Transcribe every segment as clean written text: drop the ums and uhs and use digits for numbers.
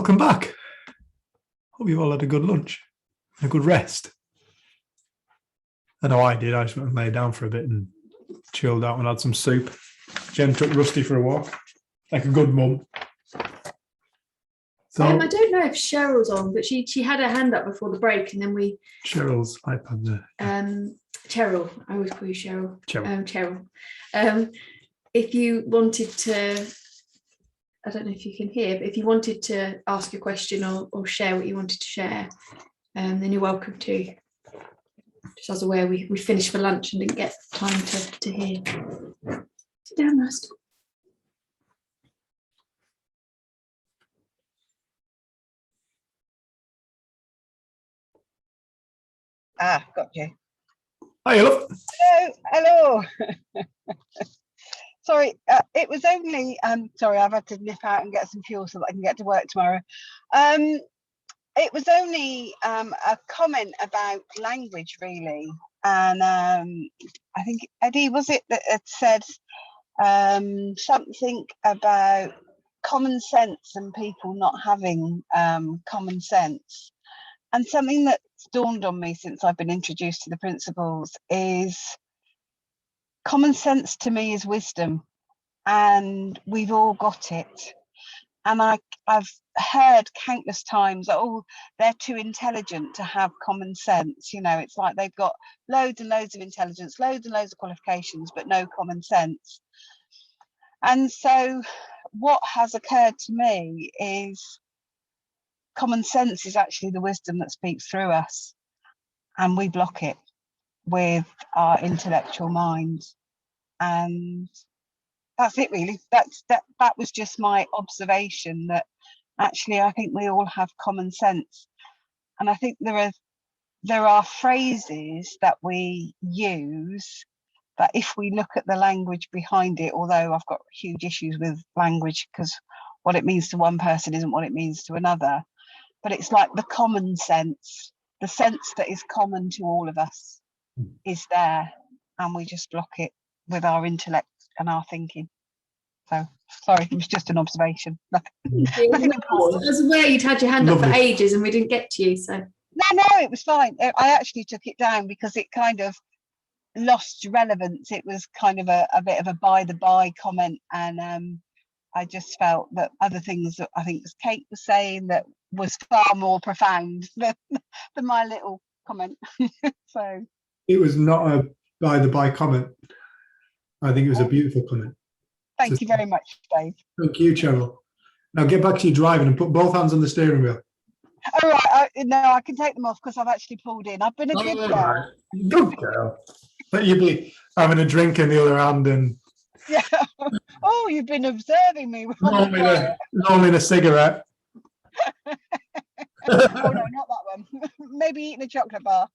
Welcome back. Hope you've all had a good lunch and a good rest. I know I did. I just went and lay down for a bit and chilled out and had some soup. Jen took Rusty for a walk, like a good mum. So I don't know if Cheryl's on, but she had her hand up before the break, and then we. Cheryl's iPad there. Cheryl, I always call you Cheryl. Cheryl. If you wanted to, I don't know if you can hear, but if you wanted to ask a question or share what you wanted to share, then you're welcome to. Just as aware, we finished for lunch and didn't get time to hear. Sit down, Rust. Got you. Hi, love. Hello. Sorry, it was only, sorry, I've had to nip out and get some fuel so that I can get to work tomorrow. It was only a comment about language, really. And I think, Eddie, was it that had said something about common sense and people not having common sense? And something that's dawned on me since I've been introduced to the principles is common sense to me is wisdom, and we've all got it. And I've heard countless times, oh, they're too intelligent to have common sense. You know, it's like they've got loads and loads of intelligence, loads and loads of qualifications, but no common sense. And so what has occurred to me is common sense is actually the wisdom that speaks through us, and we block it with our intellectual minds. And that's it, really. That was just my observation, that actually I think we all have common sense. And I think there are phrases that we use that, if we look at the language behind it, although I've got huge issues with language because what it means to one person isn't what it means to another, but it's like the common sense, the sense that is common to all of us is there, and we just block it with our intellect and our thinking. So sorry, it was just an observation. Nothing important. I was aware you'd had your hand up for ages and we didn't get to you. So no, it was fine. I actually took it down because it kind of lost relevance. It was kind of a bit of a by the by comment, and I just felt that other things that I think Kate was saying that was far more profound than my little comment. So it was not a by the by comment. I think it was a beautiful comment. Thank you very much, Dave. Thank you, Cheryl. Now get back to your driving and put both hands on the steering wheel. All right, no, I can take them off because I've actually pulled in. I've been a good girl. Good girl. But you'd be having a drink in the other hand and... Yeah. Oh, you've been observing me. Rolling a cigarette. Oh, no, not that one. Maybe eating a chocolate bar.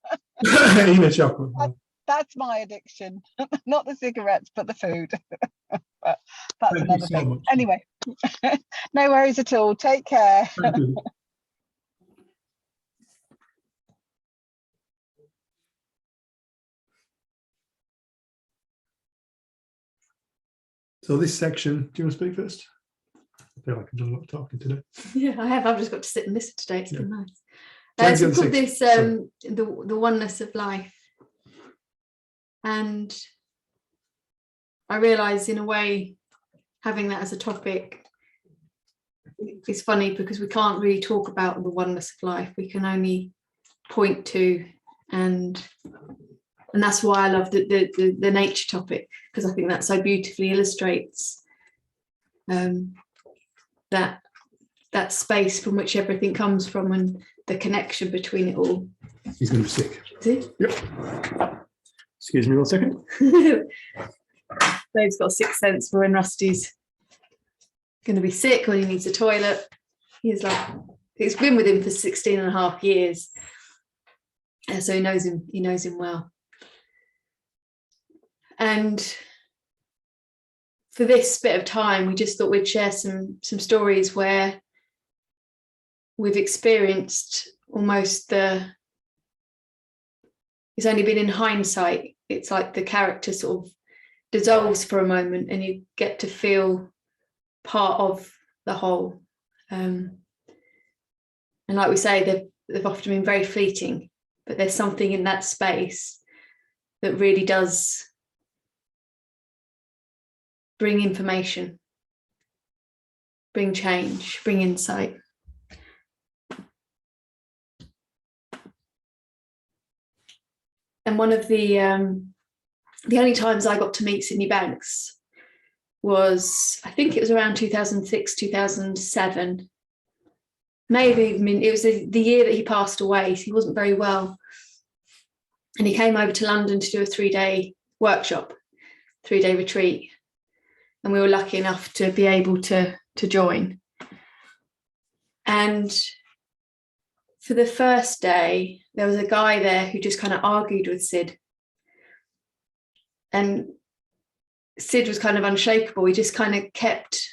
Eating a chocolate bar. That's my addiction. Not the cigarettes, but the food. But that's Thank another you so thing. much. Anyway, no worries at all. Take care. Thank you. So this section, do you want to speak first? I feel like I've done a lot of talking today. yeah, I have. I've just got to sit and listen today. It's been nice. So we called this the oneness of life, and I realise in a way having that as a topic is funny because we can't really talk about the oneness of life. We can only point to, and that's why I love the nature topic, because I think that so beautifully illustrates that space from which everything comes from and the connection between it all. He's going to be sick. Is he? Yep. Excuse me 1 second. Dave's got a sixth sense for when Rusty's going to be sick or he needs a toilet. He's been with him for 16 and a half years. So he knows him well. And for this bit of time, we just thought we'd share some stories where we've experienced almost it's only been in hindsight. It's like the character sort of dissolves for a moment and you get to feel part of the whole. And like we say, they've often been very fleeting, but there's something in that space that really does bring information, bring change, bring insight. And one of the only times I got to meet Sydney Banks was, I think it was around 2006, 2007. Maybe, I mean, it was the year that he passed away. So he wasn't very well. And he came over to London to do a 3-day workshop, 3-day retreat. And we were lucky enough to be able to join. And for the first day, there was a guy there who just kind of argued with Sid. And Sid was kind of unshakable. He just kind of kept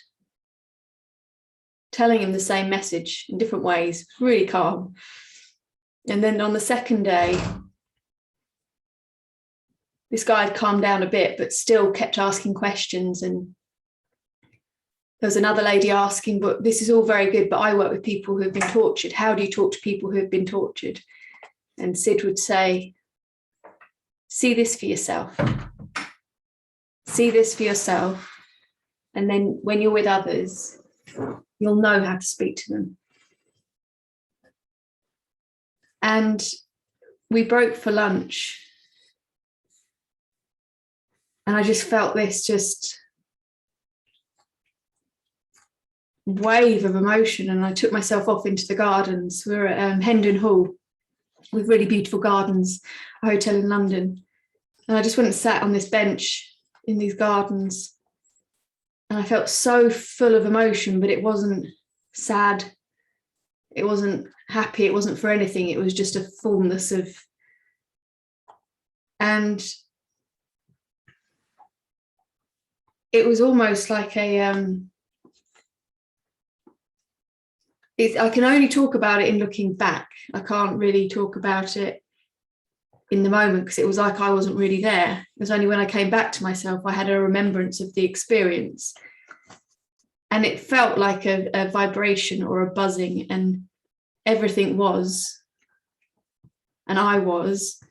telling him the same message in different ways, really calm. And then on the second day, this guy had calmed down a bit, but still kept asking questions. And there was another lady asking, but this is all very good, but I work with people who have been tortured. How do you talk to people who have been tortured? And Sid would say, see this for yourself. See this for yourself. And then when you're with others, you'll know how to speak to them. And we broke for lunch. And I just felt this just wave of emotion. And I took myself off into the gardens. We were at Hendon Hall with really beautiful gardens, a hotel in London. And I just went and sat on this bench in these gardens. And I felt so full of emotion, but it wasn't sad. It wasn't happy. It wasn't for anything. It was just a fullness of, and it was almost like I can only talk about it in looking back. I can't really talk about it in the moment because it was like I wasn't really there. It was only when I came back to myself, I had a remembrance of the experience. And it felt like a vibration or a buzzing, and everything was, and I was,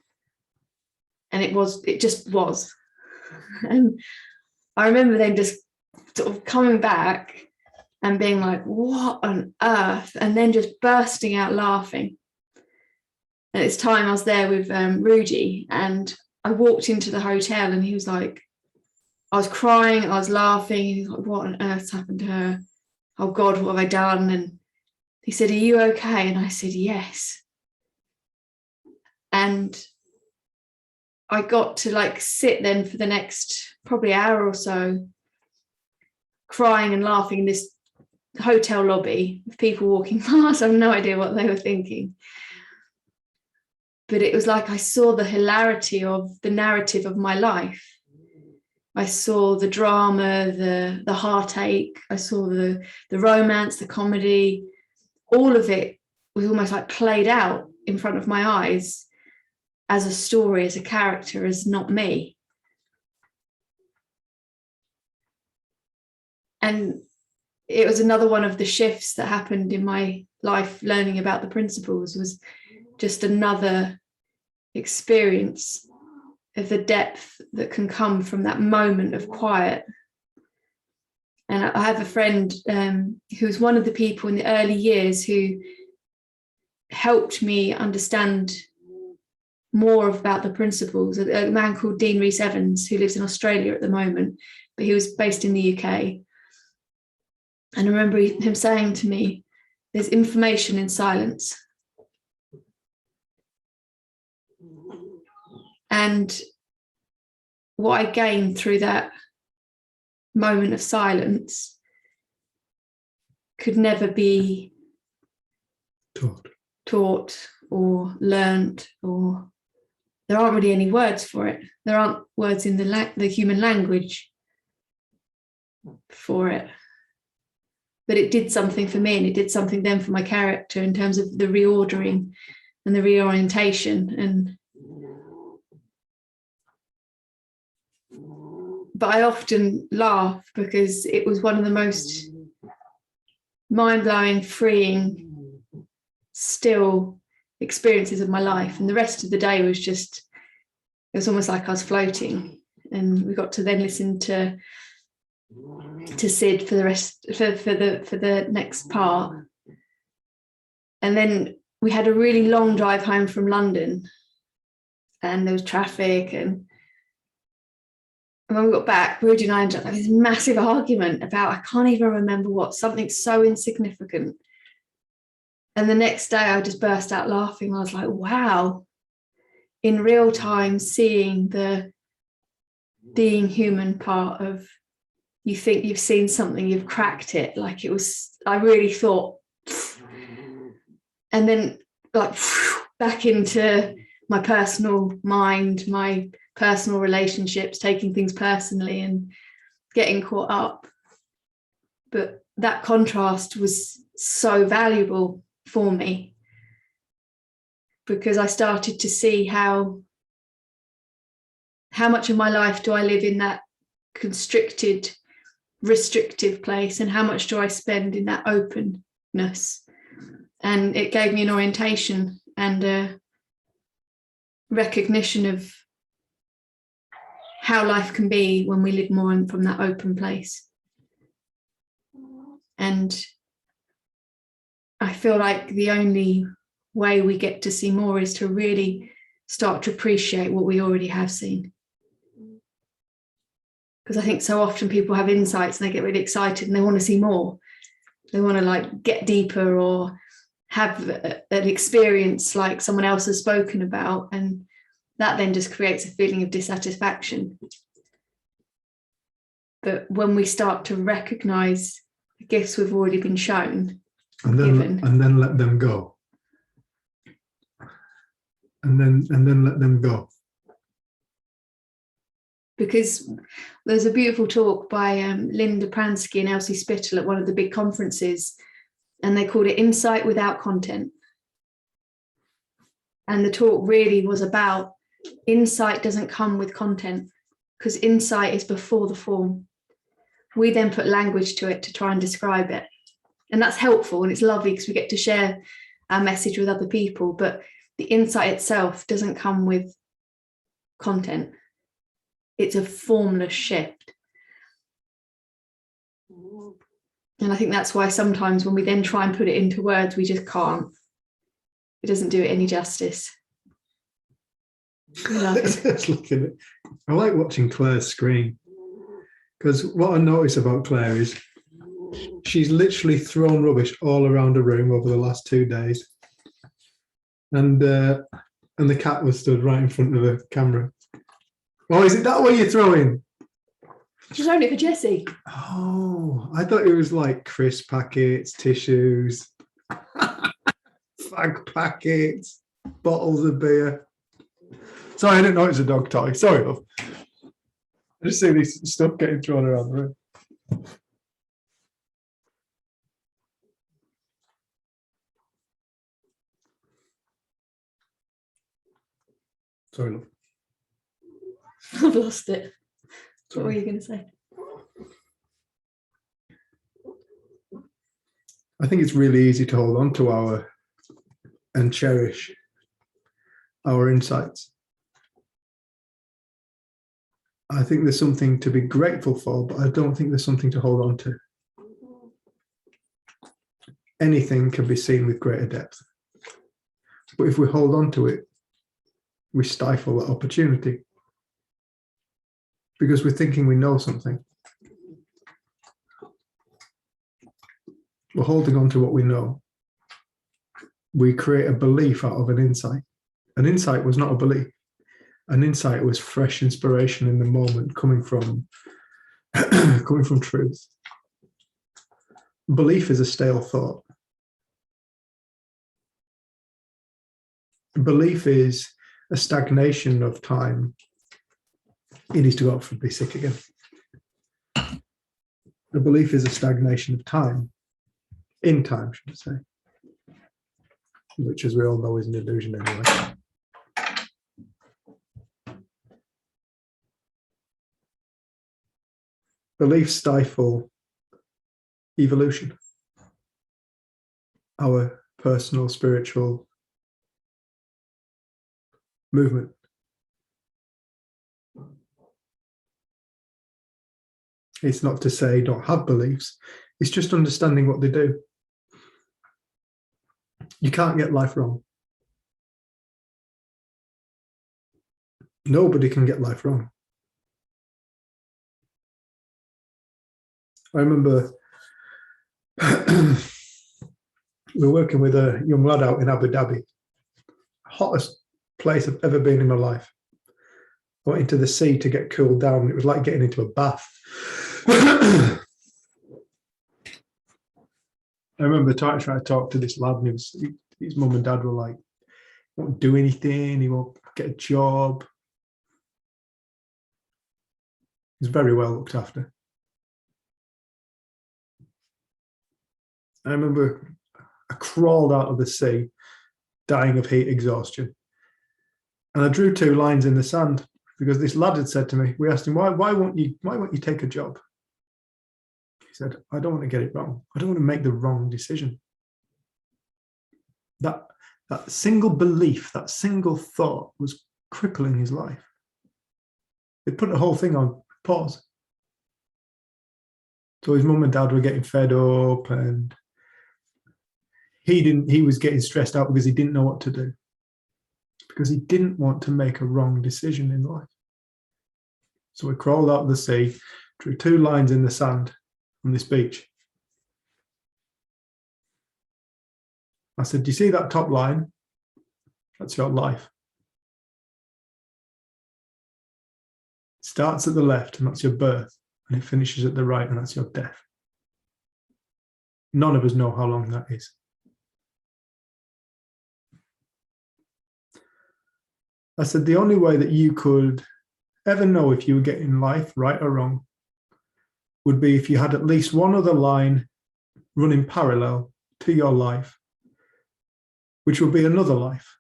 and it just was. And I remember then just sort of coming back and being like, what on earth? And then just bursting out laughing. And it's time I was there with Rudy, and I walked into the hotel and he was like, I was crying, I was laughing. He was like, what on earth's happened to her? Oh God, what have I done? And he said, are you okay? And I said, yes. And I got to like sit then for the next probably hour or so, crying and laughing in this hotel lobby with people walking past. I have no idea what they were thinking. But it was like I saw the hilarity of the narrative of my life. I saw the drama, the heartache. I saw the romance, the comedy. All of it was almost like played out in front of my eyes as a story, as a character, as not me. And it was another one of the shifts that happened in my life, learning about the principles, was just another experience of the depth that can come from that moment of quiet. And I have a friend who's one of the people in the early years who helped me understand more about the principles, a man called Dean Rhys Evans, who lives in Australia at the moment, but he was based in the UK. And I remember him saying to me, there's information in silence. And what I gained through that moment of silence could never be taught or learnt, or there aren't really any words for it. There aren't words in the human language for it. But it did something for me, and it did something then for my character in terms of the reordering and the reorientation. But I often laugh because it was one of the most mind-blowing, freeing, still experiences of my life. And the rest of the day was just, it was almost like I was floating. And we got to then listen to Sid for the next part. And then we had a really long drive home from London, and there was traffic, and when we got back, Rudy and I ended up having this massive argument about, I can't even remember what, something so insignificant. And the next day I just burst out laughing. I was like, wow, in real time, seeing the being human part of, you think you've seen something, you've cracked it. Like it was, I really thought, and then like back into my personal mind, my personal relationships, taking things personally and getting caught up. But that contrast was so valuable for me, because I started to see how much of my life do I live in that constricted, restrictive place, and how much do I spend in that openness. And it gave me an orientation and a recognition of how life can be when we live more from that open place. And I feel like the only way we get to see more is to really start to appreciate what we already have seen. Because I think so often people have insights and they get really excited and they want to see more. They want to like get deeper or have an experience like someone else has spoken about, and that then just creates a feeling of dissatisfaction. But when we start to recognize the gifts we've already been shown and then let them go, and then let them go. Because there's a beautiful talk by Linda Pransky and Elsie Spittle at one of the big conferences, and they called it Insight Without Content. And the talk really was about insight doesn't come with content, because insight is before the form. We then put language to it to try and describe it. And that's helpful and it's lovely because we get to share our message with other people, but the insight itself doesn't come with content. It's a formless shift. And I think that's why sometimes when we then try and put it into words, we just can't. It doesn't do it any justice. Let's look at it. I like watching Claire's screen, because what I notice about Claire is she's literally thrown rubbish all around the room over the last 2 days. And the cat was stood right in front of the camera. Oh, is it that way you're throwing? She's throwing it for Jessie. Oh, I thought it was like crisp packets, tissues, fag packets, bottles of beer. Sorry, I didn't know it was a dog toy. Sorry, love. I just see this stuff getting thrown around the room. Sorry, love. I've lost it. What were you going to say? I think it's really easy to hold on to and cherish our insights. I think there's something to be grateful for, but I don't think there's something to hold on to. Anything can be seen with greater depth. But if we hold on to it, we stifle that opportunity. Because we're thinking we know something. We're holding on to what we know. We create a belief out of an insight. An insight was not a belief. An insight was fresh inspiration in the moment coming from truth. Belief is a stale thought. Belief is a stagnation of time. He needs to go up for be sick again. A belief is a stagnation of time. In time, should I say. Which, as we all know, is an illusion anyway. Beliefs stifle evolution. Our personal, spiritual movement. It's not to say don't have beliefs. It's just understanding what they do. You can't get life wrong. Nobody can get life wrong. I remember we were working with a young lad out in Abu Dhabi. Hottest place I've ever been in my life. I went into the sea to get cooled down. It was like getting into a bath. I remember trying to talk to this lad, and his mum and dad were like, he won't do anything, he won't get a job. He's very well looked after. I remember I crawled out of the sea, dying of heat exhaustion. And I drew 2 lines in the sand because this lad had said to me, we asked him, why won't you take a job? He said, I don't want to get it wrong. I don't want to make the wrong decision. That single belief, that single thought was crippling his life. It put the whole thing on pause. So his mum and dad were getting fed up, and he was getting stressed out because he didn't know what to do. Because he didn't want to make a wrong decision in life. So we crawled out of the sea, drew 2 lines in the sand on this beach. I said, do you see that top line? That's your life. It starts at the left, and that's your birth, and it finishes at the right, and that's your death. None of us know how long that is. I said, the only way that you could ever know if you were getting life right or wrong would be if you had at least one other line running parallel to your life, which would be another life,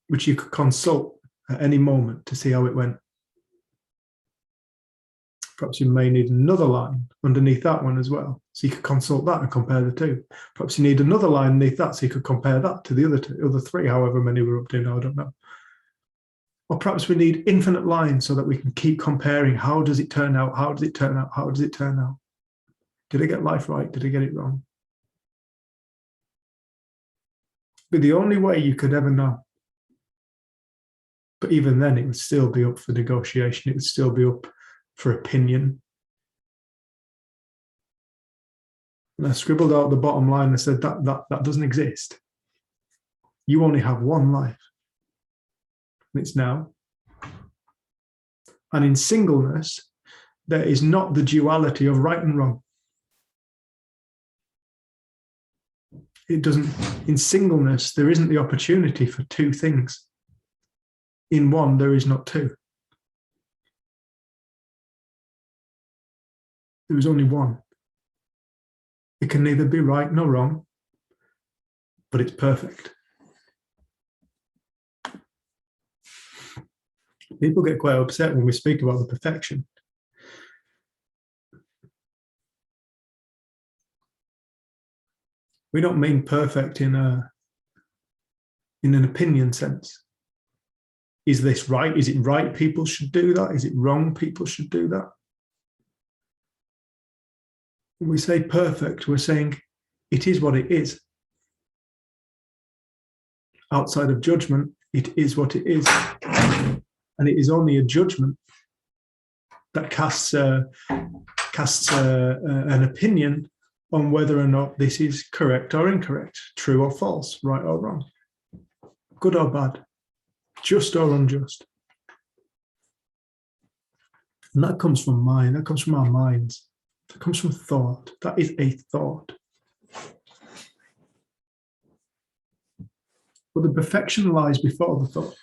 which you could consult at any moment to see how it went. Perhaps you may need another line underneath that one as well, so you could consult that and compare the 2. Perhaps you need another line underneath that, so you could compare that to the other 3, however many we're up to now, I don't know. Or perhaps we need infinite lines so that we can keep comparing. How does it turn out? How does it turn out? How does it turn out? Did I get life right? Did I get it wrong? But the only way you could ever know. But even then, it would still be up for negotiation. It would still be up for opinion. And I scribbled out the bottom line and said, that doesn't exist. You only have one life. And it's now. And in singleness, there is not the duality of right and wrong. It doesn't, in singleness, there isn't the opportunity for 2 things. In one, there is not 2. There is only one. It can neither be right nor wrong, but it's perfect. People get quite upset when we speak about the perfection. We don't mean perfect in an opinion sense. Is this right? Is it right people should do that? Is it wrong people should do that? When we say perfect, we're saying it is what it is. Outside of judgment, it is what it is. And it is only a judgment that casts an opinion on whether or not this is correct or incorrect, true or false, right or wrong, good or bad, just or unjust. And that comes from mind, that comes from our minds, that comes from thought. That is a thought. But the perfection lies before the thought.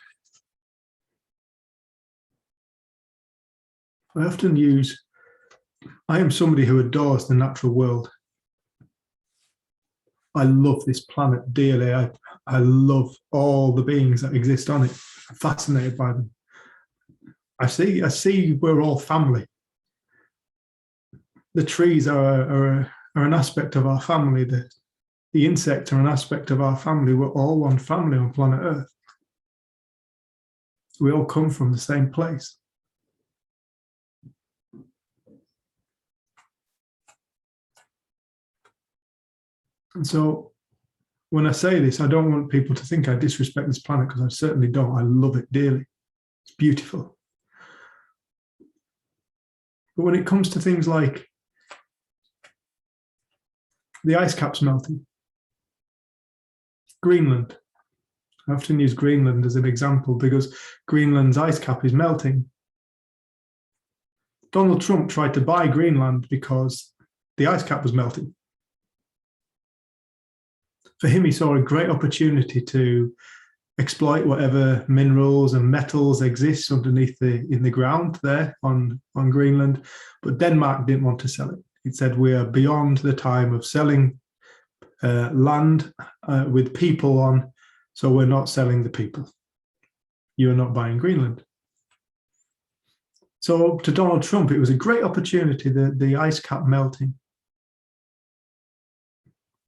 I am somebody who adores the natural world. I love this planet dearly. I love all the beings that exist on it. I'm fascinated by them. I see we're all family. The trees are an aspect of our family. The the insect are an aspect of our family. We're all one family on planet Earth. We all come from the same place. And so when I say this, I don't want people to think I disrespect this planet, because I certainly don't. I love it dearly. It's beautiful. But when it comes to things like the ice caps melting, Greenland, I often use Greenland as an example because Greenland's ice cap is melting. Donald Trump tried to buy Greenland because the ice cap was melting. For him, he saw a great opportunity to exploit whatever minerals and metals exist underneath in the ground there on Greenland. But Denmark didn't want to sell it. It said, we are beyond the time of selling land with people on, so we're not selling the people. You're not buying Greenland. So to Donald Trump, it was a great opportunity, the ice cap melting.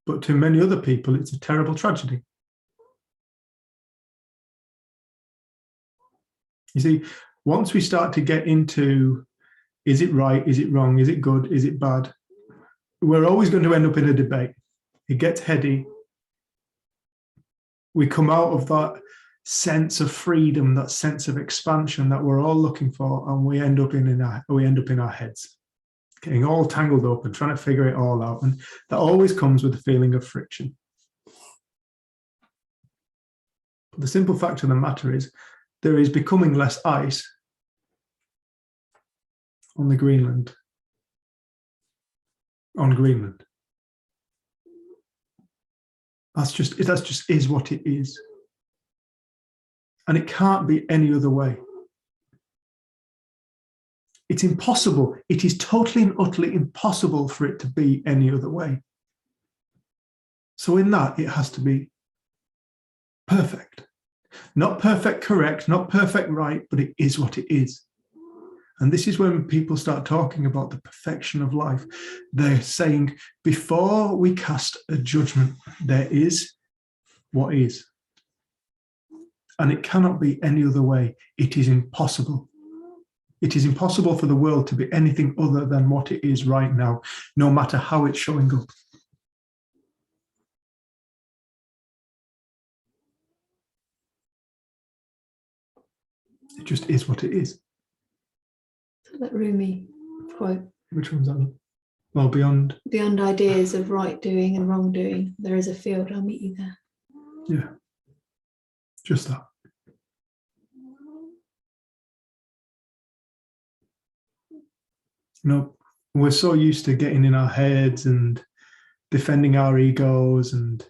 But to many other people, it's a terrible tragedy. You see, once we start to get into, is it right, is it wrong, is it good, is it bad, we're always going to end up in a debate. It gets heady. We come out of that sense of freedom, that sense of expansion that we're all looking for, and we end up in our heads, getting all tangled up and trying to figure it all out. And that always comes with a feeling of friction. But the simple fact of the matter is, there is becoming less ice on Greenland. That's just is what it is. And it can't be any other way. It's impossible. It is totally and utterly impossible for it to be any other way. So in that, it has to be perfect. Not perfect correct, not perfect right, but it is what it is. And this is when people start talking about the perfection of life. They're saying, before we cast a judgment, there is what is. And it cannot be any other way. It is impossible. It is impossible for the world to be anything other than what it is right now, no matter how it's showing up. It just is what it is. That Rumi quote. Which one's that? Well, beyond ideas of right doing and wrong doing, there is a field, I'll meet you there. Yeah, just that. You know, we're so used to getting in our heads and defending our egos and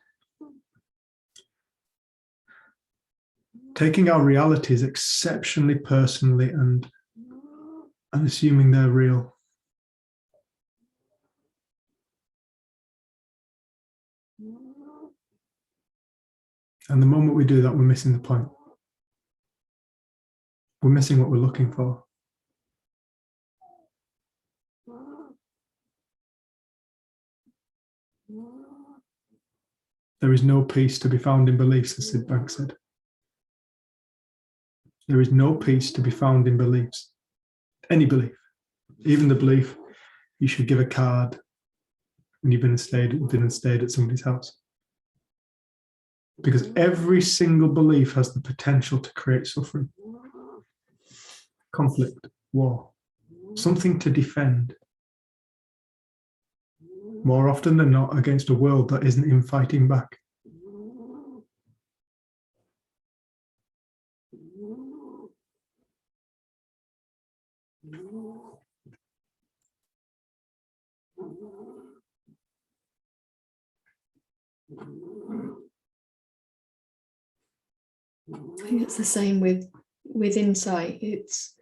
taking our realities exceptionally personally and assuming they're real. And the moment we do that, we're missing the point. We're missing what we're looking for. There is no peace to be found in beliefs, as Sid Banks said. There is no peace to be found in beliefs. Any belief, even the belief you should give a card when you've been and stayed at somebody's house. Because every single belief has the potential to create suffering, conflict, war, something to defend. More often than not, against a world that isn't in fighting back. I think it's the same with insight. It's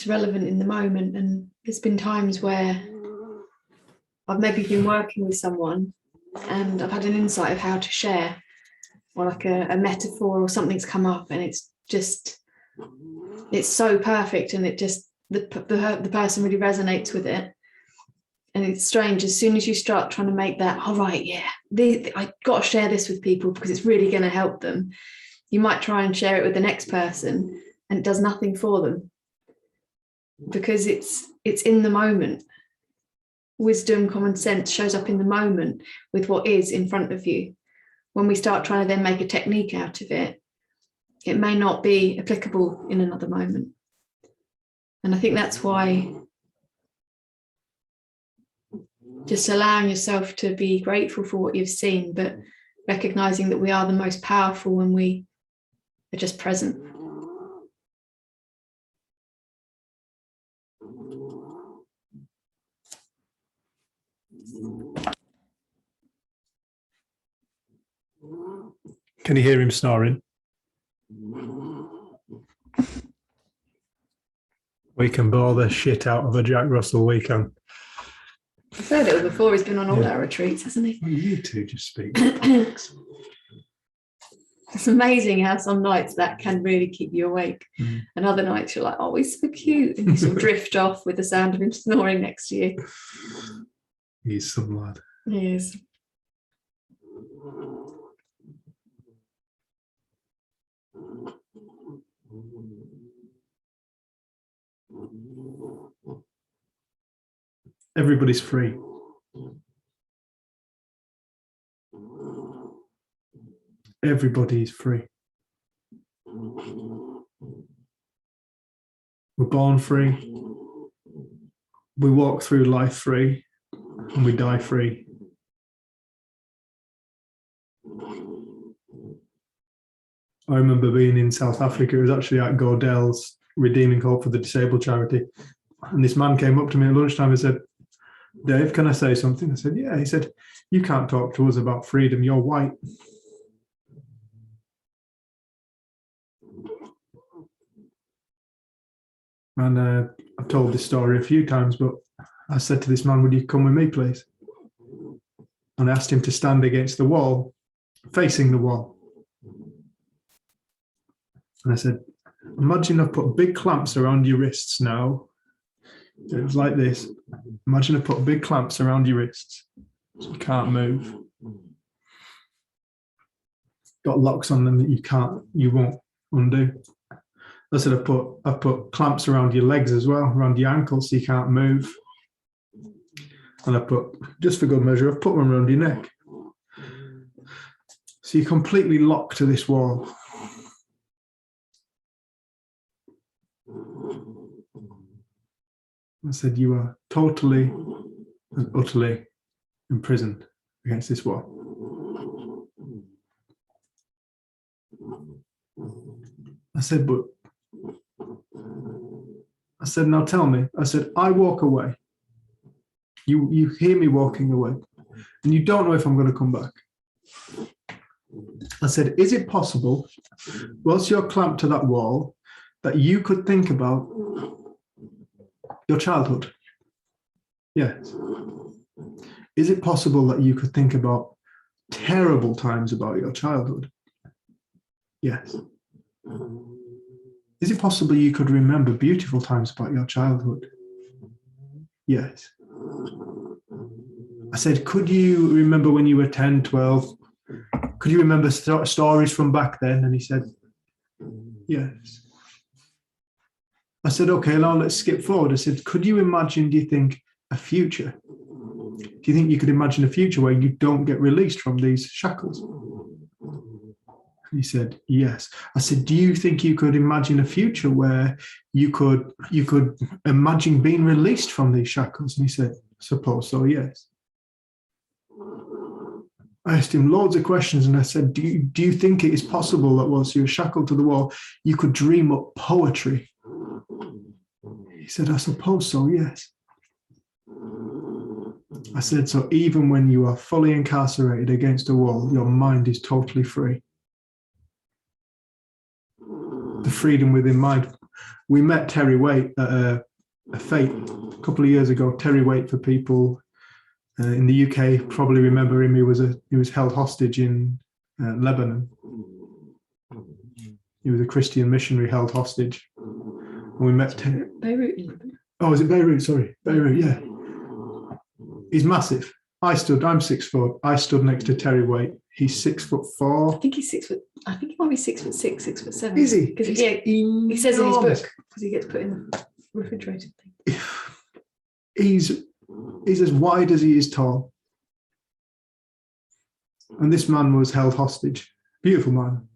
relevant in the moment, and there's been times where I've maybe been working with someone and I've had an insight of how to share, or like a metaphor or something's come up, and it's so perfect, and it just the person really resonates with it, And it's strange, as soon as you start trying to make that, all right, yeah, I got to share this with people because it's really going to help them. You might try and share it with the next person and it does nothing for them because it's in the moment. Wisdom, common sense shows up in the moment with what is in front of you. When we start trying to then make a technique out of it, it may not be applicable in another moment. And I think that's why just allowing yourself to be grateful for what you've seen, but recognizing that we are the most powerful when we are just present. Can you hear him snoring? We can bore the shit out of a Jack Russell, we can. I've said it before, he's been on all our retreats, hasn't he? Well, you two just speak. It's amazing how some nights that can really keep you awake. And other nights you're like, oh, he's so cute. And you sort of drift off with the sound of him snoring next to you. He's some lad. He is. Everybody's free. Everybody's free. We're born free. We walk through life free, and we die free. I remember being in South Africa. It was actually at Gordell's Redeeming Hope for the Disabled charity. And this man came up to me at lunchtime and said, Dave, can I say something? I said, yeah. He said, you can't talk to us about freedom. You're white. And I've told this story a few times, but I said to this man, would you come with me, please? And I asked him to stand against the wall, facing the wall. And I said, imagine I've put big clamps around your wrists now. It was like this. Imagine I put big clamps around your wrists so you can't move. Got locks on them that you won't undo. I said I've put clamps around your legs as well, around your ankles so you can't move. And I put, just for good measure, I've put one around your neck. So you're completely locked to this wall. I said, you are totally and utterly imprisoned against this wall. I said, now tell me. I said, I walk away. You hear me walking away, and you don't know if I'm going to come back. I said, is it possible, whilst you're clamped to that wall, that you could think about your childhood? Yes. Is it possible that you could think about terrible times about your childhood? Yes. Is it possible you could remember beautiful times about your childhood? Yes. I said, could you remember when you were 10, 12? Could you remember stories from back then? And he said, yes. I said, okay, now let's skip forward. I said, could you imagine, do you think, a future? Do you think you could imagine a future where you don't get released from these shackles? He said, yes. I said, do you think you could imagine a future where you could imagine being released from these shackles? And he said, suppose so, yes. I asked him loads of questions and I said, do you think it is possible that whilst you're shackled to the wall, you could dream up poetry? He said, I suppose so, yes. I said, so even when you are fully incarcerated against a wall, your mind is totally free. The freedom within mind. We met Terry Waite at a fete a couple of years ago. Terry Waite, for people in the UK probably remember him. He was held hostage in Lebanon. He was a Christian missionary held hostage. And we met Terry. Beirut. Oh, is it Beirut? Sorry, Beirut. Yeah. He's massive. I'm 6 foot. I stood next to Terry Waite. He's 6'4". I think he's 6 foot. I think he might be 6'6", 6'7". Is he? Because He's he says in his enormous. book, because he gets put in the refrigerator thing. He's as wide as he is tall. And this man was held hostage. Beautiful man.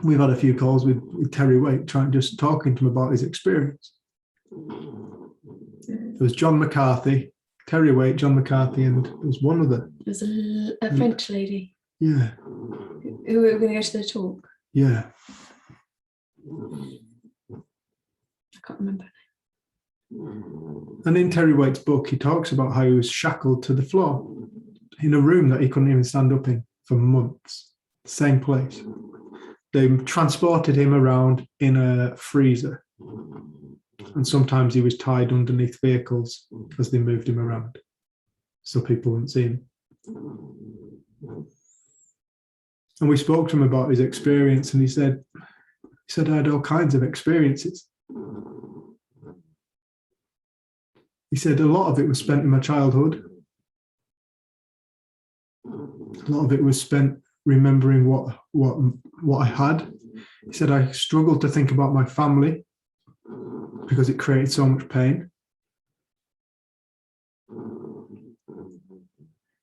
We've had a few calls with Terry Waite, just talking to him about his experience. There was John McCarthy, Terry Waite, John McCarthy, and there was one other. There's a French lady. Yeah. Who were going to go to their talk. Yeah. I can't remember. And in Terry Waite's book, he talks about how he was shackled to the floor in a room that he couldn't even stand up in for months. Same place. They transported him around in a freezer. And sometimes he was tied underneath vehicles as they moved him around, so people wouldn't see him. And we spoke to him about his experience, and he said I had all kinds of experiences. He said a lot of it was spent in my childhood. A lot of it was spent remembering what I had. He said I struggled to think about my family because it created so much pain.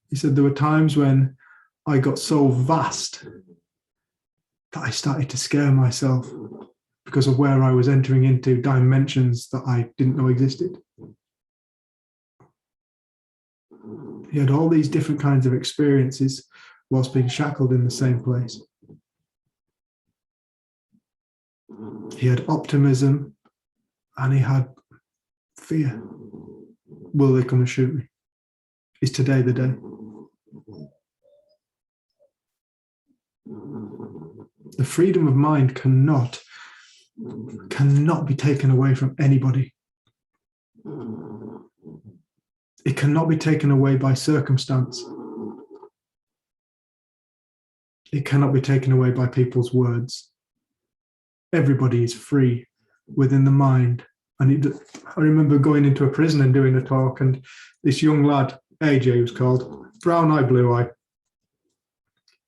He said there were times when I got so vast that I started to scare myself because of where I was entering into dimensions that I didn't know existed. He had all these different kinds of experiences whilst being shackled in the same place. He had optimism and he had fear. Will they come and shoot me? Is today the day? The freedom of mind cannot be taken away from anybody. It cannot be taken away by circumstance. It cannot be taken away by people's words. Everybody is free within the mind. And I remember going into a prison and doing a talk, and this young lad, AJ was called, brown eye, blue eye,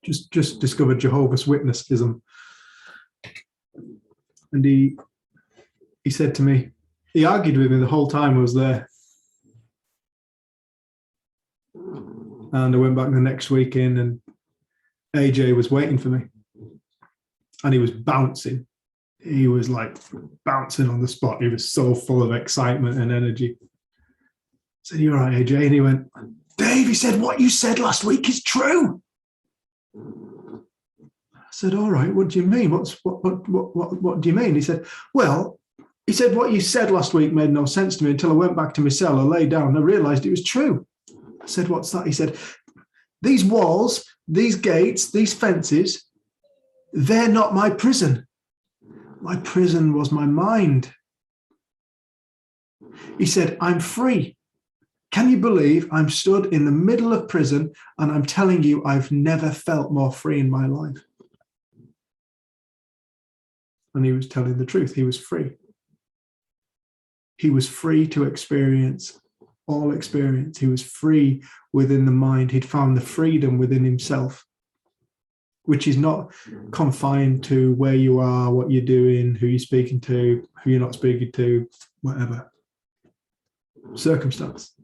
just discovered Jehovah's Witnessism. And he said to me, he argued with me the whole time I was there. And I went back the next weekend and AJ was waiting for me. And he was bouncing. He was like bouncing on the spot. He was so full of excitement and energy. I said, "You're right, AJ." And he went, "Dave," he said, "what you said last week is true." I said, "All right, what do you mean? What do you mean?" He said, "Well," he said, "what you said last week made no sense to me until I went back to my cell. I lay down and I realized it was true." I said, "What's that?" He said, "These walls, these gates, these fences, they're not my prison. My prison was my mind." He said, "I'm free. Can you believe I'm stood in the middle of prison and I'm telling you I've never felt more free in my life?" And he was telling the truth. He was free. He was free to experience all experience. He was free within the mind. He'd found the freedom within himself, which is not confined to where you are, what you're doing, who you're speaking to, who you're not speaking to, whatever. Circumstance.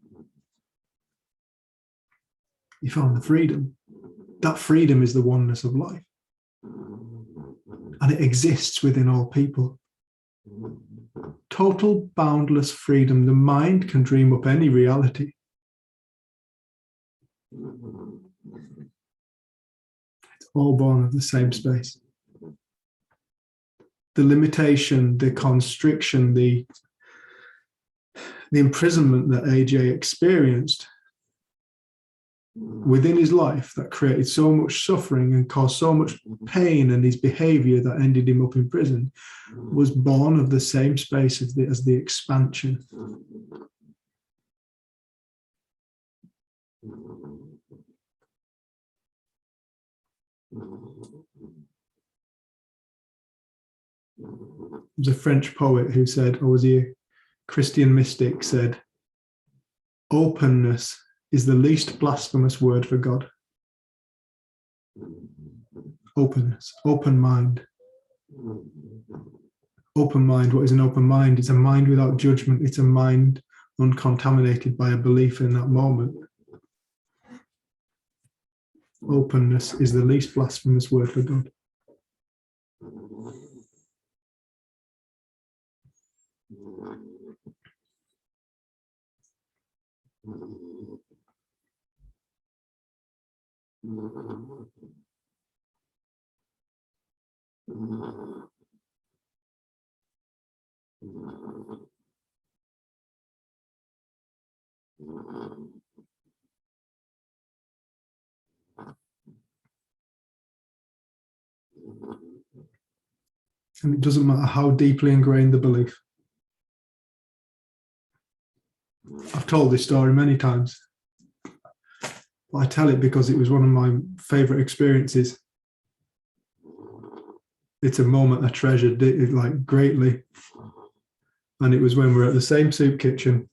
He found the freedom. That freedom is the oneness of life. And it exists within all people. Total boundless freedom. The mind can dream up any reality. It's all born of the same space. The limitation, the constriction, the imprisonment that AJ experienced within his life that created so much suffering and caused so much pain, and his behavior that ended him up in prison, was born of the same space as the expansion. There's a French poet who said, or was he a Christian mystic, said, Openness is the least blasphemous word for God. Openness, open mind. Open mind, what is an open mind? It's a mind without judgment. It's a mind uncontaminated by a belief in that moment. Openness is the least blasphemous word for God. And it doesn't matter how deeply ingrained the belief. I've told this story many times. I tell it because it was one of my favorite experiences. It's a moment I treasured it like greatly. And it was when we were at the same soup kitchen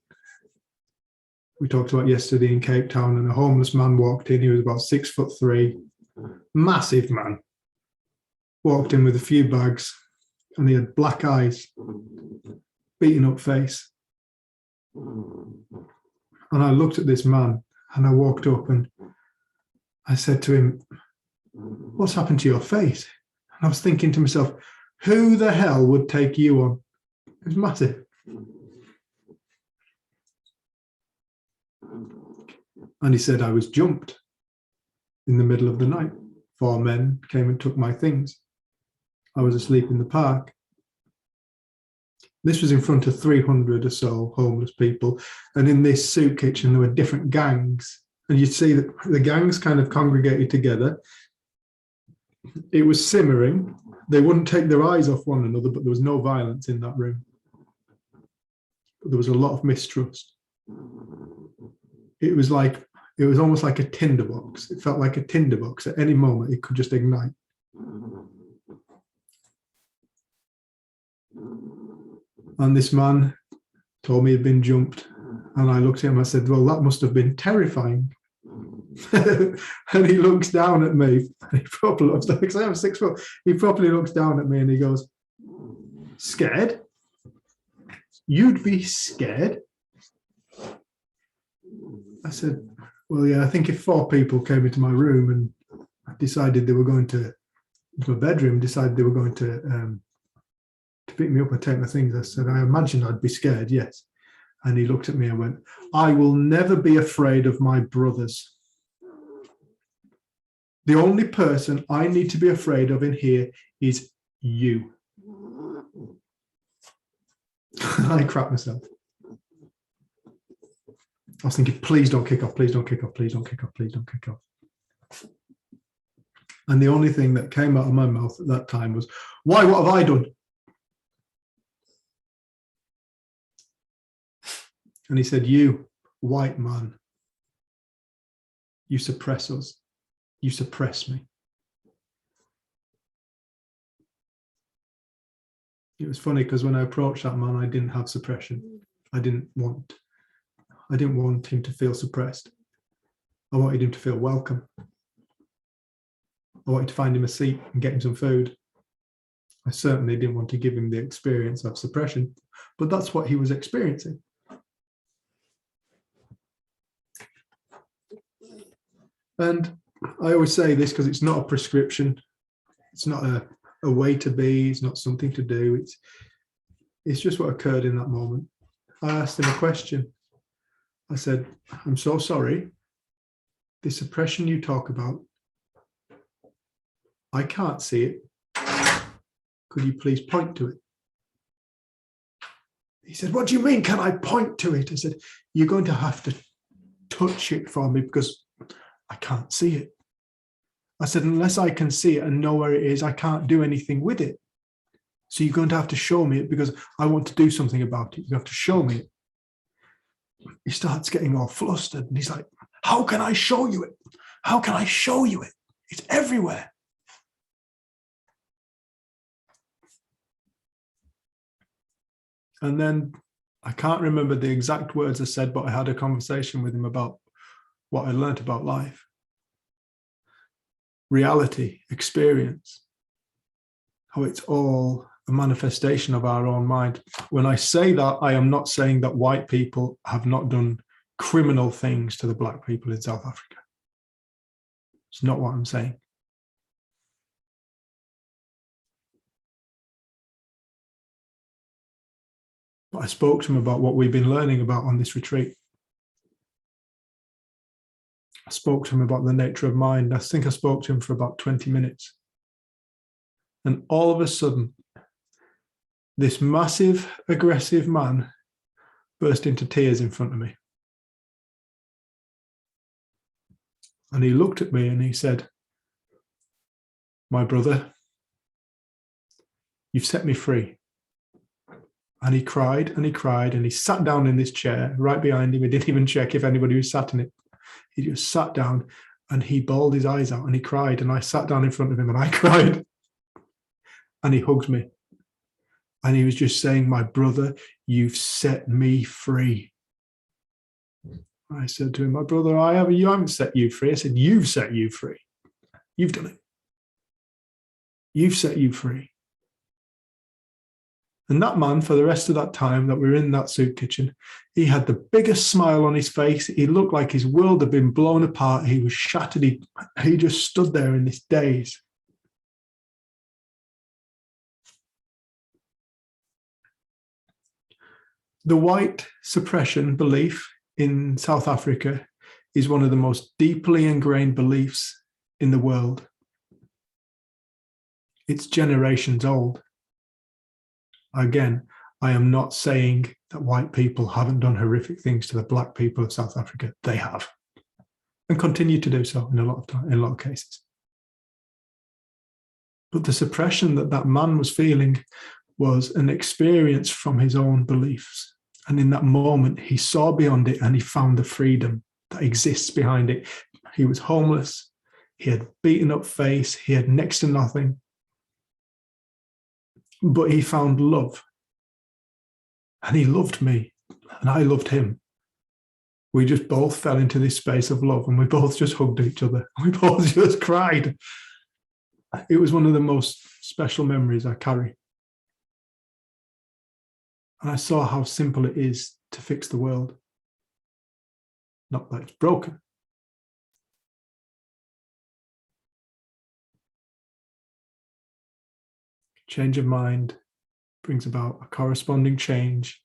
we talked about yesterday in Cape Town, and a homeless man walked in. He was about 6'3", massive man. Walked in with a few bags, and he had black eyes, beaten up face. And I looked at this man, and I walked up and I said to him, "What's happened to your face?" And I was thinking to myself, who the hell would take you on? It was massive. And he said, I was jumped in the middle of the night. 4 men came and took my things. I was asleep in the park. This was in front of 300 or so homeless people. And in this soup kitchen, there were different gangs. And you'd see that the gangs kind of congregated together. It was simmering. They wouldn't take their eyes off one another, but there was no violence in that room. But there was a lot of mistrust. It was almost like a tinderbox. It felt like a tinderbox. At any moment, it could just ignite. And this man told me he'd been jumped. And I looked at him, I said, well, that must have been terrifying. And he looks down at me. He probably looks like, I'm 6 foot. He probably looks down at me and he goes, scared? You'd be scared? I said, well, yeah, I think if 4 people came into my room and decided they were going to my bedroom, decided they were going to pick me up and take my things, I said, I imagine I'd be scared, yes. And he looked at me and went, I will never be afraid of my brothers. The only person I need to be afraid of in here is you. I crap myself. I was thinking, please don't kick off, please don't kick off, please don't kick off, please don't kick off. And the only thing that came out of my mouth at that time was, why, what have I done? And he said, you, white man, you suppress us. You suppress me. It was funny because when I approached that man, I didn't have suppression. I didn't want him to feel suppressed. I wanted him to feel welcome. I wanted to find him a seat and get him some food. I certainly didn't want to give him the experience of suppression, but that's what he was experiencing. And I always say this because it's not a prescription. It's not a way to be. It's not something to do. It's just what occurred in that moment. I asked him a question. I said, I'm so sorry. The suppression you talk about, I can't see it. Could you please point to it? He said, what do you mean, can I point to it? I said, you're going to have to touch it for me because I can't see it. I said, unless I can see it and know where it is, I can't do anything with it. So you're going to have to show me it because I want to do something about it. You have to show me it. He starts getting all flustered and he's like, how can I show you it? How can I show you it? It's everywhere. And then I can't remember the exact words I said, but I had a conversation with him about what I learned about life. Reality, experience, how it's all a manifestation of our own mind. When I say that, I am not saying that white people have not done criminal things to the black people in South Africa. It's not what I'm saying. But I spoke to him about what we've been learning about on this retreat. I spoke to him about the nature of mind. I think I spoke to him for about 20 minutes. And all of a sudden, this massive, aggressive man burst into tears in front of me. And he looked at me and he said, "My brother, you've set me free." And he cried and he cried and he sat down in this chair right behind him. He didn't even check if anybody was sat in it. He just sat down and he bawled his eyes out and he cried. And I sat down in front of him and I cried. And he hugged me. And he was just saying, "My brother, you've set me free." I said to him, "My brother, you haven't set you free." I said, "You've set you free. You've done it. You've set you free." And that man, for the rest of that time that we were in that soup kitchen, he had the biggest smile on his face. He looked like his world had been blown apart. He was shattered. He just stood there in this daze. The white suppression belief in South Africa is one of the most deeply ingrained beliefs in the world. It's generations old. Again, I am not saying that white people haven't done horrific things to the black people of South Africa. They have, and continue to do so in a lot of cases. But the suppression that that man was feeling was an experience from his own beliefs. And in that moment, he saw beyond it and he found the freedom that exists behind it. He was homeless. He had beaten up face. He had next to nothing. But he found love. And he loved me. And I loved him. We just both fell into this space of love and we both just hugged each other. We both just cried. It was one of the most special memories I carry. And I saw how simple it is to fix the world. Not that it's broken. Change of mind brings about a corresponding change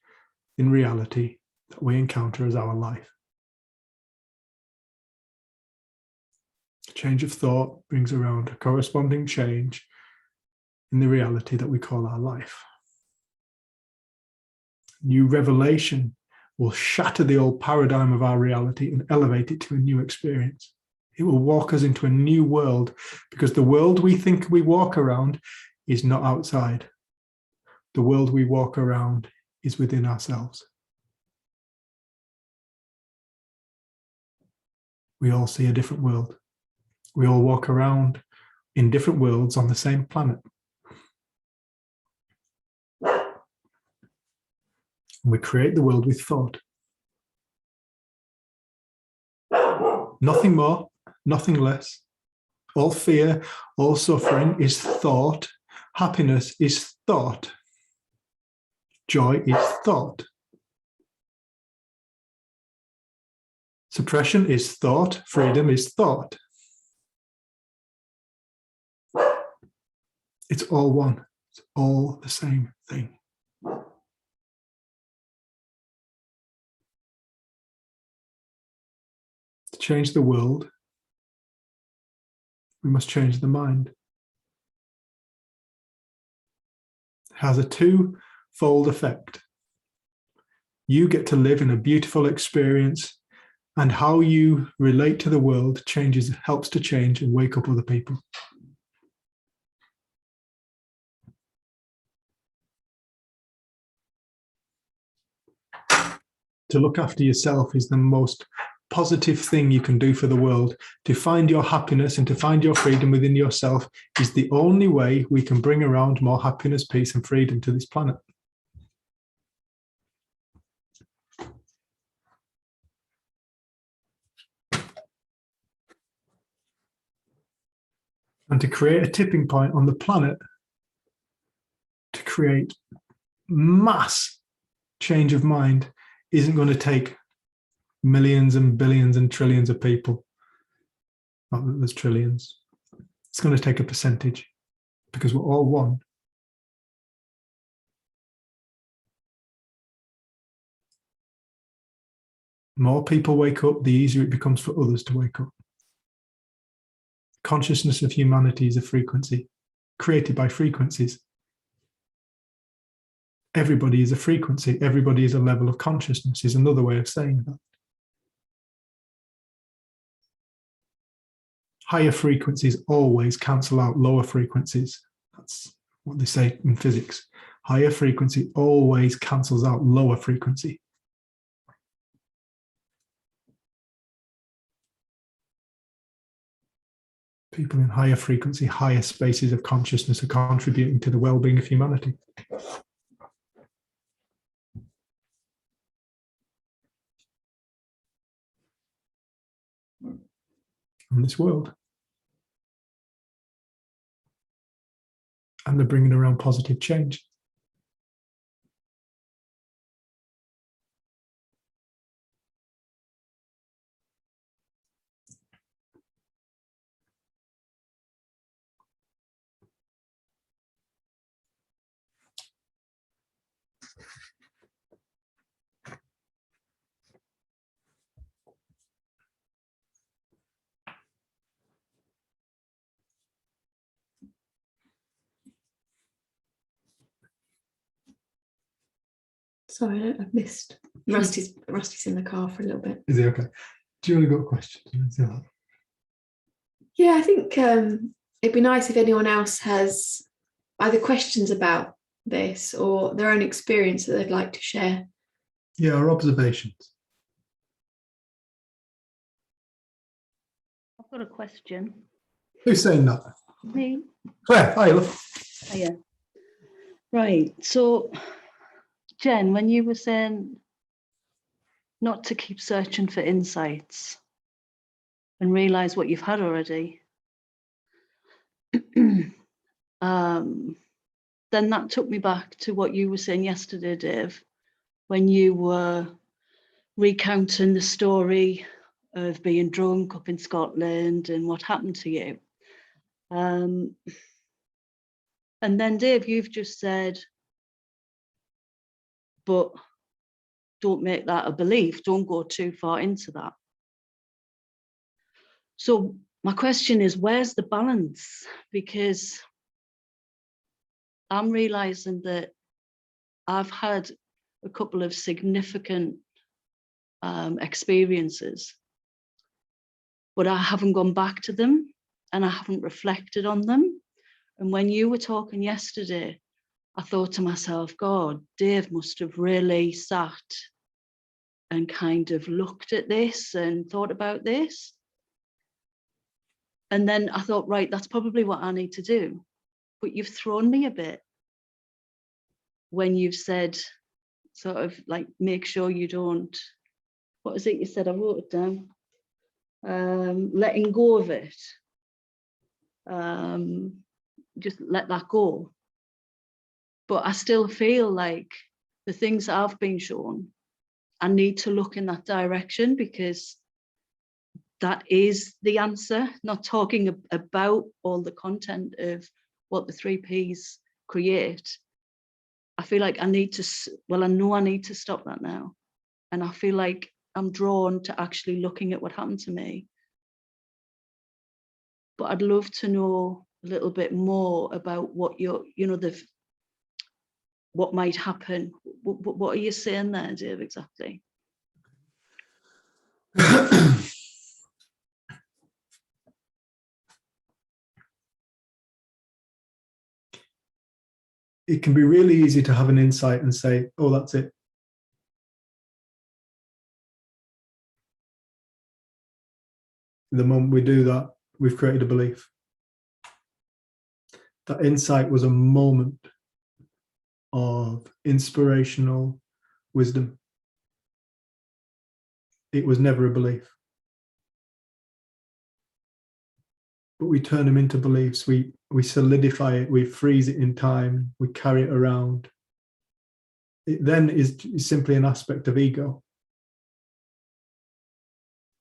in reality that we encounter as our life. A change of thought brings around a corresponding change in the reality that we call our life. New revelation will shatter the old paradigm of our reality and elevate it to a new experience. It will walk us into a new world, because the world we think we walk around is not outside. The world we walk around is within ourselves. We all see a different world. We all walk around in different worlds on the same planet. We create the world with thought. Nothing more, nothing less. All fear, all suffering is thought. Happiness is thought. Joy is thought. Suppression is thought. Freedom is thought. It's all one. It's all the same thing. To change the world, we must change the mind. It has a twofold effect. You get to live in a beautiful experience, and how you relate to the world helps to change and wake up other people. To look after yourself is the most positive thing you can do for the world. To find your happiness and to find your freedom within yourself is the only way we can bring around more happiness, peace, and freedom to this planet. And to create a tipping point on the planet, to create mass change of mind, isn't going to take millions and billions and trillions of people. Not that there's trillions. It's going to take a percentage, because we're all one. The more people wake up, the easier it becomes for others to wake up. Consciousness of humanity is a frequency created by frequencies. Everybody is a frequency. Everybody is a level of consciousness, is another way of saying that. Higher frequencies always cancel out lower frequencies. That's what they say in physics. Higher frequency always cancels out lower frequency. People in higher frequency, higher spaces of consciousness are contributing to the well-being of humanity. In this world. And they're bringing around positive change. Sorry, I've missed. Rusty's in the car for a little bit. Is he okay? Do you want to go question? Yeah, I think it'd be nice if anyone else has either questions about this or their own experience that they'd like to share. Yeah, our observations. I've got a question. Who's saying that? Me? Claire, hi, love. Hiya. Right, so Jen, when you were saying not to keep searching for insights and realize what you've had already, then that took me back to what you were saying yesterday, Dave, when you were recounting the story of being drunk up in Scotland and what happened to you. And then, Dave, you've just said, but don't make that a belief. Don't go too far into that. So my question is, where's the balance? Because I'm realizing that I've had a couple of significant experiences, but I haven't gone back to them and I haven't reflected on them. And when you were talking yesterday, I thought to myself, God, Dave must have really sat and kind of looked at this and thought about this. And then I thought, right, that's probably what I need to do. But you've thrown me a bit when you've said, sort of like, make sure you don't, what is it you said? I wrote it down. Letting go of it. Just let that go. But I still feel like the things I've been shown, I need to look in that direction, because that is the answer, not talking about all the content of what the 3Ps create. I feel like I need to, well, I know I need to stop that now. And I feel like I'm drawn to actually looking at what happened to me. But I'd love to know a little bit more about what you're, you know, what might happen. What are you saying there, Dave, exactly? It can be really easy to have an insight and say, oh, that's it. The moment we do that, we've created a belief. That insight was a moment of inspirational wisdom. It was never a belief. but we turn them into beliefs. We solidify it, we freeze it in time, we carry it around. It then is simply an aspect of ego.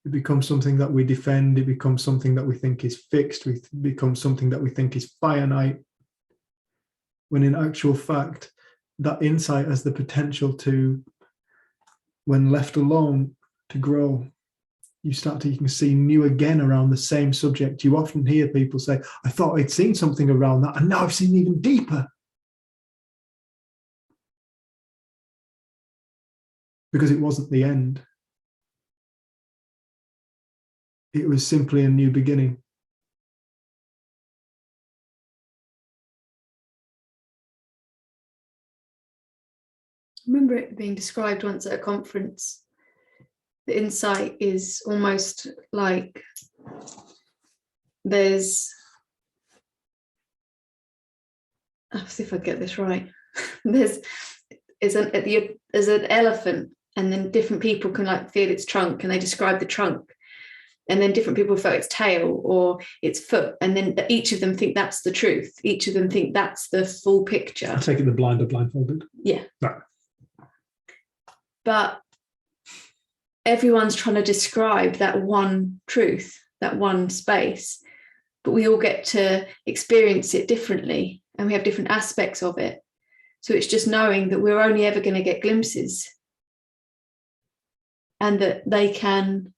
It becomes something that we defend, it becomes something that we think is fixed, it becomes something that we think is finite, when in actual fact, that insight has the potential to, when left alone, to grow. You can see new again around the same subject. You often hear people say, I thought I'd seen something around that, and now I've seen even deeper. Because it wasn't the end. It was simply a new beginning. I remember it being described once at a conference. The insight is almost like there's, I'll see if I get this right. there's an elephant, and then different people can like feel its trunk, and they describe the trunk, and then different people felt its tail or its foot, and then each of them think that's the truth. Each of them think that's the full picture. I take it the blind are blindfolded. Yeah. Right. But everyone's trying to describe that one truth, that one space, but we all get to experience it differently, and we have different aspects of it. So it's just knowing that we're only ever going to get glimpses, and that we can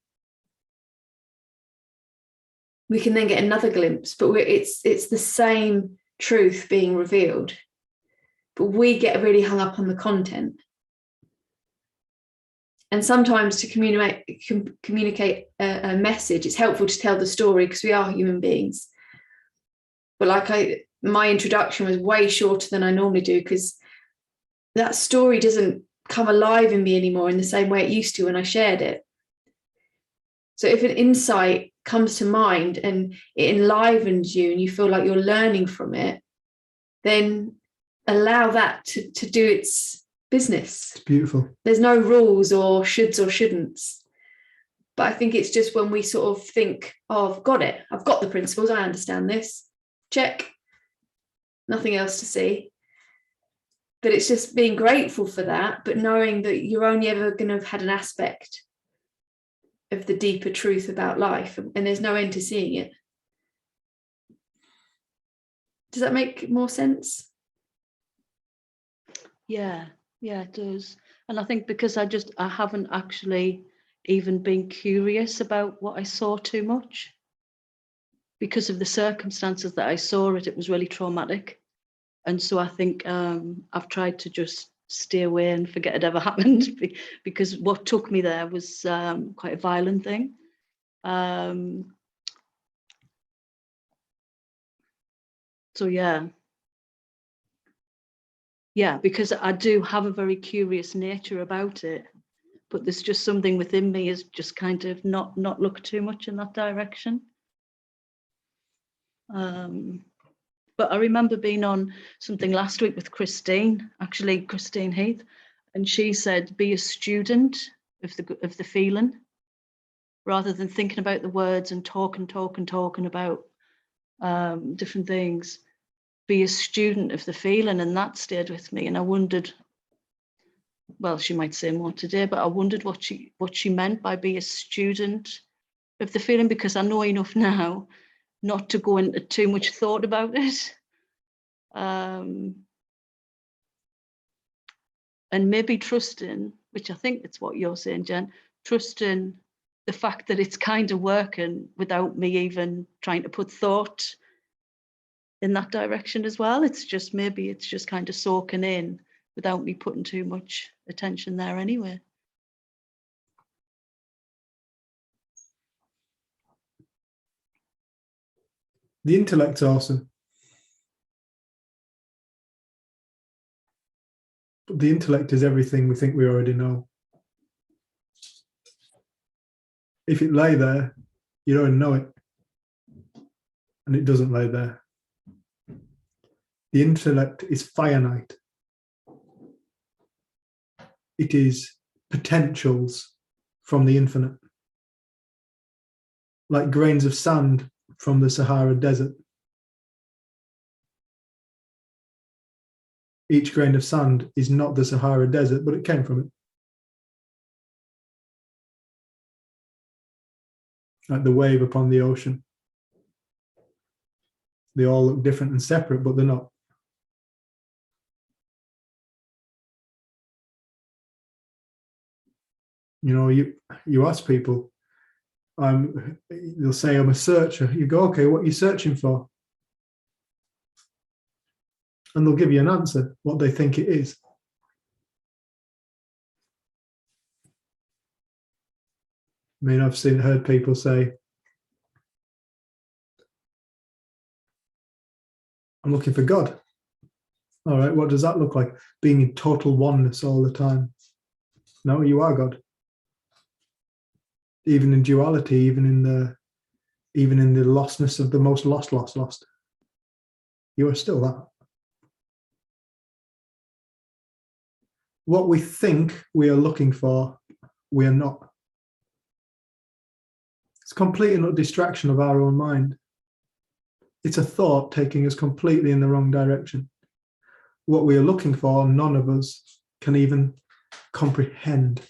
then get another glimpse, but it's the same truth being revealed, but we get really hung up on the content. And sometimes to communicate a message, it's helpful to tell the story because we are human beings. But my introduction was way shorter than I normally do, because that story doesn't come alive in me anymore in the same way it used to when I shared it. So if an insight comes to mind and it enlivens you and you feel like you're learning from it, then allow that to do its business. It's beautiful. There's no rules or shoulds or shouldn'ts. But I think it's just when we sort of think, oh, I've got it. I've got the principles. I understand this. Check. Nothing else to see. But it's just being grateful for that, but knowing that you're only ever going to have had an aspect of the deeper truth about life, and there's no end to seeing it. Does that make more sense? Yeah, it does. And I think because I haven't actually even been curious about what I saw too much. Because of the circumstances that I saw it was really traumatic. And so I think I've tried to just stay away and forget it ever happened, because what took me there was quite a violent thing. So yeah, because I do have a very curious nature about it, but there's just something within me is just kind of not look too much in that direction. But I remember being on something last week with Christine Heath, and she said, be a student of the feeling, rather than thinking about the words and talking about different things. Be a student of the feeling, and that stayed with me. And I wondered, well, she might say more today, but I wondered what she meant by be a student of the feeling, because I know enough now not to go into too much thought about it. And maybe trusting, which I think it's what you're saying, Jen, trusting the fact that it's kind of working without me even trying to put thought in that direction as well. It's just kind of soaking in without me putting too much attention there anyway. The intellect's awesome. But the intellect is everything we think we already know. If it lay there, you already know it. And it doesn't lay there. The intellect is finite. It is potentials from the infinite. Like grains of sand from the Sahara Desert. Each grain of sand is not the Sahara Desert, but it came from it. Like the wave upon the ocean. They all look different and separate, but they're not. You know, you ask people, they'll say, I'm a searcher. You go, okay, what are you searching for? And they'll give you an answer, what they think it is. I mean, I've heard people say, I'm looking for God. All right, what does that look like? Being in total oneness all the time. No, you are God. Even in duality, even in the lostness of the most lost. You are still that. What we think we are looking for, we are not. It's complete and utter distraction of our own mind. It's a thought taking us completely in the wrong direction. What we are looking for, none of us can even comprehend.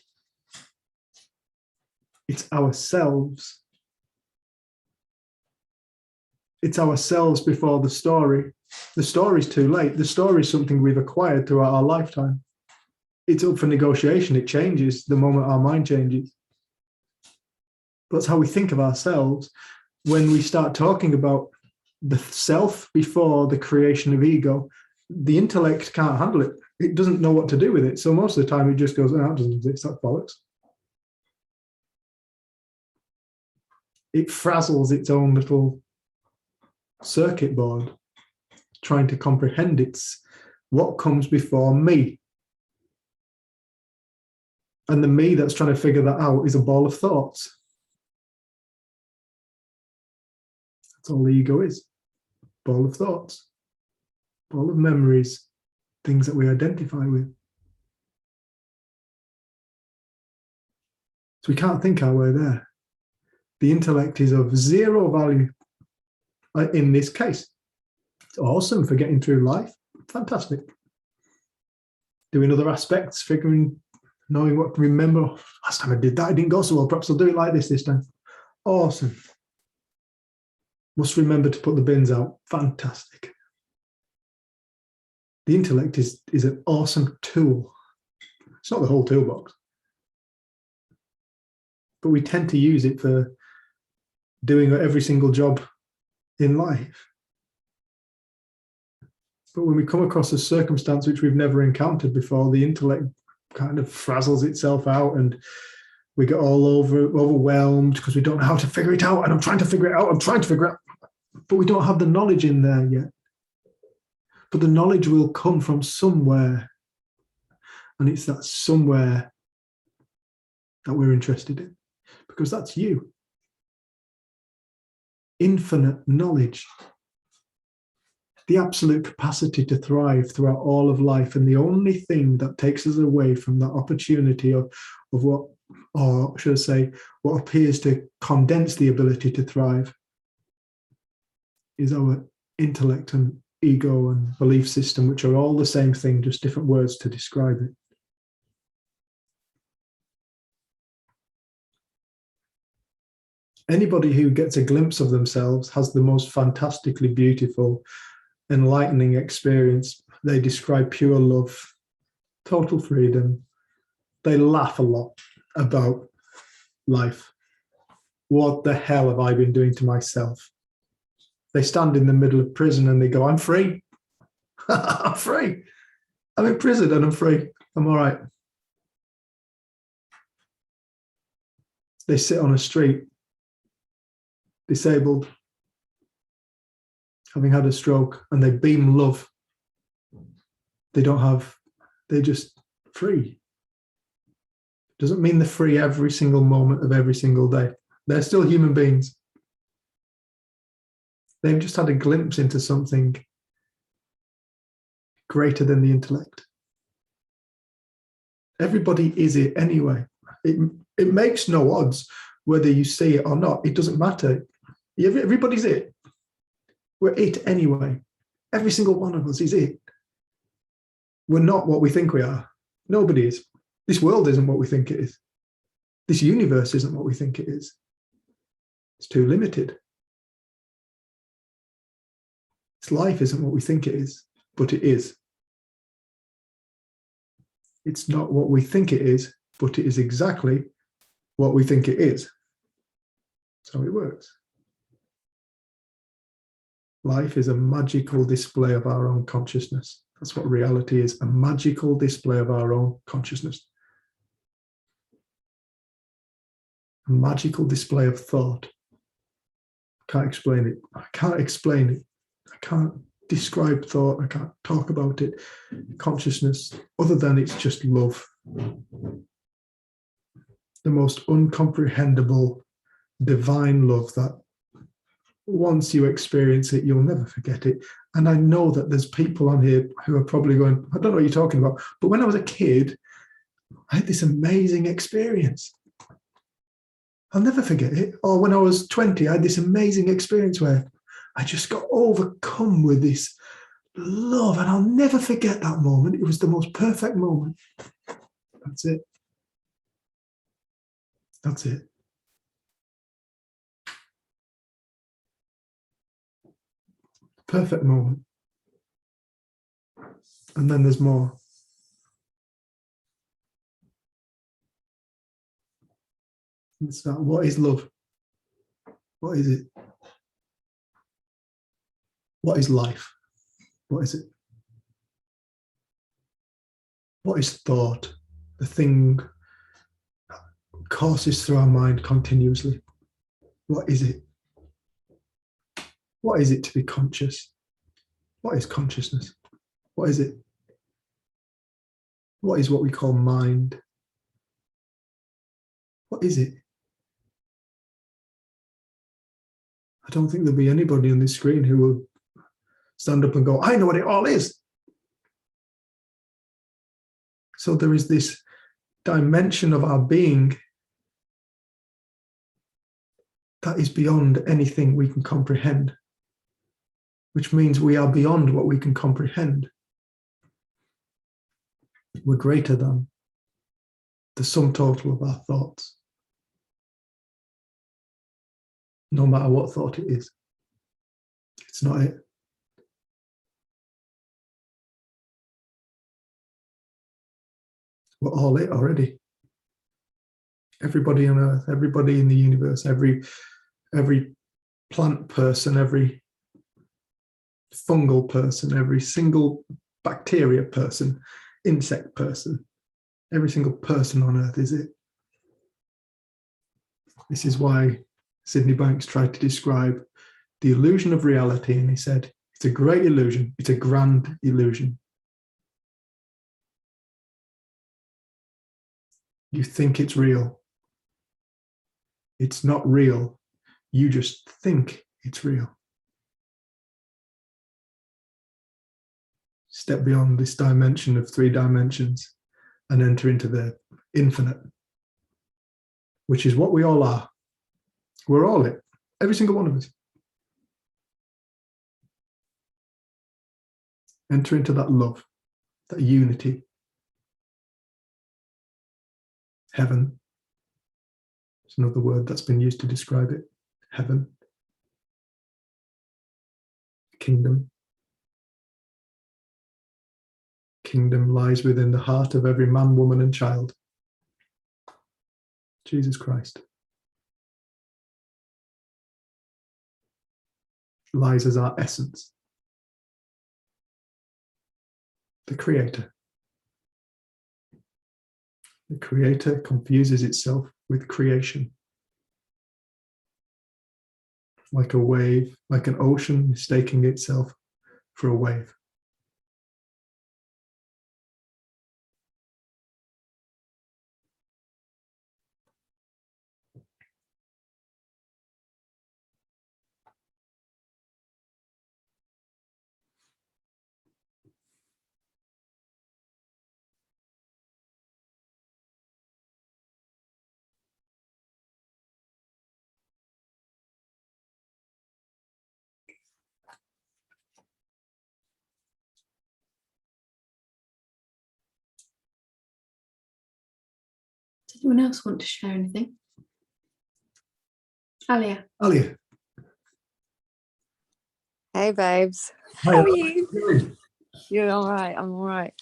It's ourselves. It's ourselves before the story. The story's too late. The story is something we've acquired throughout our lifetime. It's up for negotiation. It changes the moment our mind changes. But that's how we think of ourselves when we start talking about the self before the creation of ego. The intellect can't handle it. It doesn't know what to do with it. So most of the time it just goes, oh, that doesn't exist, that's bollocks. It frazzles its own little circuit board, trying to comprehend what comes before me. And the me that's trying to figure that out is a ball of thoughts. That's all the ego is. Ball of thoughts. Ball of memories. Things that we identify with. So we can't think our way there. The intellect is of zero value in this case. It's awesome for getting through life. Fantastic. Doing other aspects, knowing what to remember. Last time I did that, I didn't go so well. Perhaps I'll do it like this time. Awesome. Must remember to put the bins out. Fantastic. The intellect is an awesome tool. It's not the whole toolbox. But we tend to use it for doing every single job in life. But when we come across a circumstance which we've never encountered before, the intellect kind of frazzles itself out and we get all overwhelmed because we don't know how to figure it out. And I'm trying to figure it out. But we don't have the knowledge in there yet. But the knowledge will come from somewhere. And it's that somewhere that we're interested in. Because that's you. Infinite knowledge. The absolute capacity to thrive throughout all of life. And the only thing that takes us away from that opportunity of what, or should I say, what appears to condense the ability to thrive is our intellect and ego and belief system, which are all the same thing, just different words to describe it. Anybody who gets a glimpse of themselves has the most fantastically beautiful, enlightening experience. They describe pure love, total freedom. They laugh a lot about life. What the hell have I been doing to myself? They stand in the middle of prison and they go, I'm free. I'm free. I'm in prison and I'm free. I'm all right. They sit on a street, disabled, having had a stroke, and they beam love. They're just free. Doesn't mean they're free every single moment of every single day. They're still human beings. They've just had a glimpse into something greater than the intellect. Everybody is it anyway. It makes no odds whether you see it or not. It doesn't matter. Everybody's it. We're it anyway. Every single one of us is it. We're not what we think we are. Nobody is. This world isn't what we think it is. This universe isn't what we think it is. It's too limited. This life isn't what we think it is, but it is. It's not what we think it is, but it is exactly what we think it is. That's how it works. Life is a magical display of our own consciousness. That's what reality is, a magical display of our own consciousness. A magical display of thought. I can't explain it. I can't explain it. I can't describe thought. I can't talk about it. Consciousness, other than it's just love. The most uncomprehendable, divine love that once you experience it, you'll never forget it. And I know that there's people on here who are probably going, I don't know what you're talking about, but when I was a kid, I had this amazing experience. I'll never forget it. Or when I was 20, I had this amazing experience where I just got overcome with this love, and I'll never forget that moment. It was the most perfect moment. That's it. That's it. Perfect moment. And then there's more. It's that, what is love? What is it? What is life? What is it? What is thought? The thing that courses through our mind continuously. What is it? What is it to be conscious? What is consciousness? What is it? What is what we call mind? What is it? I don't think there'll be anybody on this screen who will stand up and go, I know what it all is. So there is this dimension of our being that is beyond anything we can comprehend, which means we are beyond what we can comprehend. We're greater than the sum total of our thoughts, no matter what thought it is. It's not it. We're all it already. Everybody on earth, everybody in the universe, every plant person, every fungal person, every single bacteria person, insect person, every single person on earth is it. This is why Sydney Banks tried to describe the illusion of reality, and he said, it's a great illusion, it's a grand illusion. You think it's real. It's not real. You just think it's real. Step beyond this dimension of 3 dimensions and enter into the infinite, which is what we all are. We're all it, every single one of us. Enter into that love, that unity. Heaven. It's another word that's been used to describe it. Heaven. Kingdom. Kingdom lies within the heart of every man, woman, and child. Jesus Christ. Lies as our essence. The Creator. The Creator confuses itself with creation. Like a wave, like an ocean mistaking itself for a wave. Anyone else want to share anything? Alia. Alia. Hey, babes. Hi, How are Alia. you? You're all right. I'm all right.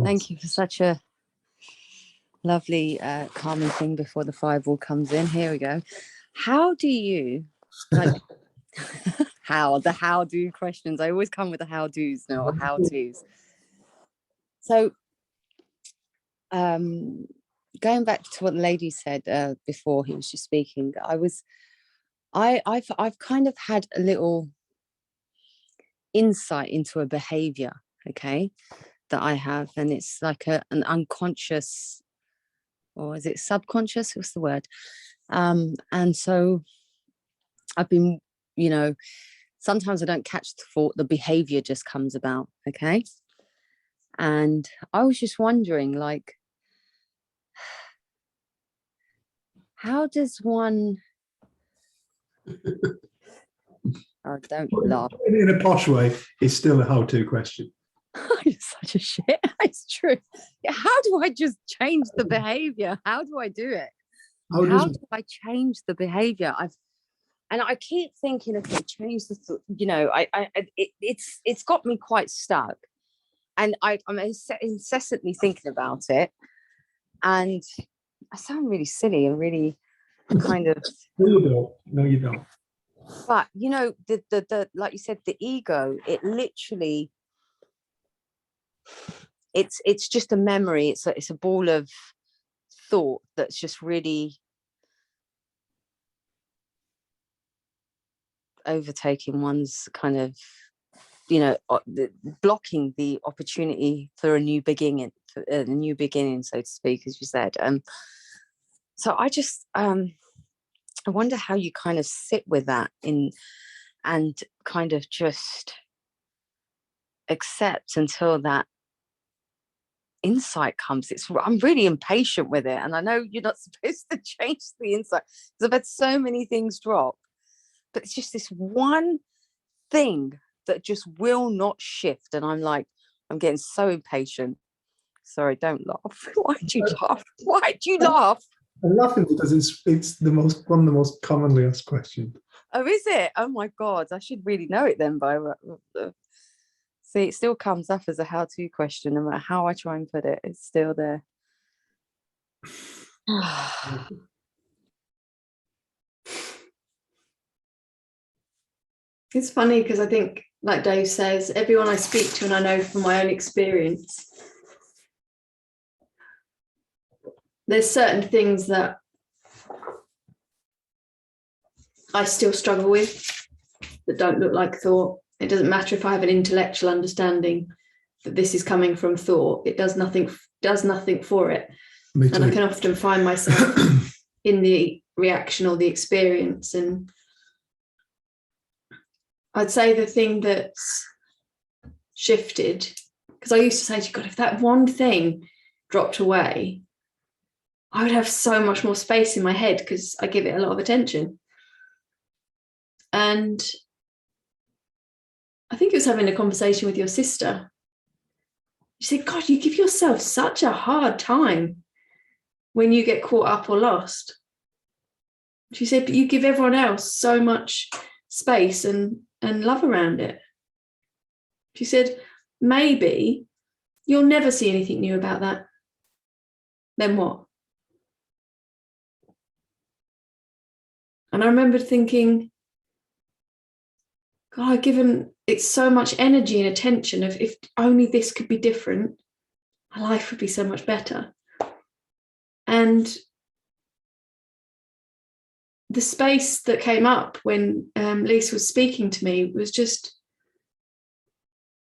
Thank you for such a lovely calming thing before the fireball comes in. Here we go. How do you like how do questions? I always come with the how do's now, or how to's. So going back to what the lady said before he was just speaking, I've kind of had a little insight into a behavior, okay, that I have, and it's like an unconscious, or is it subconscious? What's the word? And so I've been, sometimes I don't catch the thought, the behavior just comes about, okay? And I was just wondering, like, how does one... Oh, don't laugh. In a posh way, it's still a how-to question. You're such a shit. It's true. Yeah, how do I just change the behavior? How do I do it? How do I change the behavior? I keep thinking, okay, change the, it's got me quite stuck, and I'm incessantly thinking about it, and I sound really silly and really kind of. No, you don't. No, you don't. But the like you said, the ego, it literally, it's just a memory. It's a ball of thought that's just really overtaking one's kind of, blocking the opportunity for a new beginning, so to speak, as you said. So I just I wonder how you kind of sit with that and kind of just accept until that insight comes. I'm really impatient with it, and I know you're not supposed to change the insight because I've had so many things drop, but it's just this one thing that just will not shift, and I'm getting so impatient. Sorry, don't laugh. Why'd you laugh? Why'd you laugh? I'm laughing because it's one of the most commonly asked questions. Oh, is it? Oh my God, I should really know it then. See, it still comes up as a how-to question, no matter how I try and put it, it's still there. It's funny because I think, like Dave says, everyone I speak to, and I know from my own experience, there's certain things that I still struggle with that don't look like thought. It doesn't matter if I have an intellectual understanding that this is coming from thought. It does nothing for it. And I can often find myself in the reaction or the experience. And I'd say the thing that's shifted, because I used to say to God, if that one thing dropped away, I would have so much more space in my head because I give it a lot of attention. And I think it was having a conversation with your sister. You said, God, you give yourself such a hard time when you get caught up or lost. She said, but you give everyone else so much space and love around it. She said, maybe you'll never see anything new about that. Then what? And I remember thinking, God, I've given it so much energy and attention. If only this could be different, my life would be so much better. And the space that came up when Lisa was speaking to me was just,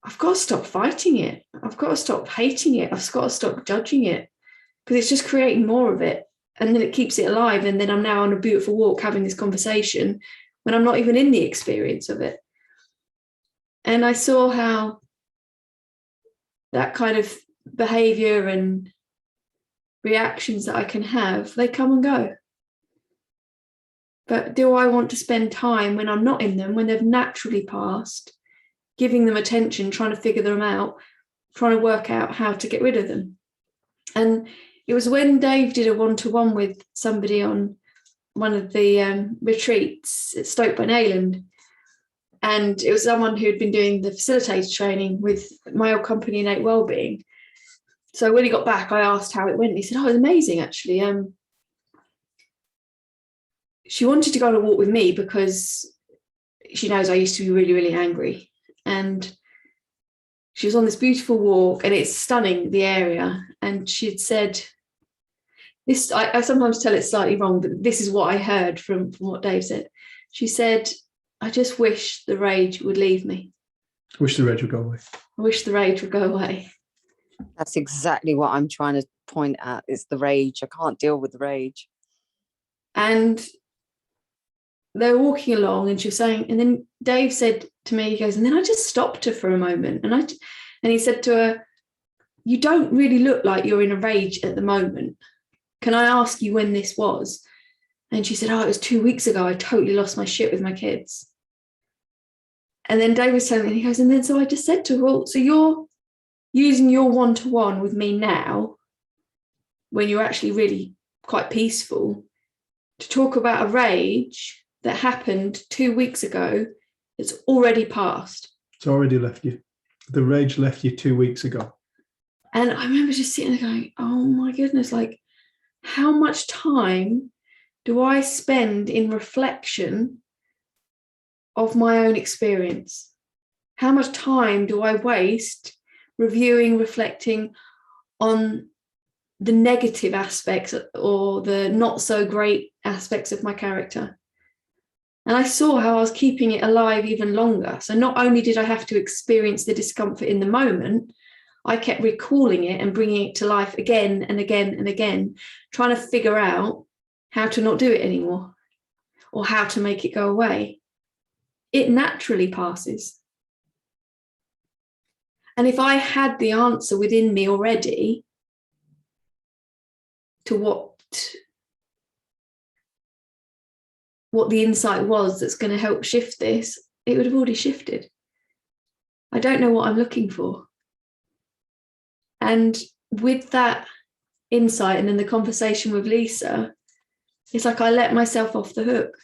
I've got to stop fighting it. I've got to stop hating it. I've got to stop judging it, because it's just creating more of it. And then it keeps it alive. And then I'm now on a beautiful walk having this conversation when I'm not even in the experience of it. And I saw how that kind of behavior and reactions that I can have, they come and go. But do I want to spend time when I'm not in them, when they've naturally passed, giving them attention, trying to figure them out, trying to work out how to get rid of them? And It was when Dave did a one-to-one with somebody on one of the retreats at Stoke-by-Nayland. And it was someone who had been doing the facilitator training with my old company, Innate Wellbeing. So when he got back, I asked how it went. He said, oh, it was amazing, actually. She wanted to go on a walk with me because she knows I used to be really, really angry. And she was on this beautiful walk, and it's stunning, the area. And she'd said, this, I sometimes tell it slightly wrong, but this is what I heard from what Dave said. She said, I just wish the rage would leave me. I wish the rage would go away. I wish the rage would go away. That's exactly what I'm trying to point at. It's the rage. I can't deal with the rage. And they were walking along, and she was saying, and then Dave said to me, he goes, and then I just stopped her for a moment. And he said to her, you don't really look like you're in a rage at the moment. Can I ask you when this was? And she said, oh, it was 2 weeks ago. I totally lost my shit with my kids. And then Dave was telling me, he goes, and then so I just said to her, well, so you're using your one-to-one with me now, when you're actually really quite peaceful, to talk about a rage that happened 2 weeks ago that's already passed. It's already left you. The rage left you 2 weeks ago. And I remember just sitting there going, oh my goodness, like, how much time do I spend in reflection of my own experience? How much time do I waste reviewing, reflecting on the negative aspects or the not so great aspects of my character? And I saw how I was keeping it alive even longer. So not only did I have to experience the discomfort in the moment, I kept recalling it and bringing it to life again and again and again, trying to figure out how to not do it anymore or how to make it go away. It naturally passes. And if I had the answer within me already to what the insight was that's going to help shift this, it would have already shifted. I don't know what I'm looking for. And with that insight and then the conversation with Lisa, it's like I let myself off the hook.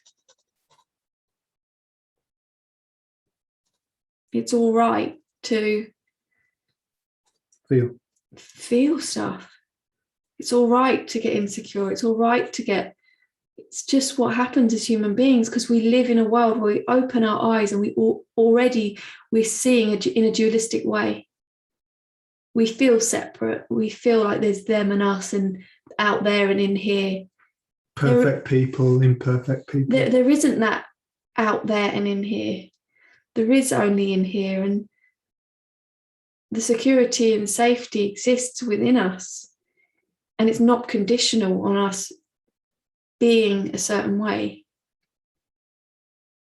It's all right to feel stuff. It's all right to get insecure. It's all right to get, it's just what happens as human beings, because we live in a world where we open our eyes and we're seeing in a dualistic way. We feel separate. We feel like there's them and us and out there and in here. Perfect people, imperfect people. There isn't that out there and in here. There is only in here, and the security and safety exists within us, and it's not conditional on us being a certain way.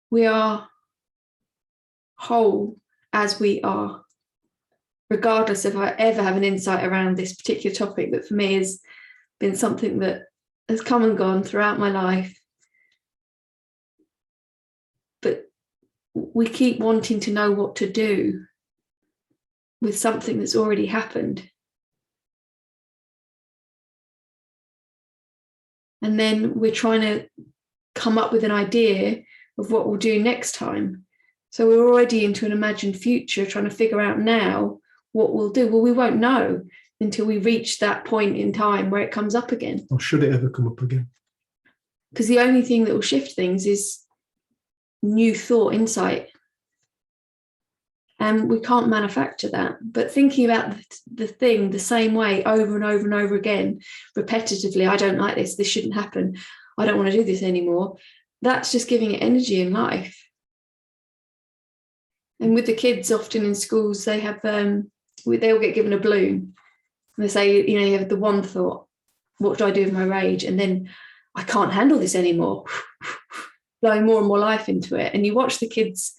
We are whole as we are, regardless if I ever have an insight around this particular topic that for me has been something that has come and gone throughout my life. But we keep wanting to know what to do with something that's already happened. And then we're trying to come up with an idea of what we'll do next time. So we're already into an imagined future, trying to figure out now what we'll do. Well, we won't know until we reach that point in time where it comes up again. Or should it ever come up again? Because the only thing that will shift things is new thought, insight. And we can't manufacture that. But thinking about the thing the same way over and over and over again, repetitively, I don't like this shouldn't happen, I don't want to do this anymore, that's just giving it energy in life. And with the kids, often in schools, they have they'll get given a balloon. And they say, you have the one thought, what do I do with my rage? And then I can't handle this anymore, blowing more and more life into it. And you watch the kids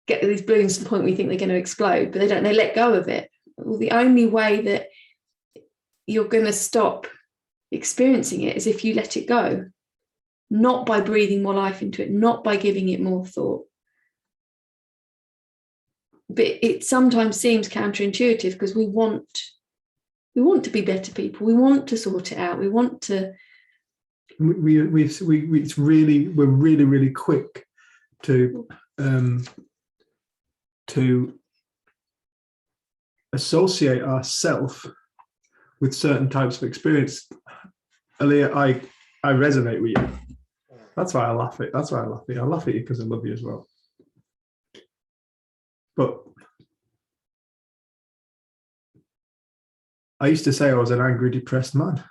get these balloons to the point where you think they're going to explode, but they let go of it. Well, the only way that you're going to stop experiencing it is if you let it go, not by breathing more life into it, not by giving it more thought. But it sometimes seems counterintuitive because we want we want to be better people. We want to sort it out. We want to. It's really, we're really quick to associate ourselves with certain types of experience. Aaliyah, I resonate with you. That's why I laugh at. That's why I laugh at you. I laugh at you because I love you as well. But I used to say I was an angry, depressed man.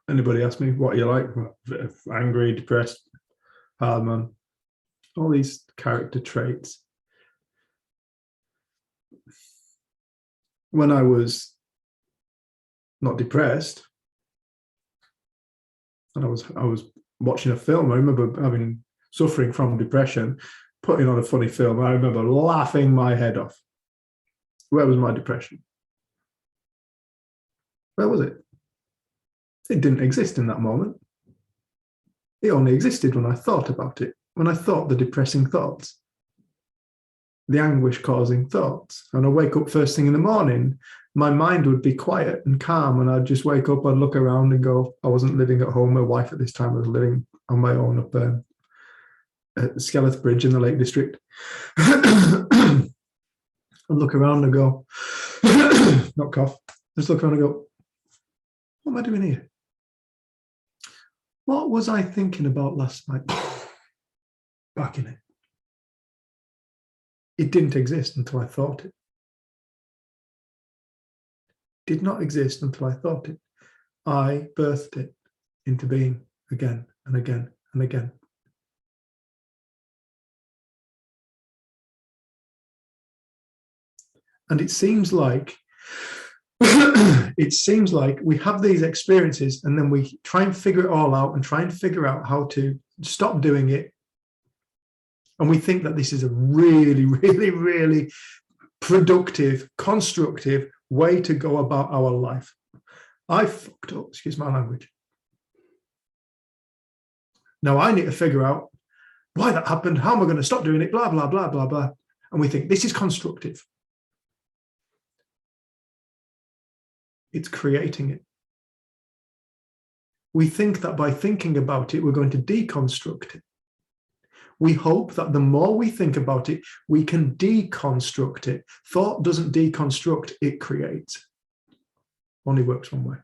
Anybody ask me what you like? Angry, depressed, hard man. All these character traits. When I was not depressed, and I was watching a film, I remember suffering from depression, putting on a funny film. I remember laughing my head off. Where was my depression? Where was it? It didn't exist in that moment. It only existed when I thought about it, when I thought the depressing thoughts, the anguish-causing thoughts. And I wake up first thing in the morning, my mind would be quiet and calm, and I'd just wake up, I'd look around and go, I wasn't living at home. My wife at this time was living on my own up at Skelleth Bridge in the Lake District. I'd look around and go, not cough, just look around and go, what am I doing here? What was I thinking about last night? Back in it. It didn't exist until I thought it. Did not exist until I thought it. I birthed it into being again and again and again. And it seems like we have these experiences and then we try and figure it all out and try and figure out how to stop doing it. And we think that this is a really productive, constructive way to go about our life. I fucked up, excuse my language. Now I need to figure out why that happened, how am I going to stop doing it, blah, blah, blah, blah, blah. And we think this is constructive. It's creating it. We think that by thinking about it, we're going to deconstruct it. We hope that the more we think about it, we can deconstruct it. Thought doesn't deconstruct, it creates. Only works one way.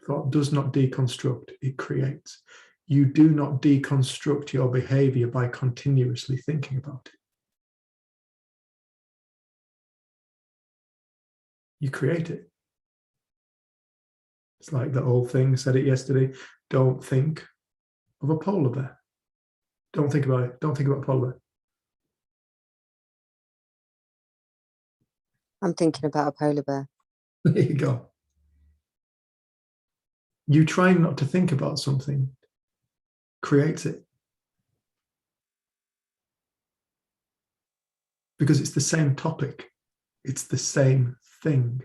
Thought does not deconstruct, it creates. You do not deconstruct your behavior by continuously thinking about it. You create it. It's like the old thing, said it yesterday, don't think of a polar bear. Don't think about it. Don't think about a polar bear. I'm thinking about a polar bear. There you go. You trying not to think about something creates it. Because it's the same topic. It's the same thing.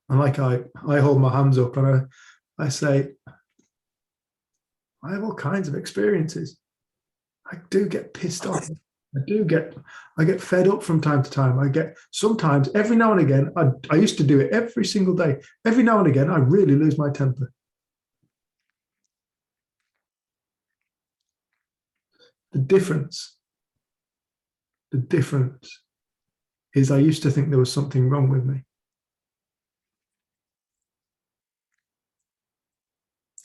And like I hold my hands up and I say, I have all kinds of experiences. I do get pissed off. I get fed up from time to time. I get sometimes, every now and again, I used to do it every single day. Every now and again, I really lose my temper. The difference is I used to think there was something wrong with me.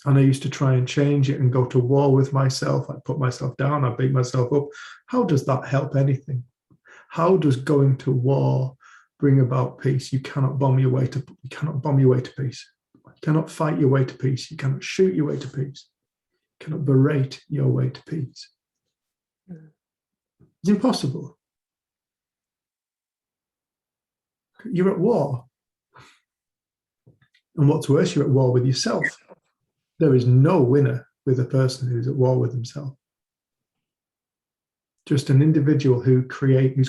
And I used to try and change it and go to war with myself. I'd put myself down, I'd beat myself up. How does that help anything? How does going to war bring about peace? You cannot bomb your way to peace. You cannot fight your way to peace. You cannot shoot your way to peace. You cannot berate your way to peace. It's impossible. You're at war. And what's worse, you're at war with yourself. There is no winner with a person who's at war with himself. Just an individual who's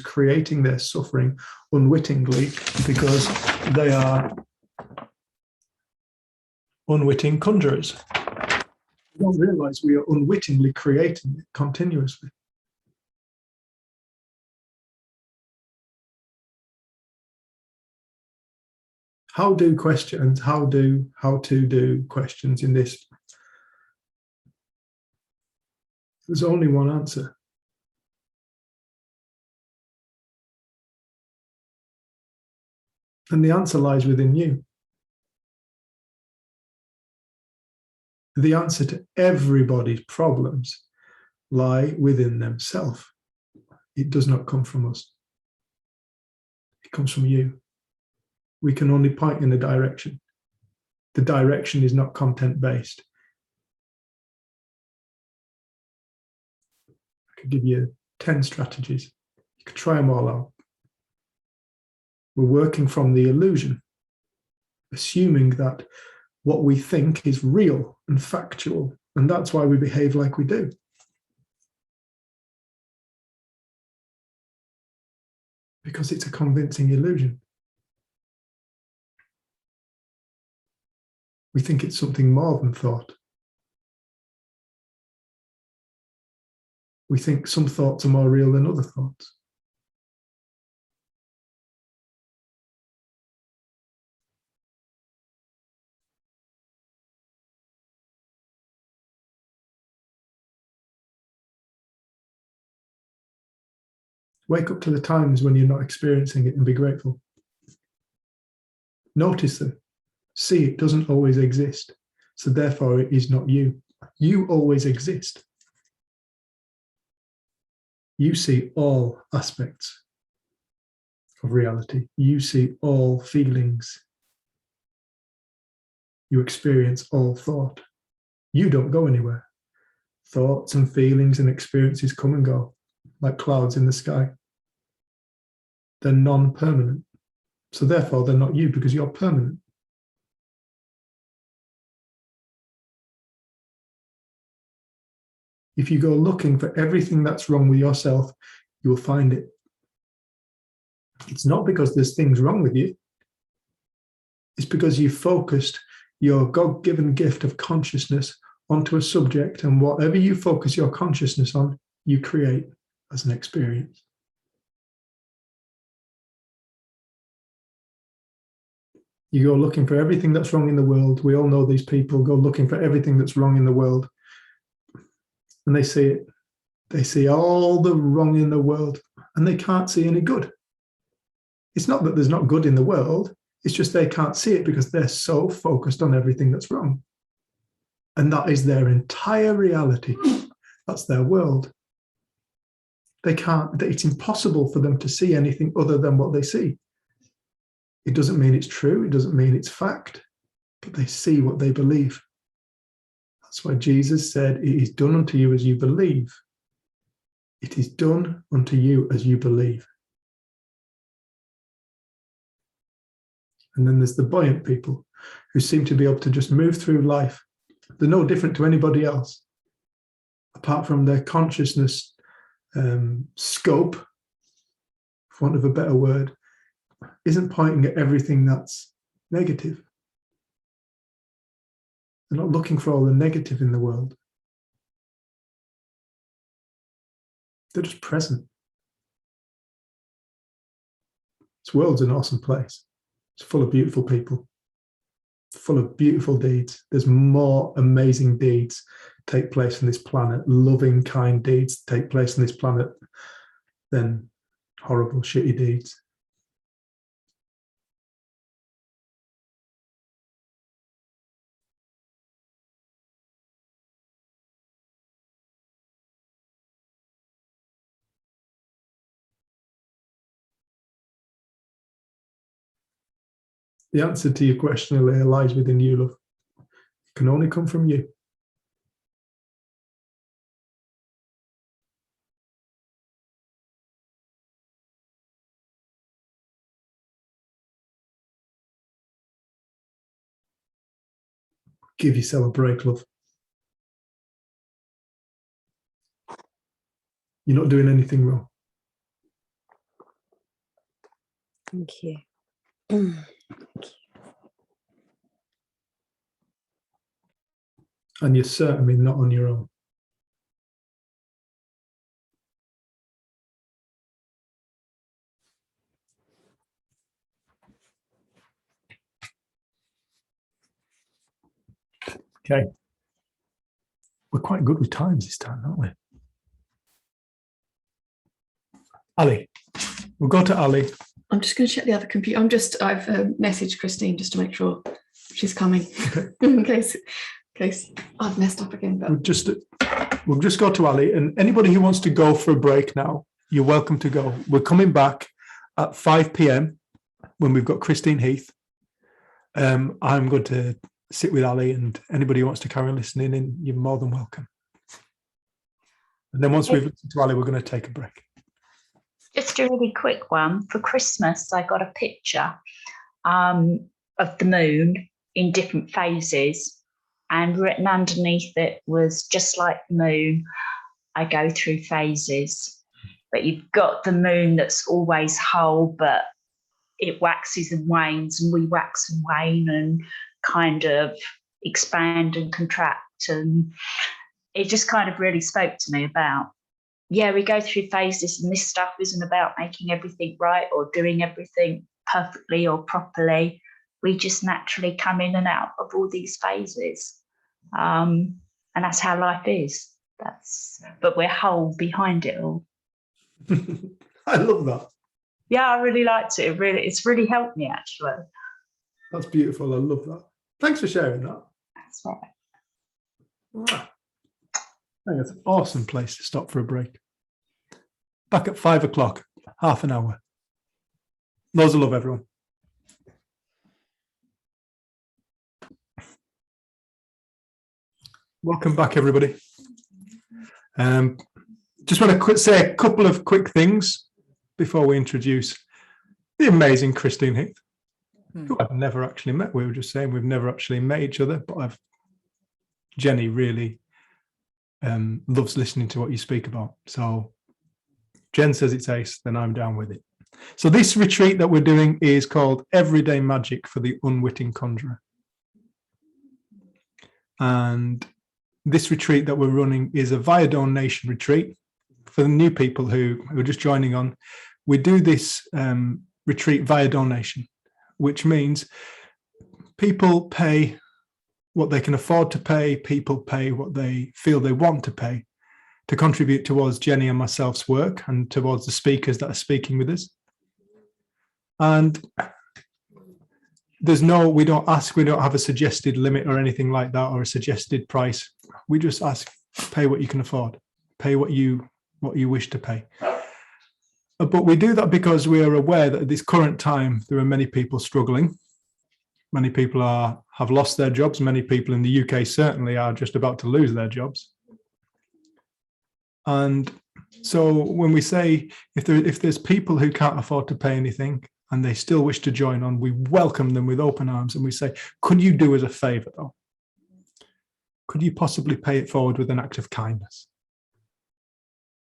creating their suffering unwittingly because they are unwitting conjurers. We don't realize we are unwittingly creating it continuously. How to do questions in this? There's only one answer. And the answer lies within you. The answer to everybody's problems lie within themselves. It does not come from us. It comes from you. We can only point in a direction. The direction is not content-based. I could give you 10 strategies. You could try them all out. We're working from the illusion, assuming that what we think is real and factual, and that's why we behave like we do. Because it's a convincing illusion. We think it's something more than thought. We think some thoughts are more real than other thoughts. Wake up to the times when you're not experiencing it and be grateful. Notice them. See, it doesn't always exist. So therefore, it is not you. You always exist. You see all aspects of reality. You see all feelings. You experience all thought. You don't go anywhere. Thoughts and feelings and experiences come and go, like clouds in the sky. They're non-permanent. So therefore, they're not you because you're permanent. If you go looking for everything that's wrong with yourself, you will find it. It's not because there's things wrong with you. It's because you've focused your God-given gift of consciousness onto a subject, and whatever you focus your consciousness on, you create as an experience. You go looking for everything that's wrong in the world. We all know these people go looking for everything that's wrong in the world. And they see it. They see all the wrong in the world, and they can't see any good. It's not that there's not good in the world. It's just they can't see it because they're so focused on everything that's wrong. And that is their entire reality. That's their world. They can't, it's impossible for them to see anything other than what they see. It doesn't mean it's true. It doesn't mean it's fact, but they see what they believe. That's why Jesus said, it is done unto you as you believe. It is done unto you as you believe. And then there's the buoyant people who seem to be able to just move through life. They're no different to anybody else, apart from their consciousness scope, for want of a better word, isn't pointing at everything that's negative. They're not looking for all the negative in the world. They're just present. This world's an awesome place. It's full of beautiful people, full of beautiful deeds. There's more amazing deeds take place on this planet, loving, kind deeds take place on this planet than horrible, shitty deeds. The answer to your question, Alea, lies within you, love. It can only come from you. Give yourself a break, love. You're not doing anything wrong. Thank you. And you're certainly not on your own. Okay. We're quite good with times this time, aren't we? Ali. We'll go to Ali. I'm just going to check the other computer. I've messaged Christine just to make sure she's coming. Okay. in case I've messed up again. But We'll just go to Ali, and anybody who wants to go for a break now, you're welcome to go. We're coming back at 5 p.m. when we've got Christine Heath. I'm going to sit with Ali, and anybody who wants to carry on listening in, you're more than welcome. And then once we've listened to Ali, we're going to take a break. Just a really quick one. For Christmas, I got a picture of the moon in different phases, and written underneath it was, just like the moon, I go through phases. But you've got the moon that's always whole, but it waxes and wanes, and we wax and wane and kind of expand and contract. And it just kind of really spoke to me about, yeah, we go through phases, and this stuff isn't about making everything right or doing everything perfectly or properly. We just naturally come in and out of all these phases. And that's how life is. But we're whole behind it all. I love that. Yeah, I really liked it. It's really helped me, actually. That's beautiful. I love that. Thanks for sharing that. That's right. Right. I think it's an awesome place to stop for a break. Back at 5 o'clock, half an hour. Loads of love, everyone. Welcome back, everybody. Just want to say a couple of quick things before we introduce the amazing Christine Heath, who I've never actually met. We were just saying we've never actually met each other, but Jenny really loves listening to what you speak about. So Jen says it's ace, then I'm down with it. So this retreat that we're doing is called Everyday Magic for the Unwitting Conjurer. And this retreat that we're running is a via donation retreat. For the new people who are just joining on, we do this retreat via donation, which means people pay what they can afford to pay, people pay what they feel they want to pay to contribute towards Jenny and myself's work and towards the speakers that are speaking with us. And we don't have a suggested limit or anything like that, or a suggested price. We just ask, pay what you can afford, pay what you wish to pay. But we do that because we are aware that at this current time, there are many people struggling. Many people have lost their jobs. Many people in the UK certainly are just about to lose their jobs. And so when we say, if there's people who can't afford to pay anything and they still wish to join on, we welcome them with open arms, and we say, could you do us a favor though? Could you possibly pay it forward with an act of kindness?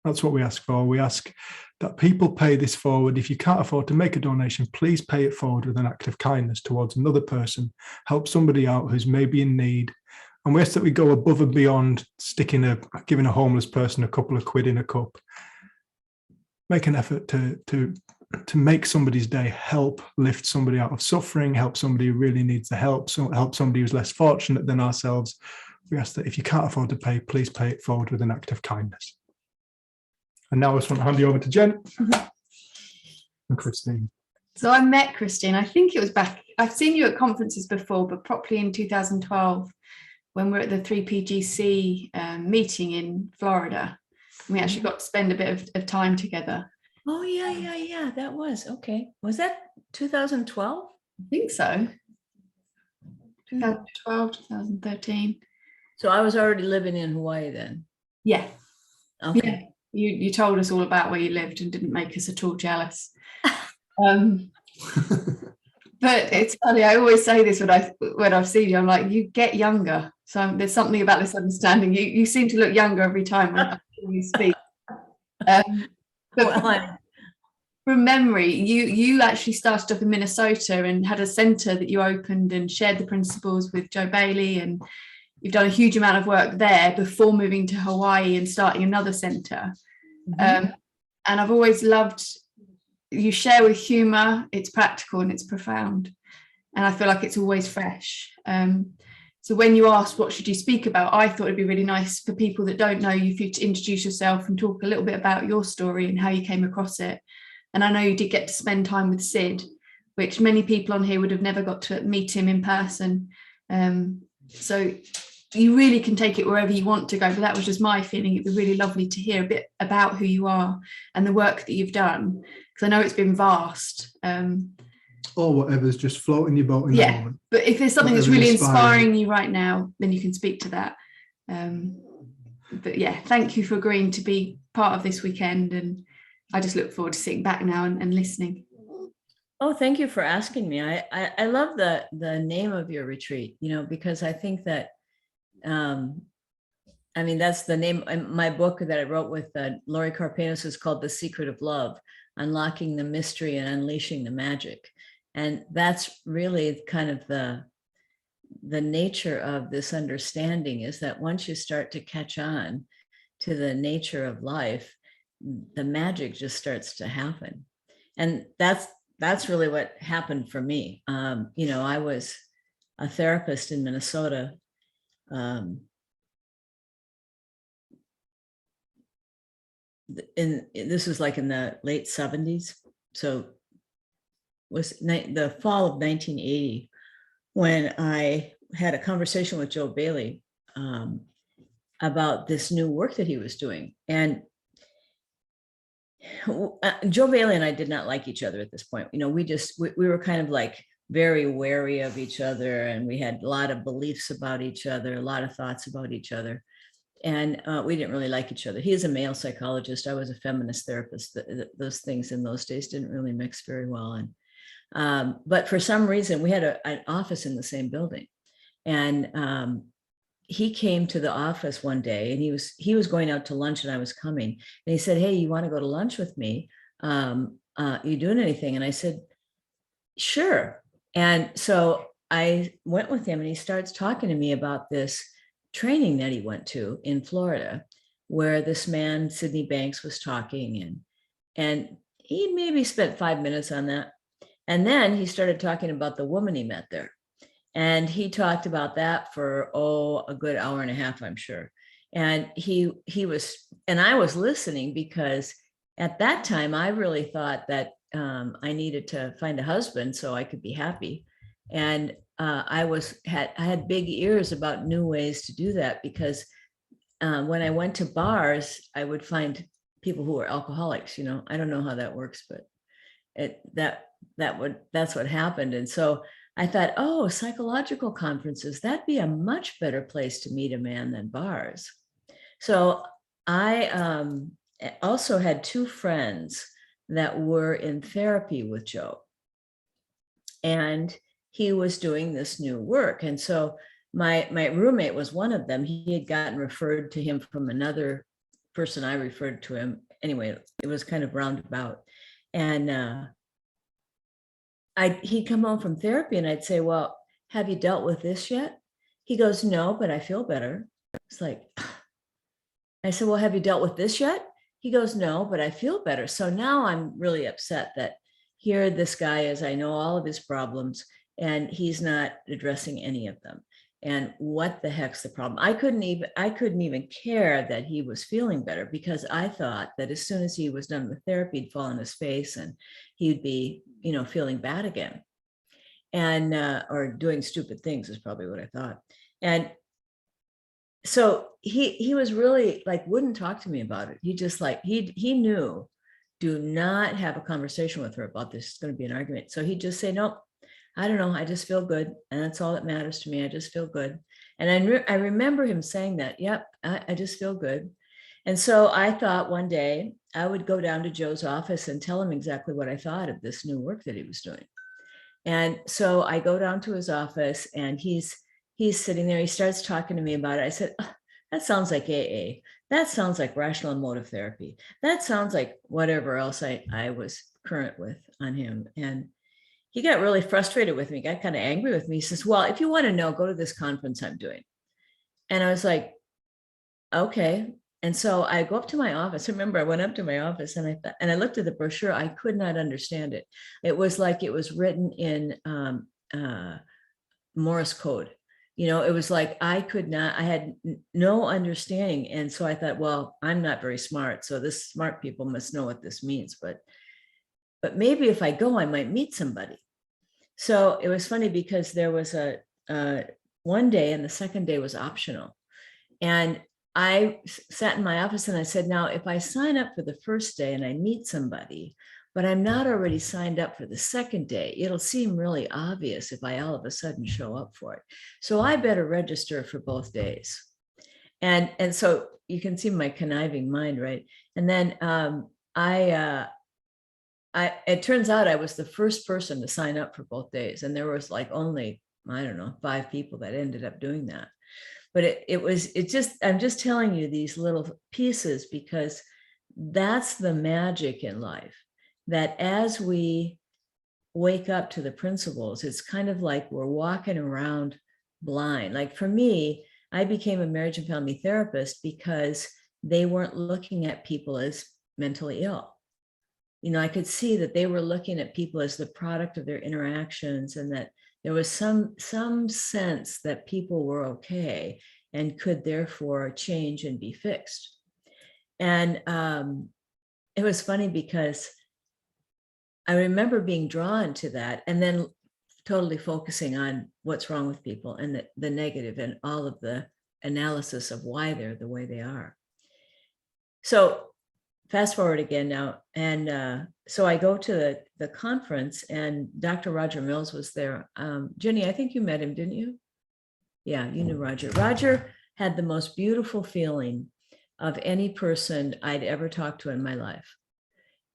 That's what we ask for. We ask that people pay this forward. If you can't afford to make a donation, please pay it forward with an act of kindness towards another person. Help somebody out who's maybe in need. And we ask that we go above and beyond giving a homeless person a couple of quid in a cup. Make an effort to make somebody's day, help lift somebody out of suffering, help somebody who really needs the help, help somebody who's less fortunate than ourselves. We ask that if you can't afford to pay, please pay it forward with an act of kindness. And now I just want to hand you over to Jen and Christine. So I met Christine, I think it was back, I've seen you at conferences before, but properly in 2012, when we were at the 3PGC meeting in Florida. We actually got to spend a bit of time together. Oh, yeah. That was, okay. Was that 2012? I think so. 2012, 2013. So I was already living in Hawaii then. Yeah. Okay. Yeah. You told us all about where you lived and didn't make us at all jealous. But it's funny, I always say this when I've seen you, I'm like, you get younger. So there's something about this understanding. You seem to look younger every time when you speak. But from memory, you actually started up in Minnesota and had a centre that you opened and shared the principles with Joe Bailey, and you've done a huge amount of work there before moving to Hawaii and starting another centre. Mhm. And I've always loved, you share with humour, it's practical and it's profound. And I feel like it's always fresh. So when you asked what should you speak about, I thought it'd be really nice for people that don't know you for you to introduce yourself and talk a little bit about your story and how you came across it. And I know you did get to spend time with Sid, which many people on here would have never got to meet him in person. So you really can take it wherever you want to go, but that was just my feeling. It'd be really lovely to hear a bit about who you are and the work that you've done, because I know it's been vast. Or whatever's just floating your boat in the moment. But if there's something that's Whatever's really inspiring inspiring you right now, then you can speak to that. But yeah, thank you for agreeing to be part of this weekend, and I just look forward to sitting back now and listening. Oh, thank you for asking me. I love the name of your retreat, you know, because I think that, I mean, that's the name. My book that I wrote with Laurie Carpanos is called The Secret of Love, Unlocking the Mystery and Unleashing the Magic. And that's really kind of the nature of this understanding, is that once you start to catch on to the nature of life, the magic just starts to happen. And that's really what happened for me. You know, I was a therapist in Minnesota. This was like in the late 70s. So was the fall of 1980 when I had a conversation with Joe Bailey about this new work that he was doing. And Joe Bailey and I did not like each other at this point. You know, we were kind of like very wary of each other, and we had a lot of beliefs about each other, a lot of thoughts about each other. And we didn't really like each other. He is a male psychologist. I was a feminist therapist. Those things in those days didn't really mix very well. And but for some reason, we had an office in the same building. And he came to the office one day, and he was going out to lunch, and I was coming. And he said, "Hey, you want to go to lunch with me? You doing anything?" And I said, "Sure." And so I went with him, and he starts talking to me about this training that he went to in Florida, where this man, Sydney Banks, was talking, and he maybe spent 5 minutes on that. And then he started talking about the woman he met there. And he talked about that for, a good hour and a half, I'm sure. And he was, and I was listening, because at that time, I really thought that I needed to find a husband so I could be happy. And I had big ears about new ways to do that, because when I went to bars, I would find people who were alcoholics. You know, I don't know how that works, but that's what happened. And so I thought, psychological conferences, that'd be a much better place to meet a man than bars. So I also had two friends that were in therapy with Joe, and he was doing this new work. And so my roommate was one of them. He had gotten referred to him from another person. I referred to him. Anyway, it was kind of roundabout. And he'd come home from therapy, and I'd say, "Well, have you dealt with this yet?" He goes, "No, but I feel better." It's like, I said, "Well, have you dealt with this yet?" He goes, "No, but I feel better." So now I'm really upset that here this guy is, I know all of his problems, and he's not addressing any of them. And what the heck's the problem? I couldn't even care that he was feeling better, because I thought that as soon as he was done with therapy, he'd fall on his face and he'd be, feeling bad again. And, or doing stupid things is probably what I thought. And so he was really like, wouldn't talk to me about it. He just like, he knew, do not have a conversation with her about this. It's going to be an argument. So he'd just say, "Nope, I don't know. I just feel good. And that's all that matters to me. I just feel good." And I remember him saying that, "Yep, I just feel good." And so I thought one day I would go down to Joe's office and tell him exactly what I thought of this new work that he was doing. And so I go down to his office, and he's sitting there. He starts talking to me about it. I said, "That sounds like AA. That sounds like rational emotive therapy. That sounds like whatever else I was current with on him." And he got really frustrated with me, got kind of angry with me. He says, "Well, if you want to know, go to this conference I'm doing." And I was like, okay. And so I go up to my office. Remember, I went up to my office and I looked at the brochure. I could not understand it. It was like it was written in Morse code. You know, it was like I had no understanding. And so I thought, well, I'm not very smart, so this smart people must know what this means. But maybe if I go, I might meet somebody. So it was funny because there was a one day, and the second day was optional. And I sat in my office and I said, now, if I sign up for the first day and I meet somebody, but I'm not already signed up for the second day, it'll seem really obvious if I all of a sudden show up for it. So I better register for both days. And so you can see my conniving mind, right? And then it turns out I was the first person to sign up for both days. And there was like only, I don't know, 5 people that ended up doing that. But I'm just telling you these little pieces because that's the magic in life, that as we wake up to the principles, it's kind of like we're walking around blind. Like for me, I became a marriage and family therapist because they weren't looking at people as mentally ill. You know, I could see that they were looking at people as the product of their interactions, and that there was some sense that people were okay and could therefore change and be fixed. And it was funny because I remember being drawn to that and then totally focusing on what's wrong with people and the negative and all of the analysis of why they're the way they are. So fast forward again now. And so I go to the conference and Dr. Roger Mills was there. Jenny, I think you met him, didn't you? Yeah, you knew Roger. Roger had the most beautiful feeling of any person I'd ever talked to in my life.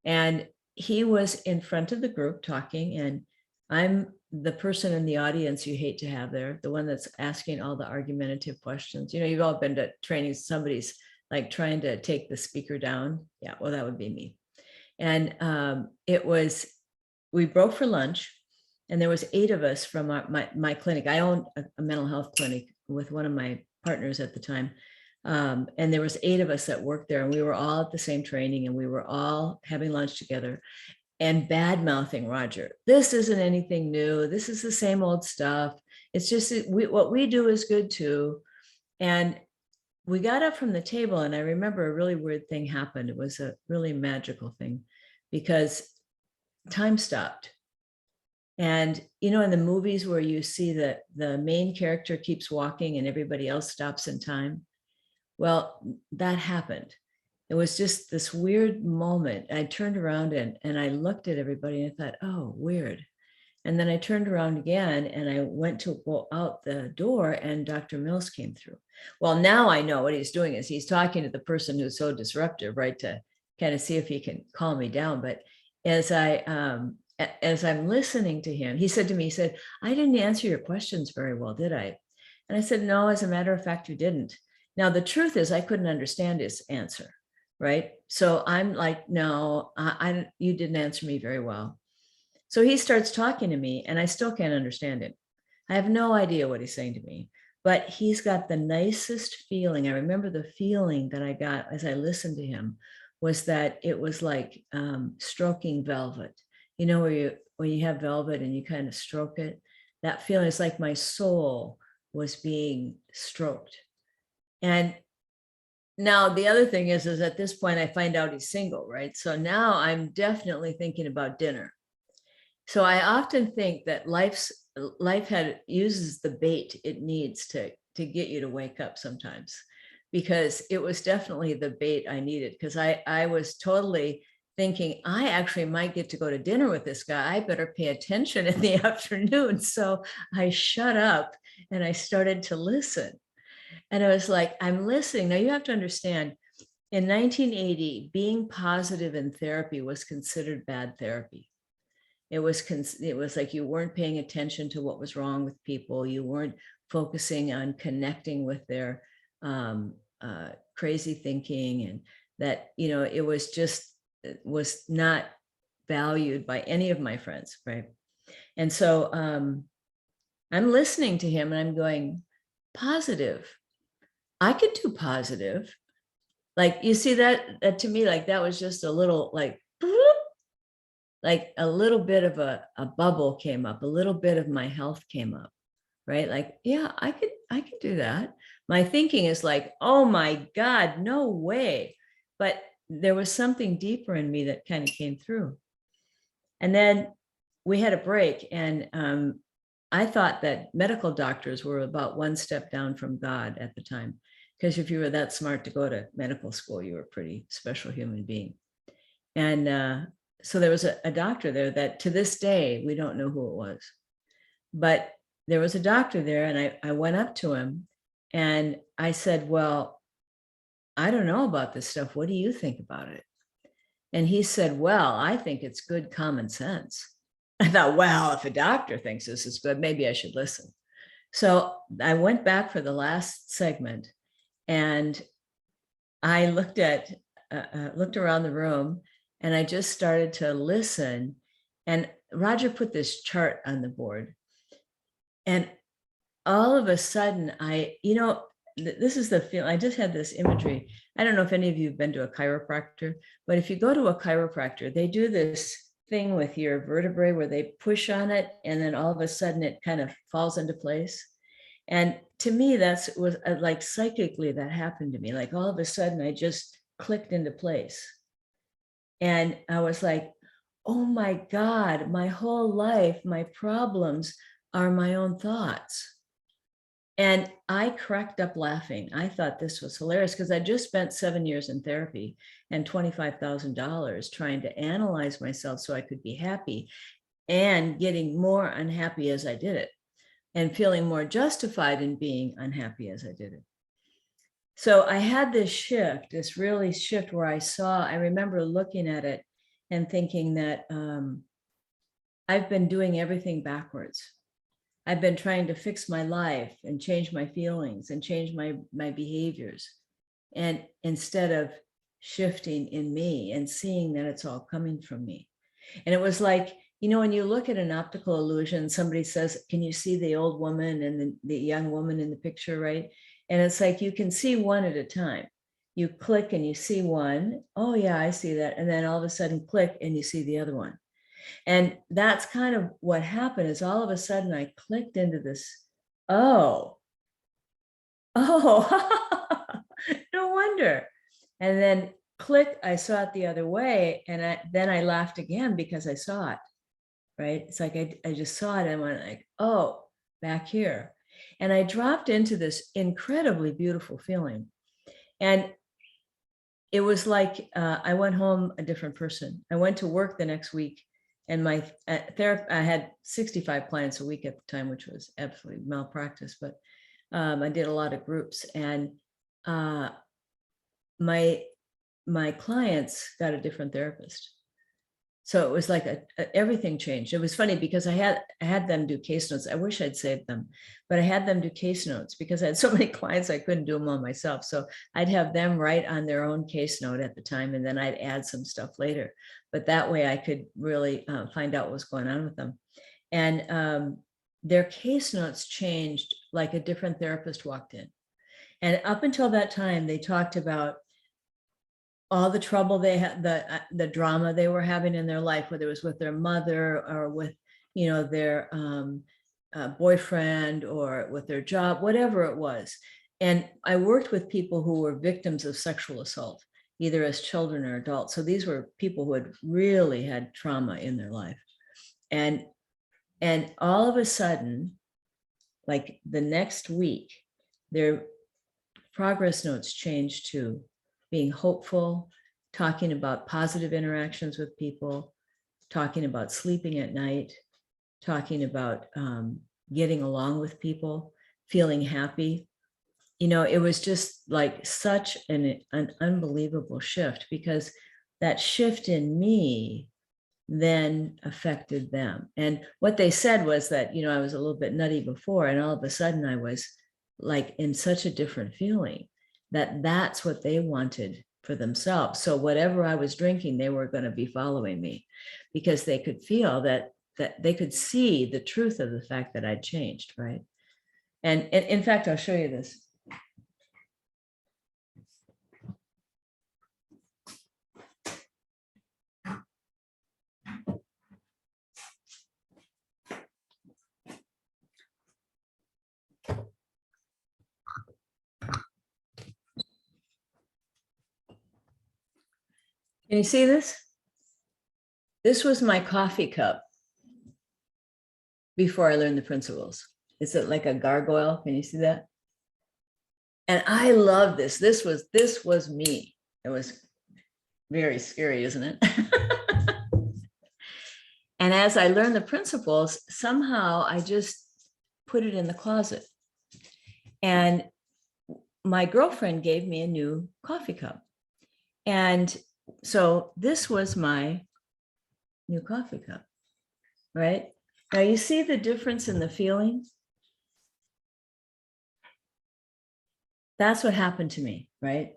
And he was in front of the group talking, and I'm the person in the audience you hate to have there, the one that's asking all the argumentative questions. You know, you've all been to training, somebody's like trying to take the speaker down. Yeah, well, that would be me. And we broke for lunch, and there was 8 of us from my clinic. I owned a mental health clinic with one of my partners at the time. And there was 8 of us that worked there, and we were all at the same training, and we were all having lunch together and bad mouthing Roger. This isn't anything new. This is the same old stuff. It's just what we do is good too. And we got up from the table, and I remember a really weird thing happened. It was a really magical thing because time stopped. And, you know, in the movies where you see that the main character keeps walking and everybody else stops in time. Well, that happened. It was just this weird moment. I turned around and I looked at everybody and I thought, oh, weird. And then I turned around again and I went to go out the door and Dr. Mills came through. Well, now I know what he's doing is he's talking to the person who's so disruptive, right? To kind of see if he can calm me down. But as I'm listening to him, he said to me, he said, I didn't answer your questions very well, did I? And I said, no, as a matter of fact, you didn't. Now, the truth is I couldn't understand his answer, right? So I'm like, no, you didn't answer me very well. So he starts talking to me and I still can't understand him. I have no idea what he's saying to me, but he's got the nicest feeling. I remember the feeling that I got as I listened to him was that it was like stroking velvet. You know, when you have velvet and you kind of stroke it, that feeling is like my soul was being stroked. And now the other thing is at this point, I find out he's single, right? So now I'm definitely thinking about dinner. So I often think that life uses the bait it needs to get you to wake up sometimes, because it was definitely the bait I needed, because I was totally thinking I actually might get to go to dinner with this guy. I better pay attention in the afternoon. So I shut up and I started to listen. And I was like, I'm listening. Now you have to understand, in 1980, being positive in therapy was considered bad therapy. It was like you weren't paying attention to what was wrong with people. You weren't focusing on connecting with their crazy thinking, and that, you know, it was not valued by any of my friends, right? And so I'm listening to him and I'm going, positive. I could do positive. Like, you see that to me, like that was just a little like a little bit of a bubble came up, a little bit of my health came up, right? Like, yeah, I could do that. My thinking is like, oh my God, no way. But there was something deeper in me that kind of came through. And then we had a break, and I thought that medical doctors were about one step down from God at the time, because if you were that smart to go to medical school, you were a pretty special human being. And so there was a doctor there that to this day, we don't know who it was. But there was a doctor there, and I went up to him and I said, well, I don't know about this stuff. What do you think about it? And he said, well, I think it's good common sense. I thought, well, if a doctor thinks this is good, maybe I should listen. So I went back for the last segment, and I looked around the room, and I just started to listen. And Roger put this chart on the board. And all of a sudden, this is the feeling. I just had this imagery. I don't know if any of you have been to a chiropractor, but if you go to a chiropractor, they do this thing with your vertebrae where they push on it, and then all of a sudden it kind of falls into place. And to me, was like psychically that happened to me. Like all of a sudden I just clicked into place. And I was like, oh my God, my whole life, my problems are my own thoughts. And I cracked up laughing. I thought this was hilarious because I just spent 7 years in therapy and $25,000 trying to analyze myself so I could be happy, and getting more unhappy as I did it, and feeling more justified in being unhappy as I did it. So I had this shift, this really shift where I remember looking at it and thinking that I've been doing everything backwards. I've been trying to fix my life and change my feelings and change my behaviors. And instead of shifting in me and seeing that it's all coming from me. And it was like, when you look at an optical illusion, somebody says, can you see the old woman and the young woman in the picture, right? And it's like, you can see one at a time. You click and you see one. Oh yeah, I see that. And then all of a sudden click and you see the other one. And that's kind of what happened, is all of a sudden I clicked into this, oh, no wonder. And then click, I saw it the other way. And then I laughed again because I saw it, right? It's like I just saw it and went like, oh, back here. And I dropped into this incredibly beautiful feeling. And it was like I went home a different person. I went to work the next week, and my therapist, I had 65 clients a week at the time, which was absolutely malpractice, but I did a lot of groups, and my clients got a different therapist. So it was like everything changed. It was funny because I had them do case notes. I wish I'd saved them, but I had them do case notes because I had so many clients I couldn't do them all myself. So I'd have them write on their own case note at the time, and then I'd add some stuff later. But that way I could really find out what was going on with them. And their case notes changed like a different therapist walked in. And up until that time, they talked about all the trouble they had, the drama they were having in their life, whether it was with their mother or with, their boyfriend or with their job, whatever it was. And I worked with people who were victims of sexual assault, either as children or adults. So these were people who had really had trauma in their life. And all of a sudden, like the next week, their progress notes changed to being hopeful, talking about positive interactions with people, talking about sleeping at night, talking about getting along with people, feeling happy. It was just like such an unbelievable shift, because that shift in me then affected them. And what they said was that, I was a little bit nutty before, and all of a sudden I was like in such a different feeling, that that's what they wanted for themselves. So whatever I was drinking, they were going to be following me, because they could feel that they could see the truth of the fact that I'd changed, right? And in fact, I'll show you this. Can you see this? This was my coffee cup before I learned the principles. Is it like a gargoyle? Can you see that? And I love this. This was me. It was very scary, isn't it? And as I learned the principles, somehow I just put it in the closet. And my girlfriend gave me a new coffee cup. And so this was my new coffee cup, right? Now you see the difference in the feeling? That's what happened to me, right?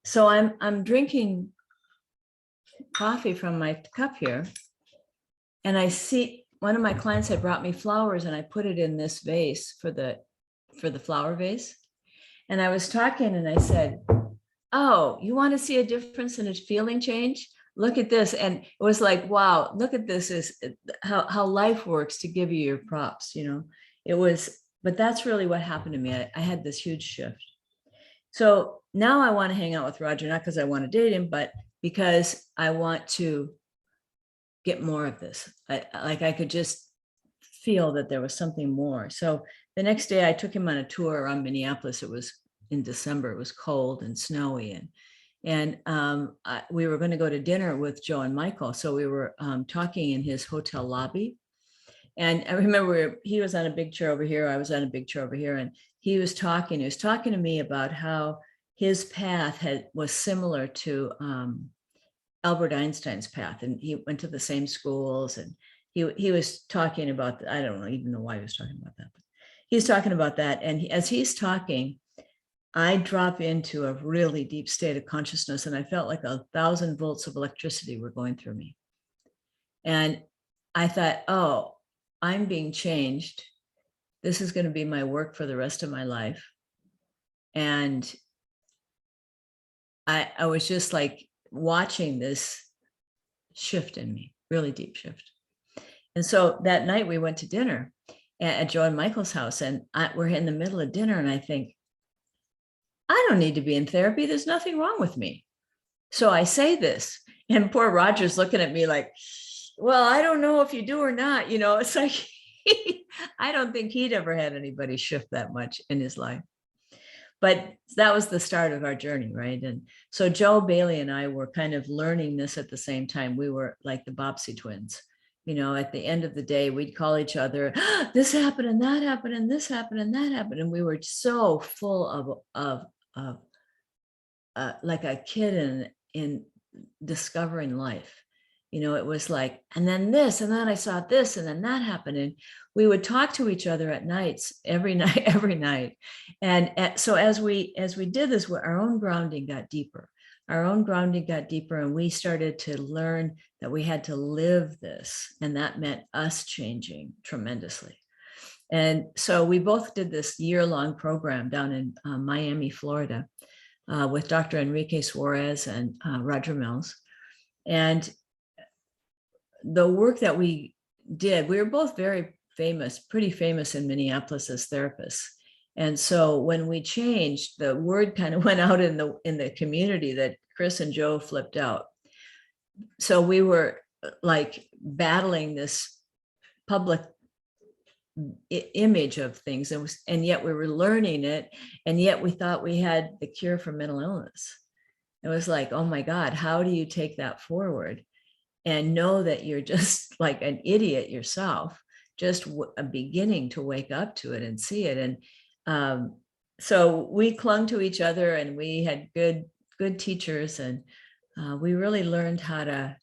So I'm drinking coffee from my cup here, and I see one of my clients had brought me flowers, and I put it in this vase for the flower vase. And I was talking and I said, oh, you want to see a difference in a feeling change? Look at this. And it was like, wow, look at this, is how life works to give you your props, you know. It was, but that's really what happened to me. I had this huge shift. So now I want to hang out with Roger, not because I want to date him, but because I want to get more of this. I could just feel that there was something more. So the next day I took him on a tour around Minneapolis. It was in December. It was cold and snowy, and we were going to go to dinner with Joe and Michael. So we were talking in his hotel lobby. And I remember he was on a big chair over here. I was on a big chair over here. And he was talking to me about how his path was similar to Albert Einstein's path. And he went to the same schools. And he was talking about, I don't even know why he was talking about that. But he's talking about that. And as he's talking, I drop into a really deep state of consciousness. And I felt like 1,000 volts of electricity were going through me. And I thought, oh, I'm being changed. This is going to be my work for the rest of my life. And I was just like watching this shift in me, really deep shift. And so that night we went to dinner at Joe and Michael's house, and we're in the middle of dinner, and I think, I don't need to be in therapy. There's nothing wrong with me. So I say this, and poor Roger's looking at me like, well, I don't know if you do or not. You know, it's like, I don't think he'd ever had anybody shift that much in his life. But that was the start of our journey, right? And so Joe Bailey and I were kind of learning this at the same time. We were like the Bobbsey twins. You know, at the end of the day, we'd call each other, this happened and that happened and this happened and that happened. And we were so full of like a kid in discovering life. You know, it was like, and then this, and then I saw this, and then that happened. And we would talk to each other at nights, every night. And so as we did this, our own grounding got deeper. And we started to learn that we had to live this. And that meant us changing tremendously. And so we both did this year-long program down in Miami, Florida, with Dr. Enrique Suarez and Roger Mills. And the work that we did, we were both very famous, pretty famous in Minneapolis as therapists. And so when we changed, the word kind of went out in the community that Chris and Joe flipped out. So we were like battling this public image of things, and yet we were learning it, and yet we thought we had the cure for mental illness. It was like, oh my God, how do you take that forward and know that you're just like an idiot yourself, just beginning to wake up to it and see it. And so we clung to each other, and we had good teachers, and we really learned how to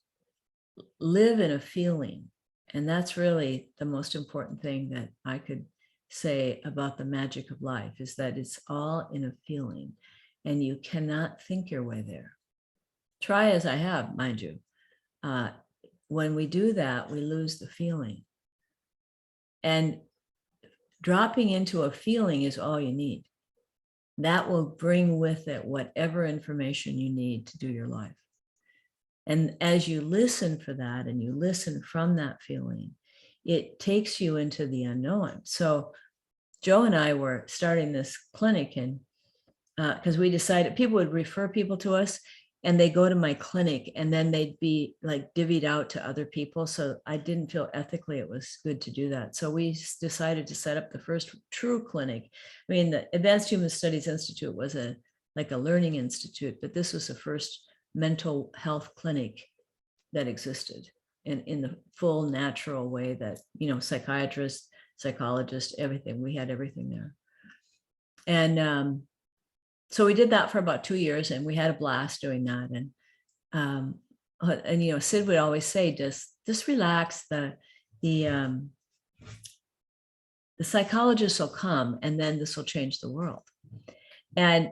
live in a feeling. And that's really the most important thing that I could say about the magic of life, is that it's all in a feeling, and you cannot think your way there. Try as I have, mind you. When we do that, we lose the feeling. And dropping into a feeling is all you need. That will bring with it whatever information you need to do your life. And as you listen for that, and you listen from that feeling, it takes you into the unknown. So Joe and I were starting this clinic, and because we decided people would refer people to us, and they go to my clinic, and then they'd be like divvied out to other people. So I didn't feel ethically it was good to do that. So we decided to set up the first true clinic. I mean, the Advanced Human Studies Institute was like a learning institute, but this was the first mental health clinic that existed in the full natural way that, psychiatrists, psychologists, everything. We had everything there. And so we did that for about 2 years, and we had a blast doing that. And Sid would always say, just relax. The psychologists will come, and then this will change the world. And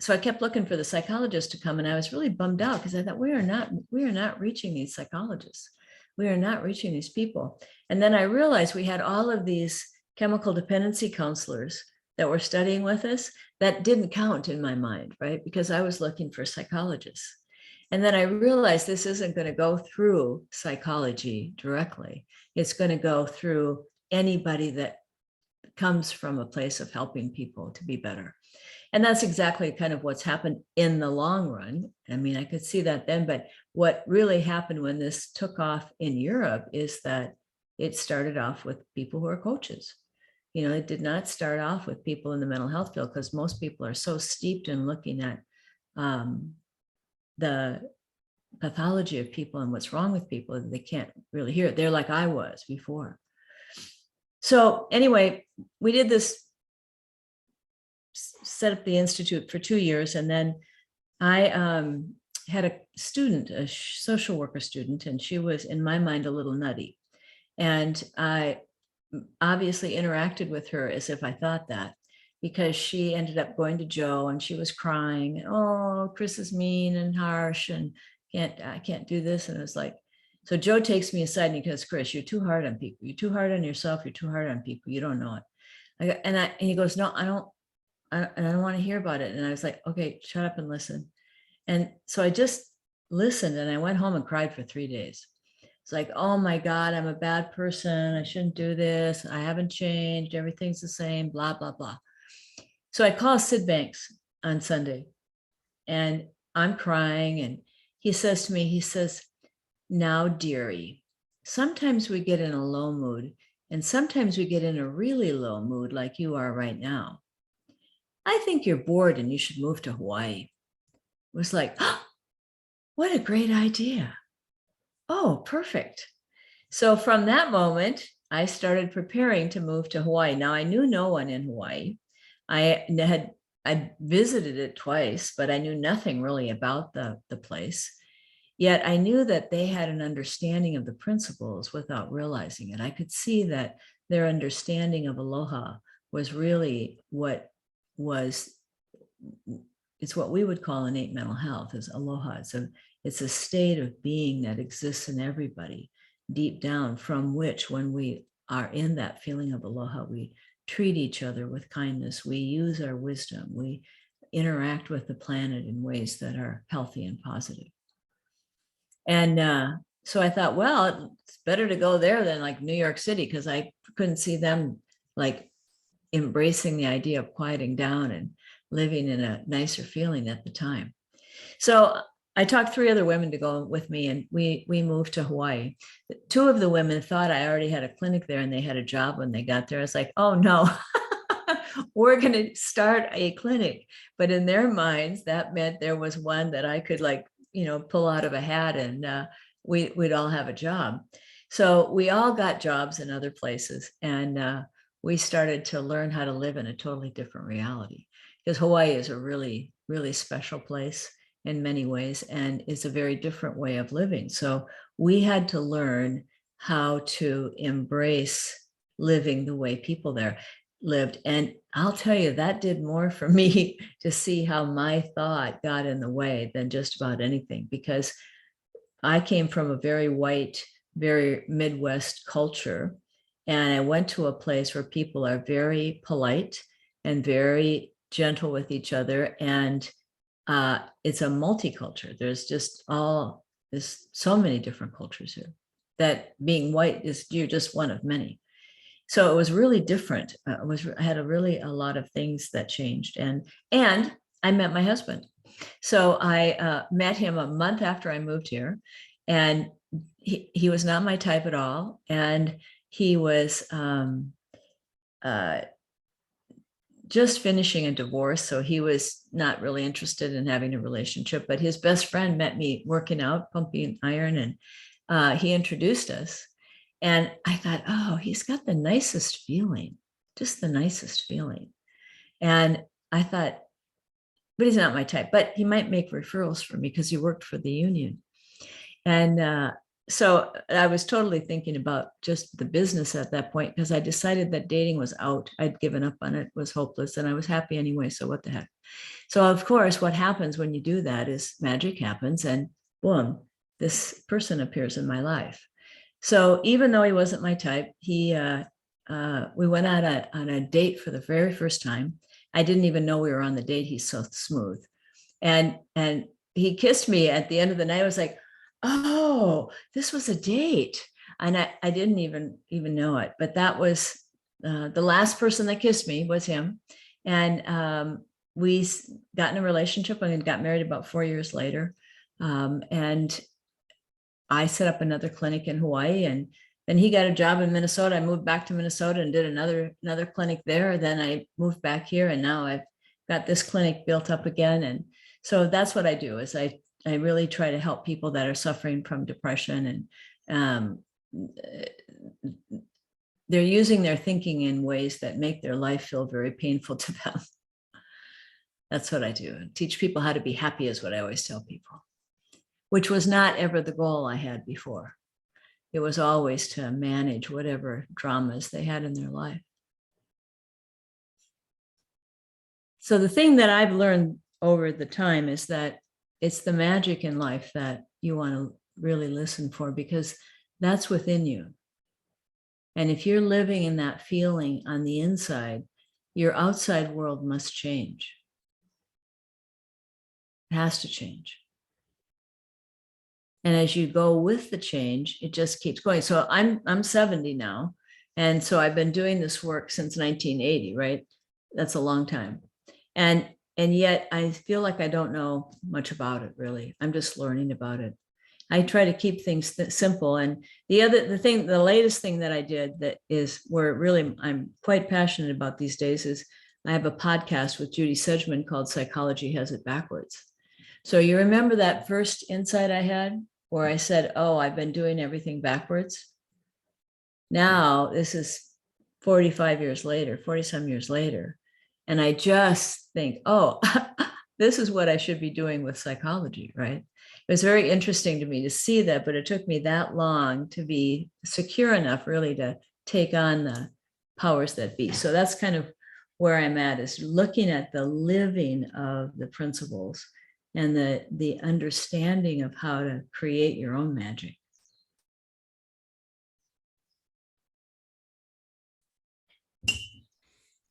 so I kept looking for the psychologist to come, and I was really bummed out because I thought we are not reaching these psychologists. We are not reaching these people. And then I realized we had all of these chemical dependency counselors that were studying with us that didn't count in my mind, right? Because I was looking for psychologists. And then I realized this isn't going to go through psychology directly. It's going to go through anybody that comes from a place of helping people to be better. And that's exactly kind of what's happened in the long run. I mean, I could see that then, but what really happened when this took off in Europe is that it started off with people who are coaches. It did not start off with people in the mental health field, because most people are so steeped in looking at the pathology of people and what's wrong with people that they can't really hear it. They're like I was before. So anyway, we did this, set up the institute for 2 years, and then I had a student, a social worker student, and she was, in my mind, a little nutty. And I obviously interacted with her as if I thought that, because she ended up going to Joe and she was crying. Oh, Chris is mean and harsh, and I can't do this. And it was like, so Joe takes me aside and he goes, Chris, you're too hard on people. You're too hard on yourself. You're too hard on people. You don't know it. And he goes, no, I don't want to hear about it. And I was like, okay, shut up and listen. And so I just listened, and I went home and cried for 3 days. It's like, oh my God, I'm a bad person. I shouldn't do this. I haven't changed. Everything's the same, blah, blah, blah. So I call Sid Banks on Sunday, and I'm crying. And he says to me, he says, now, dearie, sometimes we get in a low mood, and sometimes we get in a really low mood like you are right now. I think you're bored and you should move to Hawaii. It was like, oh, what a great idea. Oh, perfect. So from that moment, I started preparing to move to Hawaii. Now, I knew no one in Hawaii. I visited it twice, but I knew nothing really about the place. Yet I knew that they had an understanding of the principles without realizing it. I could see that their understanding of aloha was really it's what we would call innate mental health, is aloha. It's a state of being that exists in everybody deep down, from which, when we are in that feeling of aloha, we treat each other with kindness. We use our wisdom. We interact with the planet in ways that are healthy and positive. And so I thought, well, it's better to go there than like New York City, because I couldn't see them like embracing the idea of quieting down and living in a nicer feeling at the time. So I talked 3 other women to go with me, and we moved to Hawaii. 2 of the women thought I already had a clinic there and they had a job when they got there. I was like, oh no, we're going to start a clinic. But in their minds, that meant there was one that I could pull out of a hat, and we'd all have a job. So we all got jobs in other places, and we started to learn how to live in a totally different reality, because Hawaii is a really, really special place in many ways, and it's a very different way of living. So we had to learn how to embrace living the way people there lived. And I'll tell you, that did more for me to see how my thought got in the way than just about anything, because I came from a very white, very Midwest culture. And I went to a place where people are very polite and very gentle with each other. And it's a multicultural. There's so many different cultures here, that being white you're just one of many. So it was really different. I had a lot of things that changed. And I met my husband. So I met him a month after I moved here, and he was not my type at all. And he was just finishing a divorce. So he was not really interested in having a relationship, but his best friend met me working out, pumping iron, and he introduced us. And I thought, oh, he's got the nicest feeling, just the nicest feeling. And I thought, but he's not my type, but he might make referrals for me because he worked for the union. And so I was totally thinking about just the business at that point, because I decided that dating was out. I'd given up on it, was hopeless, and I was happy anyway. So what the heck? So of course, what happens when you do that is magic happens, and boom, this person appears in my life. So even though he wasn't my type, we went out on a date for the very first time. I didn't even know we were on the date. He's so smooth. And he kissed me at the end of the night. I was like, oh, this was a date. And I didn't even know it. But that was the last person that kissed me was him. And we got in a relationship and got married about 4 years later. And I set up another clinic in Hawaii, and then he got a job in Minnesota. I moved back to Minnesota and did another clinic there. Then I moved back here, and now I've got this clinic built up again. And so that's what I do, is I really try to help people that are suffering from depression, and they're using their thinking in ways that make their life feel very painful to them. That's what I do. Teach people how to be happy is what I always tell people, which was not ever the goal I had before. It was always to manage whatever dramas they had in their life. So the thing that I've learned over the time is that it's the magic in life that you want to really listen for, because that's within you. And if you're living in that feeling on the inside, your outside world must change. It has to change. And as you go with the change, it just keeps going. So I'm 70 now. And so I've been doing this work since 1980, right? That's a long time. And yet I feel like I don't know much about it, really. I'm just learning about it. I try to keep things simple. And the latest thing that I did that is where really I'm quite passionate about these days is I have a podcast with Judy Sedgman called Psychology Has It Backwards. So you remember that first insight I had where I said, oh, I've been doing everything backwards. Now this is 40 some years later. And I just think, oh, this is what I should be doing with psychology, right? It was very interesting to me to see that, but it took me that long to be secure enough really to take on the powers that be. So that's kind of where I'm at, is looking at the living of the principles and the understanding of how to create your own magic.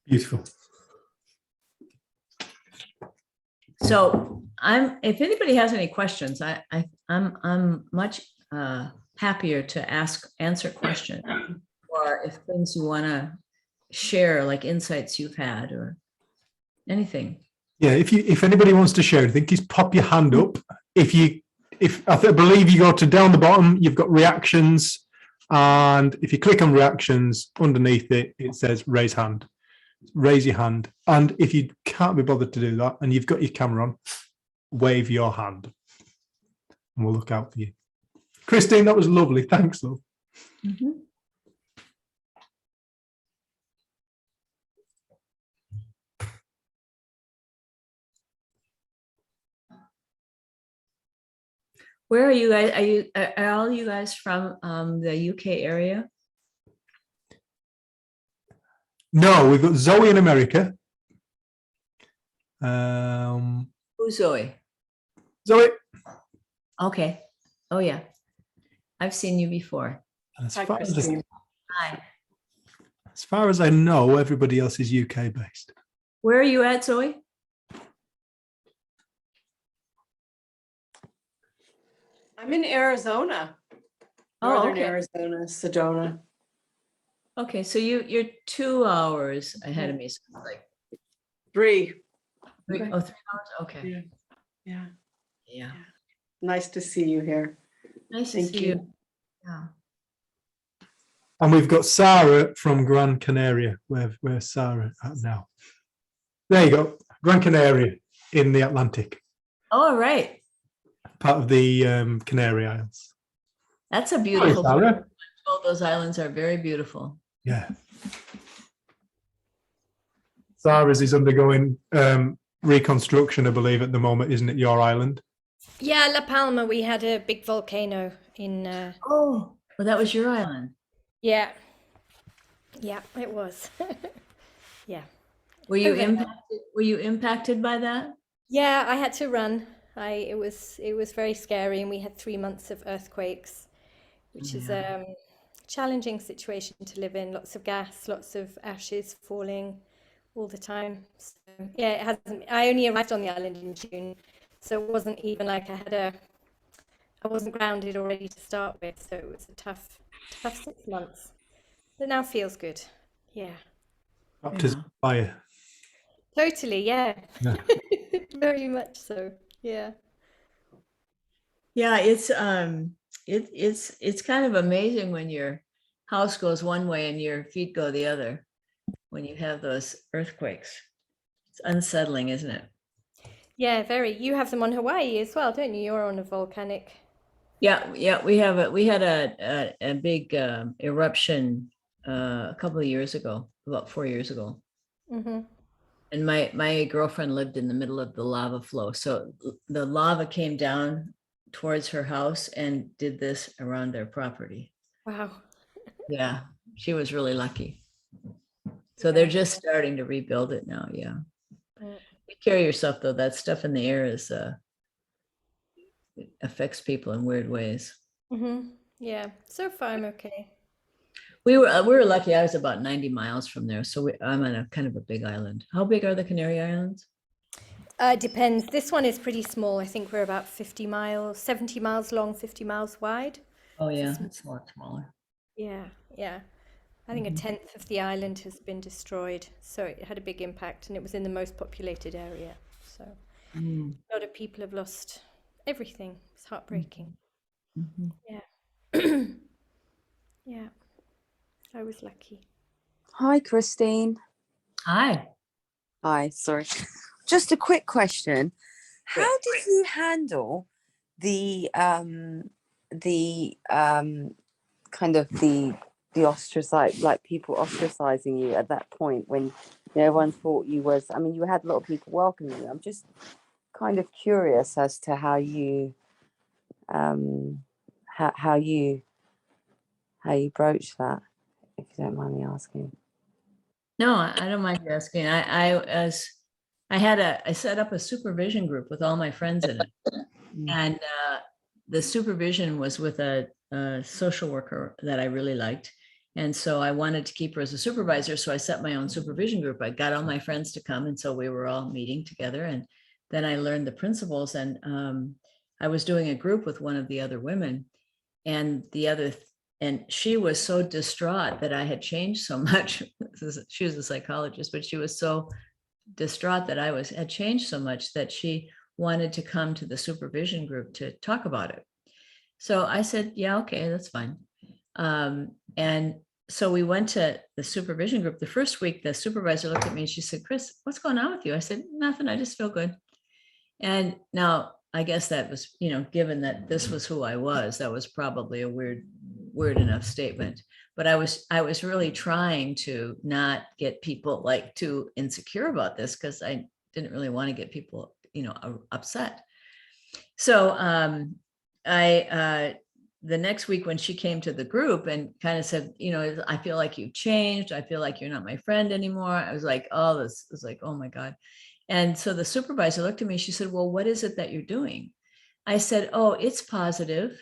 Beautiful. So if anybody has any questions, I'm much happier to answer questions, or if things you want to share, like insights you've had or anything. Yeah, if anybody wants to share anything, just pop your hand up. I believe you go to down the bottom, you've got reactions, and if you click on reactions, underneath it says raise hand. Raise your hand, and if you can't be bothered to do that and you've got your camera on, wave your hand and we'll look out for you. Christine, that was lovely. Thanks, love. Mm-hmm. Where are you guys? Are all you guys from the UK area? No, we've got Zoe in America. Who's Zoe? Zoe. Okay. Oh yeah, I've seen you before. As Hi. far as I know, everybody else is UK based. Where are you at, Zoe? I'm in Arizona, Oh, northern okay. Arizona, Sedona. Okay, so you're 2 hours ahead of me. So like 3. 3 Okay. hours. Okay. Yeah. Yeah. Yeah. Nice to see you here. Nice to Thank see you. you. Yeah. And we've got Sarah from Gran Canaria. Where's Sarah at now? There you go. Gran Canaria in the Atlantic, All right. part of the Canary Isles. That's a Hi, beautiful place. Sarah. All those islands are very beautiful. Yeah. Sarah's is undergoing reconstruction, I believe, at the moment, isn't it? Your island. Yeah, La Palma, we had a big volcano in, Oh, well, that was your island. yeah, it was. Yeah. Were you Over there. impacted? Were you impacted by that? Yeah, I had to run. It was very scary, and we had 3 months of earthquakes, which is a challenging situation to live in. Lots of gas, lots of ashes falling all the time. So, yeah, it hasn't. I only arrived on the island in June, so it wasn't even like I wasn't grounded or ready to start with. So it was a tough 6 months. But now feels good. Yeah, Baptism of fire. totally. Yeah, Yeah. very much so. Yeah. Yeah, it's kind of amazing when your house goes one way and your feet go the other when you have those earthquakes. It's unsettling, isn't it? Yeah, very. You have them on Hawaii as well, don't you? You're on a volcanic. Yeah, we had a big eruption a couple of years ago, about 4 years ago. Mm-hmm. And my girlfriend lived in the middle of the lava flow. So the lava came down towards her house and did this around their property. Wow. Yeah, she was really lucky. So they're just starting to rebuild it now. Yeah. Mm. Take care of yourself though. That stuff in the air is it affects people in weird ways. Mm-hmm. Yeah. So far, I'm okay. We were lucky. I was about 90 miles from there. So I'm on a kind of a big island. How big are the Canary Islands? Depends. This one is pretty small. I think we're about 50 miles, 70 miles long, 50 miles wide. Oh yeah, it's a lot smaller. Yeah, yeah. I think a Mhm. tenth of the island has been destroyed, so it had a big impact, and it was in the most populated area. So Mm, a lot of people have lost everything. It's heartbreaking. mhm. Yeah. Yeah. I was lucky. Hi, Christine. Hi. Hi, sorry. Just a quick question. How did you handle the kind of the ostracize, like people ostracizing you at that point when everyone thought you was, I mean, you had a lot of people welcoming you. I'm just kind of curious as to how you how you broach that, if you don't mind me asking. No, I don't mind you asking. I set up a supervision group with all my friends in it. And the supervision was with a social worker that I really liked. And so I wanted to keep her as a supervisor. So I set my own supervision group. I got all my friends to come. And so we were all meeting together. And then I learned the principles. And I was doing a group with one of the other women. And and she was so distraught that I had changed so much. She was a psychologist, but she was so distraught that I had changed so much that she wanted to come to the supervision group to talk about it. So I said, yeah, okay, that's fine. And so we went to the supervision group. The first week, the supervisor looked at me and she said, Chris, what's going on with you? I said, nothing, I just feel good. And now I guess that was, given that this was who I was, that was probably a weird enough statement. But I was really trying to not get people like too insecure about this because I didn't really want to get people, upset. So the next week when she came to the group and kind of said, I feel like you've changed. I feel like you're not my friend anymore. I was like, oh, this is like, oh my God. And so the supervisor looked at me, she said, well, what is it that you're doing? I said, oh, it's positive.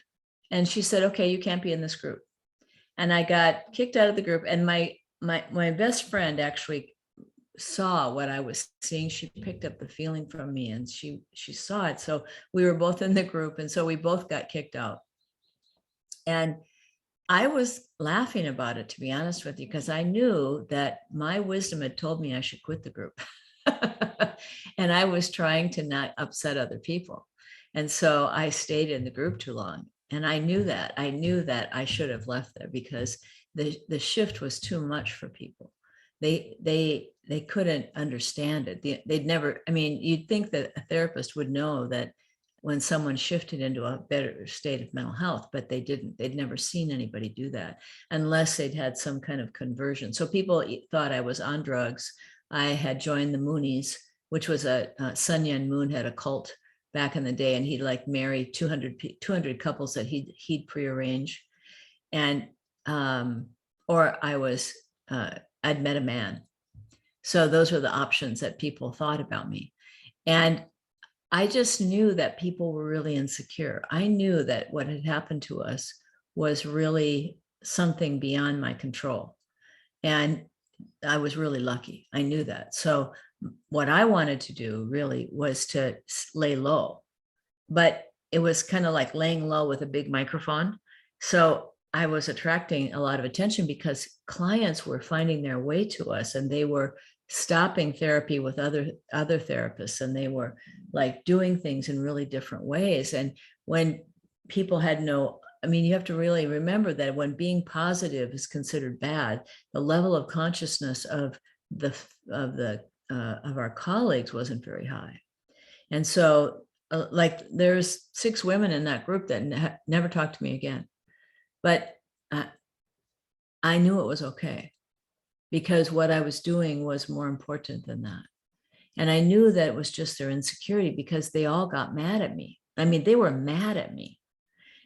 And she said, okay, you can't be in this group. And I got kicked out of the group. And my best friend actually saw what I was seeing. She picked up the feeling from me and she saw it. So we were both in the group. And so we both got kicked out. And I was laughing about it, to be honest with you, because I knew that my wisdom had told me I should quit the group. And I was trying to not upset other people. And so I stayed in the group too long. And I knew that. I knew that I should have left there because the shift was too much for people. They couldn't understand it. They'd never, I mean, you'd think that a therapist would know that when someone shifted into a better state of mental health, but they didn't. They'd never seen anybody do that unless they'd had some kind of conversion. So people thought I was on drugs. I had joined the Moonies, which was Sun Yat Moon had a cult back in the day, and he'd like marry 200 couples that he'd prearrange. And, or I was, I'd met a man. So those were the options that people thought about me. And I just knew that people were really insecure. I knew that what had happened to us was really something beyond my control. And I was really lucky. I knew that. So what I wanted to do really was to lay low, but it was kind of like laying low with a big microphone. So I was attracting a lot of attention because clients were finding their way to us, and they were stopping therapy with other therapists, and they were like doing things in really different ways. And when people had no, I mean, you have to really remember that when being positive is considered bad, the level of consciousness of our colleagues wasn't very high. And so like there's 6 women in that group that never talked to me again. But I knew it was okay, because what I was doing was more important than that. And I knew that it was just their insecurity, because they all got mad at me. I mean, they were mad at me.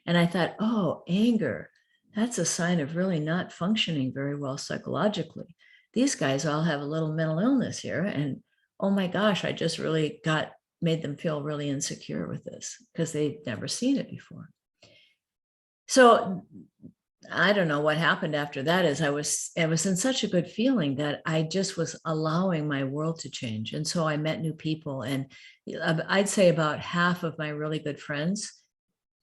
And I thought, oh, anger, that's a sign of really not functioning very well psychologically. These guys all have a little mental illness here. And oh my gosh, I just really made them feel really insecure with this, because they'd never seen it before. So I don't know what happened after that. Is I was in such a good feeling that I just was allowing my world to change. And so I met new people, and I'd say about half of my really good friends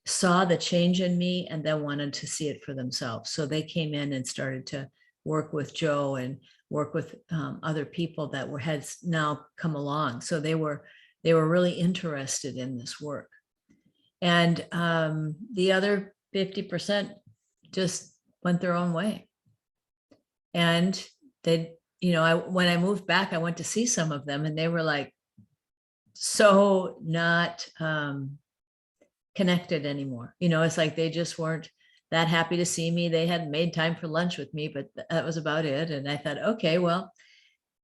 saw the change in me and then wanted to see it for themselves. So they came in and started to work with Joe and work with other people that had now come along. So they were really interested in this work. And the other 50% just went their own way. And they, when I moved back, I went to see some of them, and they were like so not connected anymore. It's like they just weren't that happy to see me. They hadn't made time for lunch with me, but that was about it. And I thought, okay, well,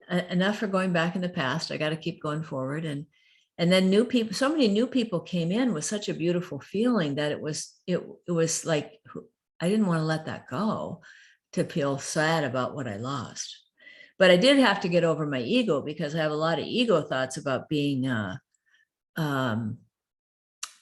enough for going back in the past. I got to keep going forward. And then new people, so many new people came in with such a beautiful feeling that it was like, I didn't want to let that go, to feel sad about what I lost. But I did have to get over my ego, because I have a lot of ego thoughts about being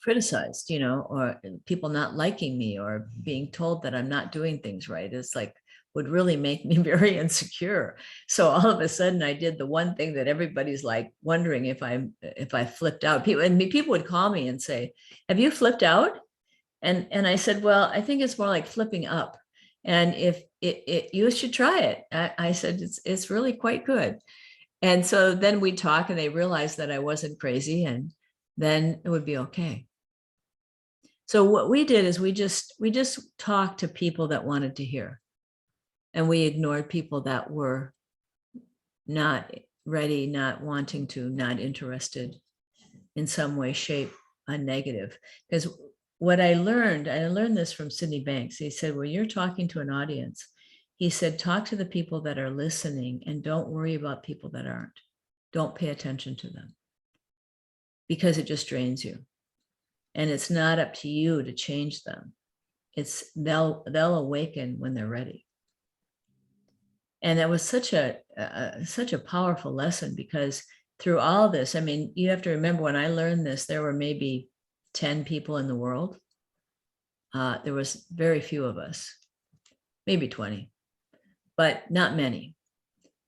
criticized, or people not liking me, or being told that I'm not doing things right. It's like, would really make me very insecure. So all of a sudden I did the one thing that everybody's like wondering if I flipped out. People would call me and say, have you flipped out? And I said, well, I think it's more like flipping up. And if you should try it. I said, it's really quite good. And so then we talk, and they realized that I wasn't crazy, and then it would be okay. So what we did is we just talked to people that wanted to hear. And we ignored people that were not ready, not wanting to, not interested in some way, shape, a negative. Because what I learned this from Sydney Banks. He said, when you're talking to an audience, he said, talk to the people that are listening, and don't worry about people that aren't. Don't pay attention to them, because it just drains you. And it's not up to you to change them. They'll awaken when they're ready. And that was such a powerful lesson, because through all this, I mean, you have to remember, when I learned this, there were maybe 10 people in the world. There was very few of us, maybe 20, but not many.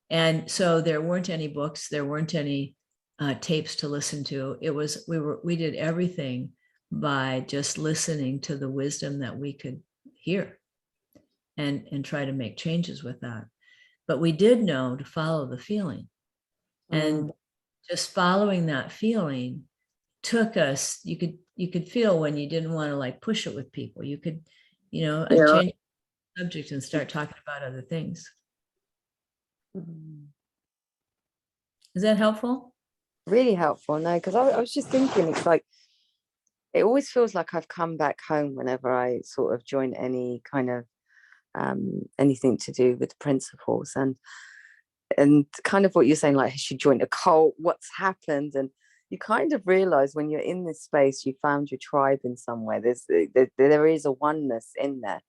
And so there weren't any books, there weren't any tapes to listen to. We did everything by just listening to the wisdom that we could hear, and try to make changes with that. But we did know to follow the feeling. And just following that feeling took us, you could feel when you didn't want to like push it with people. You could, change the subject and start talking about other things. Is that helpful? Really helpful. No, because I was just thinking, it's like, it always feels like I've come back home whenever I sort of join any kind of anything to do with the principles, and kind of what you're saying, like, has you joined a cult, what's happened? And you kind of realize when you're in this space, you found your tribe in somewhere. There is a oneness in there,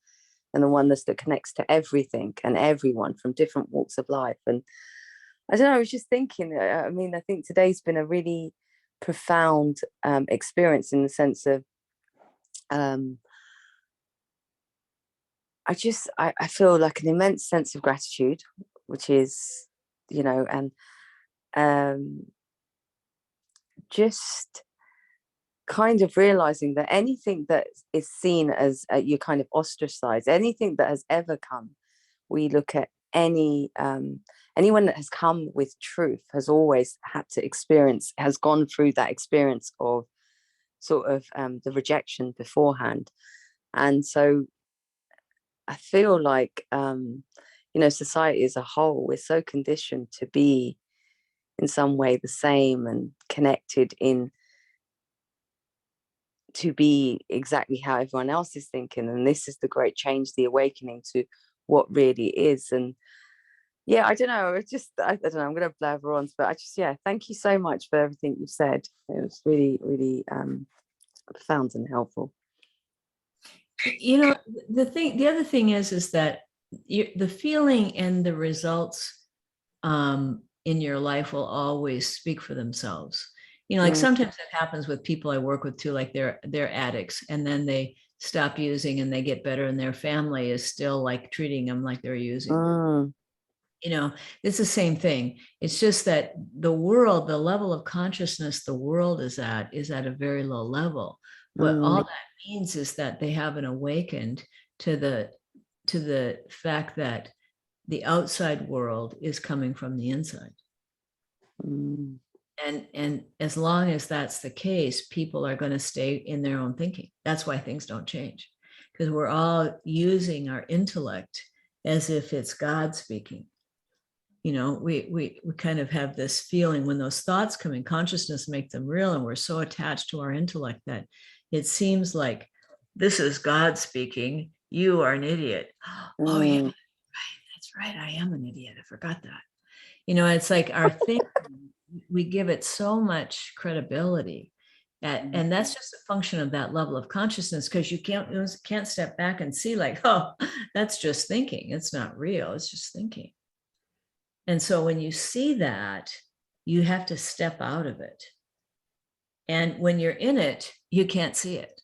and the oneness that connects to everything and everyone from different walks of life. And I don't know, I was just thinking, I mean, I think today's been a really profound experience in the sense of I feel like an immense sense of gratitude, which is, and just kind of realizing that anything that is seen as you kind of ostracized, anything that has ever come, we look at anyone that has come with truth has always had to experience, has gone through that experience of sort of the rejection beforehand. And so I feel like, society as a whole, we're so conditioned to be in some way the same and connected to be exactly how everyone else is thinking. And this is the great change, the awakening to what really is. And yeah, I don't know, I don't know, I'm going to blabber on, but thank you so much for everything you've said. It was really, really profound and helpful. The other thing is that the feeling and the results in your life will always speak for themselves. Like sometimes it happens with people I work with too, like they're addicts, and then they stop using and they get better, and their family is still like treating them like they're using. It's the same thing. It's just that the level of consciousness the world is at a very low level. What all that means is that they haven't awakened to the fact that the outside world is coming from the inside. And as long as that's the case, people are going to stay in their own thinking. That's why things don't change, because we're all using our intellect as if it's God speaking. We kind of have this feeling when those thoughts come in, consciousness make them real, and we're so attached to our intellect that it seems like this is God speaking. You are an idiot. Oh yeah, right. That's right. I am an idiot. I forgot that. It's like our thinking, we give it so much credibility. And that's just a function of that level of consciousness, because you can't step back and see like, oh, that's just thinking. It's not real. It's just thinking. And so when you see that, you have to step out of it. And when you're in it, you can't see it.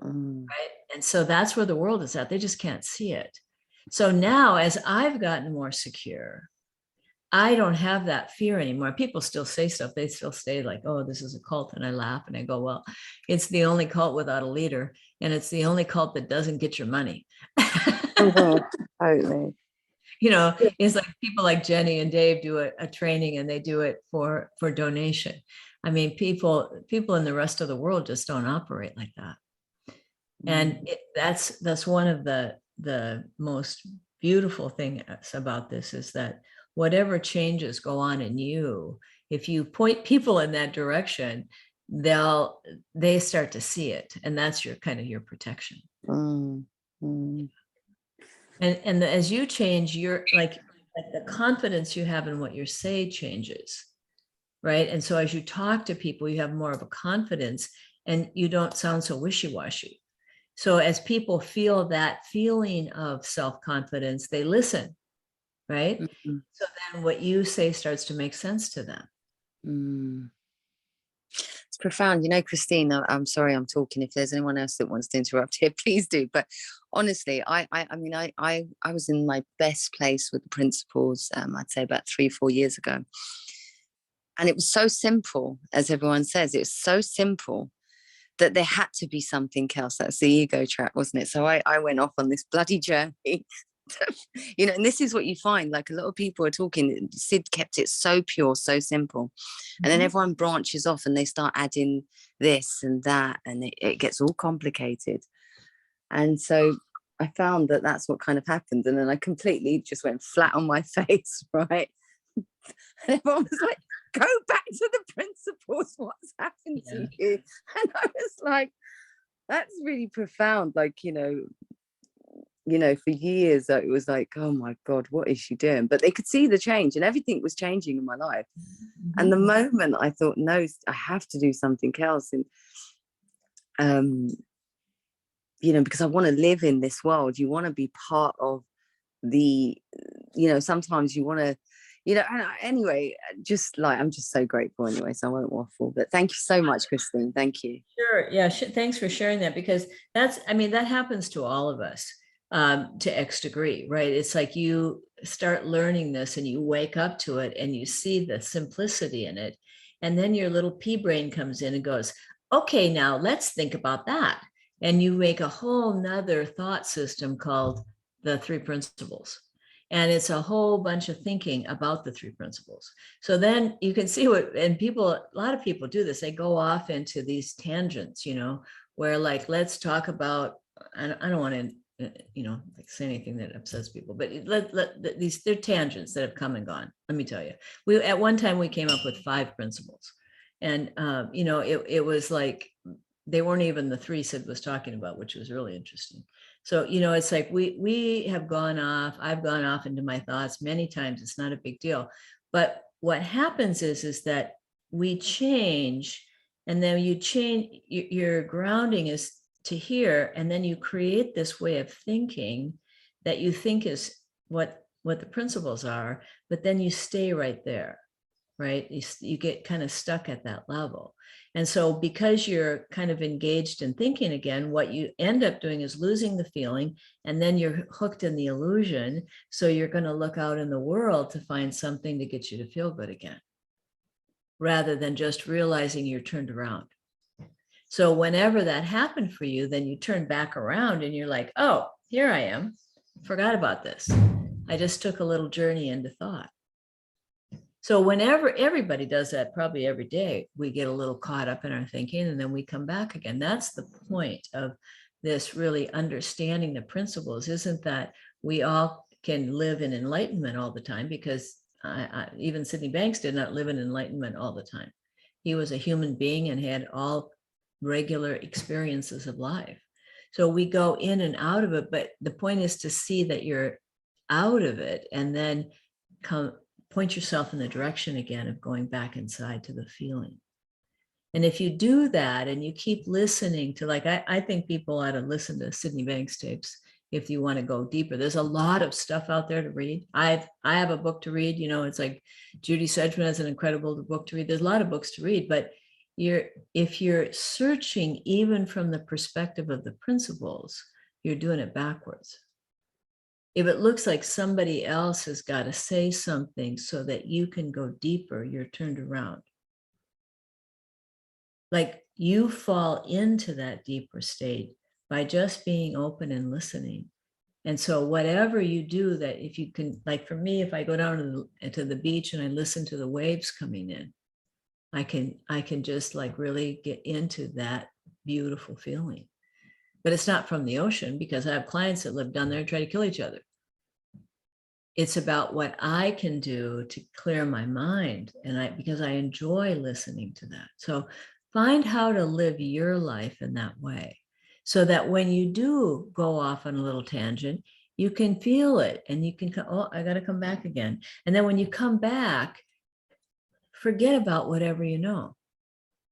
Right? And so that's where the world is at. They just can't see it. So now, as I've gotten more secure, I don't have that fear anymore. People still say stuff. They still say like, oh, this is a cult. And I laugh and I go, well, it's the only cult without a leader. And it's the only cult that doesn't get your money. Totally. It's like people like Jenny and Dave do a training, and they do it for donation. I mean, people in the rest of the world just don't operate like that. And that's one of the most beautiful things about this, is that whatever changes go on in you, if you point people in that direction, they start to see it, and that's your protection. And as you change, you're like the confidence you have in what you say changes, right? And so as you talk to people, you have more of a confidence, and you don't sound so wishy-washy. So as people feel that feeling of self-confidence, they listen, right? So then what you say starts to make sense to them. It's profound. Christine, I'm sorry I'm talking. If there's anyone else that wants to interrupt here, please do. But honestly, I was in my best place with the principles, I'd say about 3-4 years ago. And it was so simple, as everyone says, it was so simple that there had to be something else. That's the ego trap, wasn't it? So I went off on this bloody journey you know, and this is what you find, like a lot of people are talking, Sid kept it so pure, so simple, and then everyone branches off and they start adding this and that, and it gets all complicated. And so I found that that's what kind of happened, and then I completely just went flat on my face, right? And everyone was like, go back to the principles, what's happened to you? And I was like, that's really profound. Like, you know, for years it was like, oh my God, what is she doing? But they could see the change, and everything was changing in my life. And the moment I thought, no, I have to do something else, and you know, because I want to live in this world, you want to be part of the, you know, sometimes you want to, you know, anyway, just like, I'm just so grateful anyway, so I won't waffle, but thank you so much, Christine. Thank you. Sure. Yeah. Thanks for sharing that, because that's, I mean, that happens to all of us to X degree, right? It's like you start learning this and you wake up to it and you see the simplicity in it. And then your little pea brain comes in and goes, okay, now let's think about that. And you make a whole nother thought system called the three principles. And it's a whole bunch of thinking about the three principles. So then you can see what, and people, a lot of people do this, they go off into these tangents, you know, where like, let's talk about, I don't want to, you know, like say anything that upsets people, but they're tangents that have come and gone. Let me tell you, at one time we came up with 5 principles, and you know, it was like, they weren't even the 3 Sid was talking about, which was really interesting. So, you know, it's like we have gone off, I've gone off into my thoughts many times. It's not a big deal. But what happens is that we change, and then you change, your grounding is to here, and then you create this way of thinking that you think is what the principles are, but then you stay right there, right? You get kind of stuck at that level. And so because you're kind of engaged in thinking again, what you end up doing is losing the feeling, and then you're hooked in the illusion. So you're going to look out in the world to find something to get you to feel good again, rather than just realizing you're turned around. So whenever that happened for you, then you turn back around and you're like, oh, here I am. Forgot about this. I just took a little journey into thought. So whenever everybody does that, probably every day, we get a little caught up in our thinking, and then we come back again. That's the point of this, really understanding the principles. Isn't that we all can live in enlightenment all the time, because even Sydney Banks did not live in enlightenment all the time. He was a human being and had all regular experiences of life. So we go in and out of it, but the point is to see that you're out of it, and then point yourself in the direction again of going back inside to the feeling. And if you do that and you keep listening to, like, I think people ought to listen to Sydney Banks tapes if you want to go deeper. There's a lot of stuff out there to read. I have a book to read, you know, it's like Judy Sedgman has an incredible book to read. There's a lot of books to read, but if you're searching even from the perspective of the principles, you're doing it backwards. If it looks like somebody else has got to say something so that you can go deeper, you're turned around. Like you fall into that deeper state by just being open and listening. And so whatever you do, that if you can, like for me, if I go down to the beach and I listen to the waves coming in, I can just like really get into that beautiful feeling. But it's not from the ocean, because I have clients that live down there and try to kill each other. It's about what I can do to clear my mind, and because I enjoy listening to that. So find how to live your life in that way, so that when you do go off on a little tangent, you can feel it and you can, oh, I got to come back again. And then when you come back, forget about whatever you know.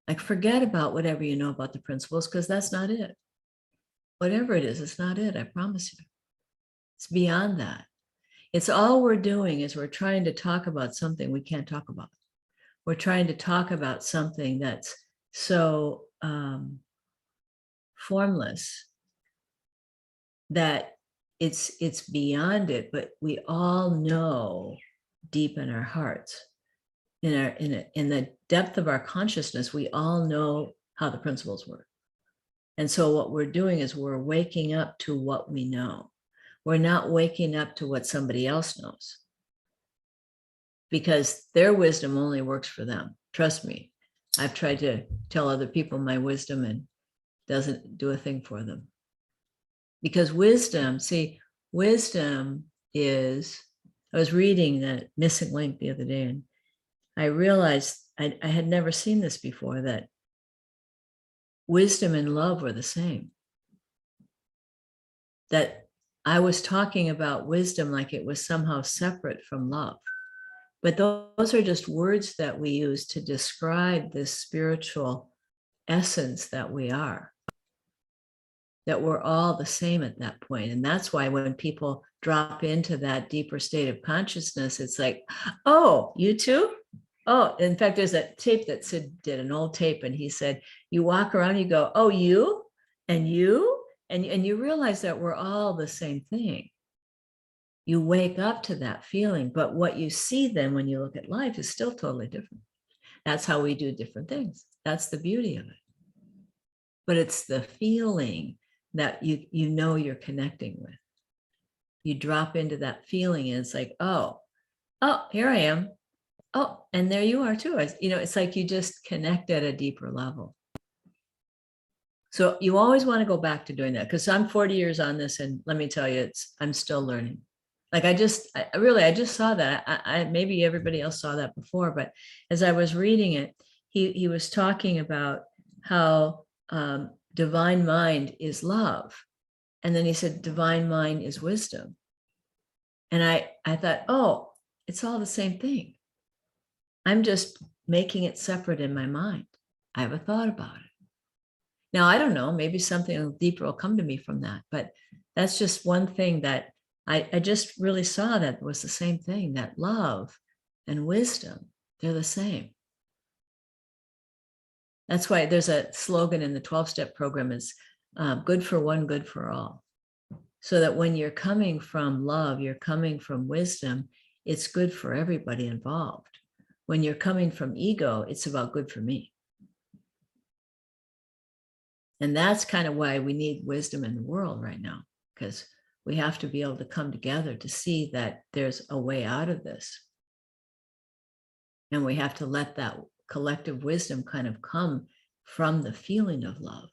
Like forget about whatever you know about the principles, because that's not it. Whatever it is, it's not it. I promise you. It's beyond that. It's all we're doing is we're trying to talk about something we can't talk about. We're trying to talk about something that's so formless that it's beyond it, but we all know deep in our hearts, in the depth of our consciousness, we all know how the principles work. And so what we're doing is we're waking up to what we know. we're not waking up to what somebody else knows, because their wisdom only works for them. Trust me, I've tried to tell other people my wisdom and doesn't do a thing for them. Because wisdom, see, wisdom is, I was reading that Missing Link the other day, and I realized I had never seen this before, that wisdom and love were the same. That I was talking about wisdom like it was somehow separate from love. But those are just words that we use to describe this spiritual essence that we are, that we're all the same at that point. And that's why when people drop into that deeper state of consciousness, it's like, oh, you too? Oh, in fact, there's a tape that Sid did, an old tape, and he said, you walk around, you go, oh, you and you, and you realize that we're all the same thing. You wake up to that feeling, but what you see then when you look at life is still totally different. That's how we do different things. That's the beauty of it. But it's the feeling that you know you're connecting with. You drop into that feeling and it's like, oh, here I am. Oh, and there you are too. It's like you just connect at a deeper level. So you always want to go back to doing that, because I'm 40 years on this, and let me tell you, I'm still learning. Like I just saw that. Maybe everybody else saw that before, but as I was reading it, he was talking about how divine mind is love. And then he said, divine mind is wisdom. And I thought, oh, it's all the same thing. I'm just making it separate in my mind. I have a thought about it. Now, I don't know, maybe something deeper will come to me from that, but that's just one thing that I just really saw that was the same thing, that love and wisdom, they're the same. That's why there's a slogan in the 12-step program is good for one, good for all. So that when you're coming from love, you're coming from wisdom, it's good for everybody involved. When you're coming from ego, it's about good for me. And that's kind of why we need wisdom in the world right now, because we have to be able to come together to see that there's a way out of this. And we have to let that collective wisdom kind of come from the feeling of love.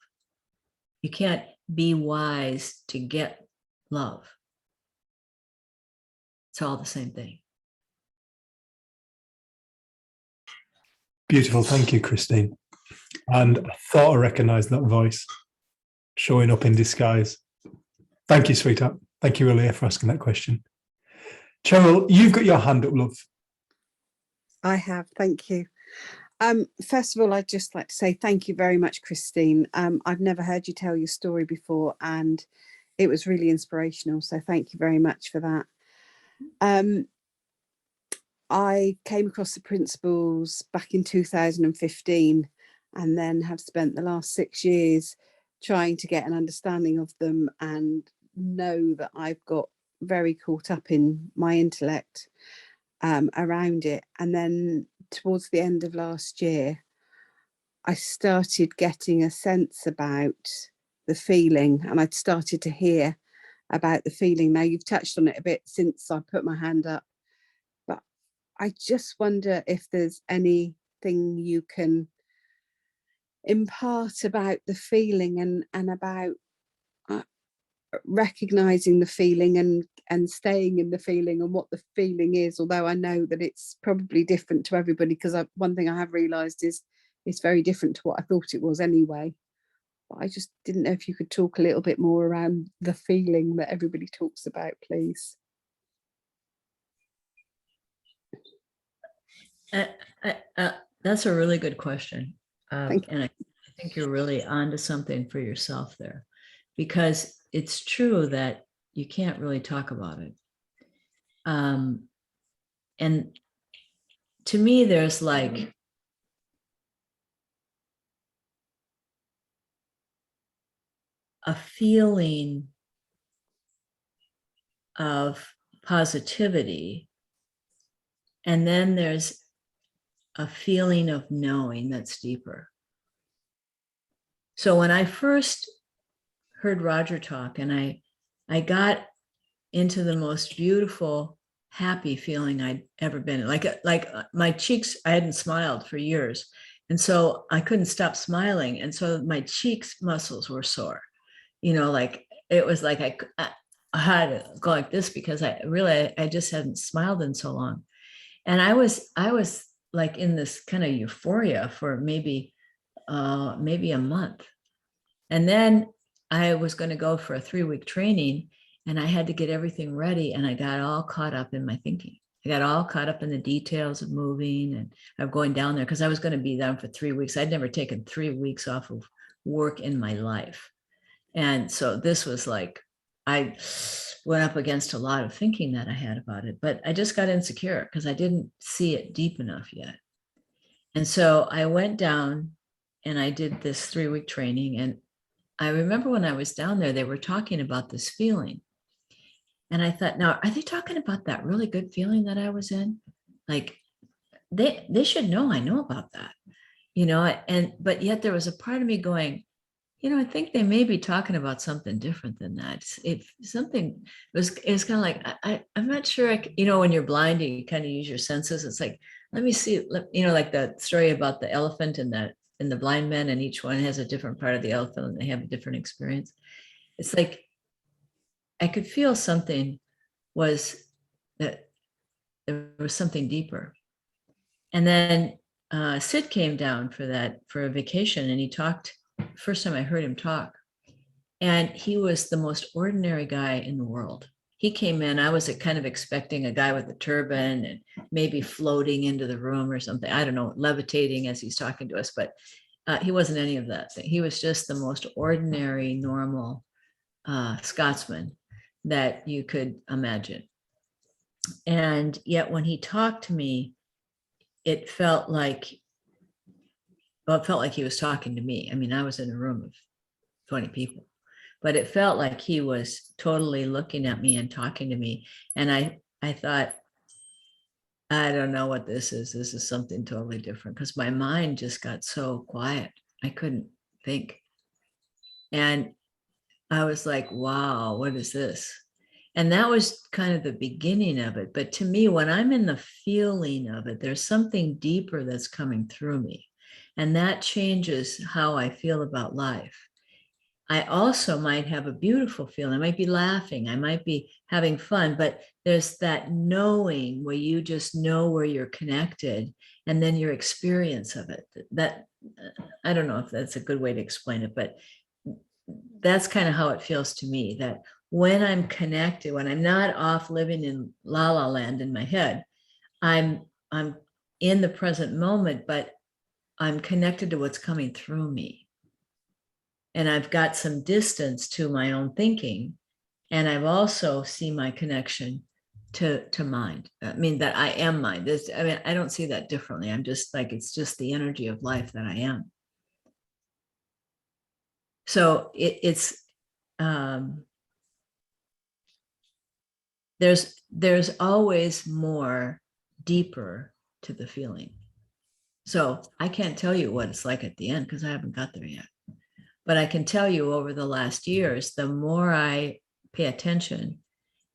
You can't be wise to get love. It's all the same thing. Beautiful. Thank you, Christine. And I thought I recognized that voice showing up in disguise. Thank you, sweetheart. Thank you, Elia, for asking that question. Cheryl, you've got your hand up, love. I have, thank you. First of all, I'd just like to say thank you very much, Christine. I've never heard you tell your story before, and it was really inspirational. So thank you very much for that. I came across the principles back in 2015, and then have spent the last 6 years trying to get an understanding of them, and know that I've got very caught up in my intellect around it. And then towards the end of last year, I started getting a sense about the feeling, and I'd started to hear about the feeling. Now, you've touched on it a bit since I put my hand up, but I just wonder if there's anything you can impart about the feeling and about recognizing the feeling and staying in the feeling, and what the feeling is, although I know that it's probably different to everybody, because one thing I have realized is it's very different to what I thought it was anyway. But I just didn't know if you could talk a little bit more around the feeling that everybody talks about, please. That's a really good question. Thank you. And I think you're really onto something for yourself there, because it's true that you can't really talk about it. And to me, there's like a feeling of positivity, and then there's a feeling of knowing that's deeper. So when I first heard Roger talk, and I got into the most beautiful, happy feeling I'd ever been in. Like my cheeks, I hadn't smiled for years. And so I couldn't stop smiling. And so my cheeks muscles were sore, like it was like I had to go like this because I just hadn't smiled in so long. And I was like in this kind of euphoria for maybe a month. And then I was going to go for a 3-week training, and I had to get everything ready. And I got all caught up in my thinking. I got all caught up in the details of moving and of going down there because I was going to be down for 3 weeks. I'd never taken 3 weeks off of work in my life. And so this was like, I went up against a lot of thinking that I had about it, but I just got insecure because I didn't see it deep enough yet. And so I went down and I did this 3-week training. And I remember when I was down there, they were talking about this feeling. And I thought, now, are they talking about that really good feeling that I was in? Like they should know I know about that, but yet there was a part of me going, I think they may be talking about something different than that. It's kind of like, I'm not sure, when you're blind, you kind of use your senses. It's like, let me see, like the story about the elephant and the blind men, and each one has a different part of the elephant and they have a different experience. It's like, I could feel something that there was something deeper. And then Sid came down for a vacation, and he talked. First time I heard him talk, and he was the most ordinary guy in the world. He came in, I was kind of expecting a guy with a turban and maybe floating into the room or something. I don't know, levitating as he's talking to us, but he wasn't any of that thing. He was just the most ordinary, normal Scotsman that you could imagine. And yet when he talked to me, it felt like he was talking to me. I mean, I was in a room of 20 people, but it felt like he was totally looking at me and talking to me. And I thought, I don't know what this is. This is something totally different, because my mind just got so quiet. I couldn't think. And I was like, wow, what is this? And that was kind of the beginning of it. But to me, when I'm in the feeling of it, there's something deeper that's coming through me. And that changes how I feel about life. I also might have a beautiful feeling. I might be laughing. I might be having fun, but there's that knowing where you just know where you're connected, and then your experience of it. That, I don't know if that's a good way to explain it, but that's kind of how it feels to me, that when I'm connected, when I'm not off living in la la land in my head, I'm in the present moment, but I'm connected to what's coming through me. And I've got some distance to my own thinking. And I've also seen my connection to mind. I mean, that I am mind. I don't see that differently. I'm just like, it's just the energy of life that I am. So there's always more deeper to the feeling. So I can't tell you what it's like at the end because I haven't got there yet. But I can tell you over the last years, the more I pay attention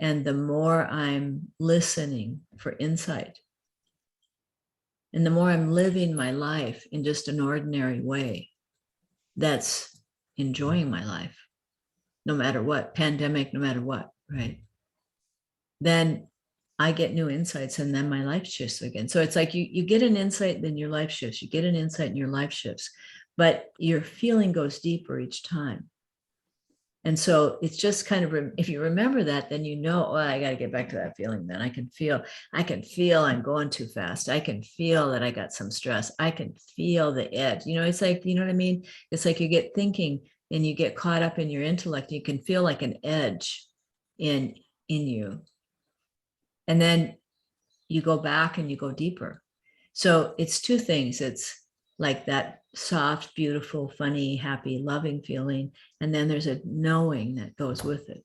and the more I'm listening for insight, and the more I'm living my life in just an ordinary way, that's enjoying my life, no matter what, pandemic, no matter what, right? Then I get new insights, and then my life shifts again. So it's like you get an insight, then your life shifts. You get an insight and your life shifts, but your feeling goes deeper each time. And so it's just kind of, if you remember that, then you know, oh, I got to get back to that feeling. Then I can feel I'm going too fast. I can feel that I got some stress. I can feel the edge. It's like, you know what I mean? It's like you get thinking and you get caught up in your intellect. You can feel like an edge in you. And then you go back and you go deeper. So it's two things. It's like that soft, beautiful, funny, happy, loving feeling. And then there's a knowing that goes with it.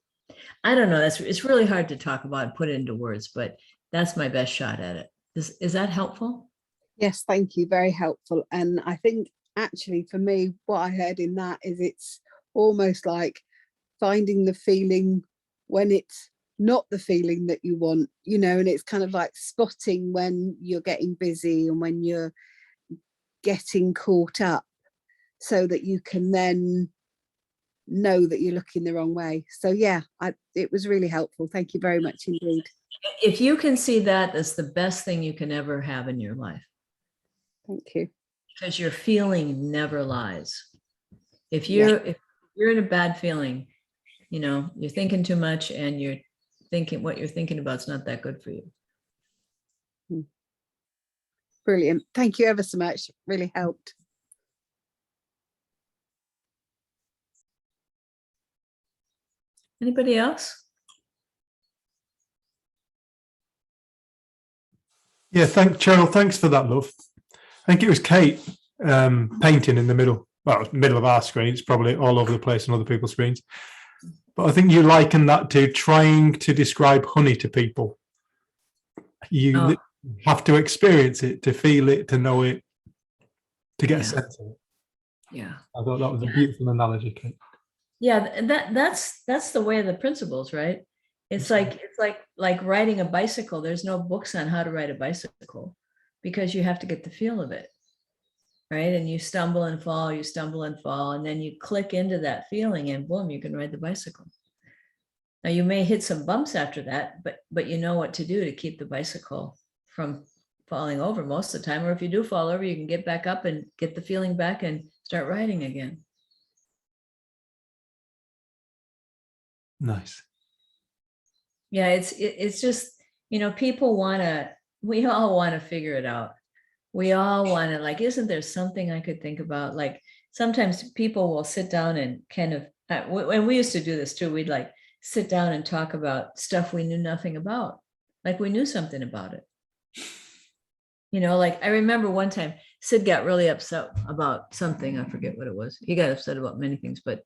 I don't know. It's really hard to talk about and put it into words, but that's my best shot at it. Is that helpful? Yes, thank you. Very helpful. And I think actually for me, what I heard in that is it's almost like finding the feeling when it's not the feeling that you want, you know, and it's kind of like spotting when you're getting busy and when you're getting caught up, so that you can then know that you're looking the wrong way. So yeah, it was really helpful. Thank you very much indeed. If you can see that, that's the best thing you can ever have in your life. Thank you. Because your feeling never lies. If you're in a bad feeling, you know, you're thinking too much and you're thinking what you're thinking about is not that good for you. Brilliant. Thank you ever so much. Really helped. Anybody else? Yeah, Cheryl, thanks for that, love. I think it was Kate painting in the middle, well, middle of our screen. It's probably all over the place on other people's screens. But I think you liken that to trying to describe honey to people. You have to experience it, to feel it, to know it, to get a sense of it. Yeah. I thought that was a beautiful analogy, Kate. Yeah, that's the way of the principles, right? It's like riding a bicycle. There's no books on how to ride a bicycle because you have to get the feel of it, right? And you stumble and fall, and then you click into that feeling and boom, you can ride the bicycle. Now you may hit some bumps after that, but you know what to do to keep the bicycle from falling over most of the time. Or if you do fall over, you can get back up and get the feeling back and start riding again. Nice. Yeah, it's just, you know, we all want to figure it out. We all want to, like, isn't there something I could think about? Like sometimes people will sit down and kind of, when we used to do this too, we'd like sit down and talk about stuff we knew nothing about. Like we knew something about it. You know, like I remember one time Sid got really upset about something. I forget what it was. He got upset about many things, but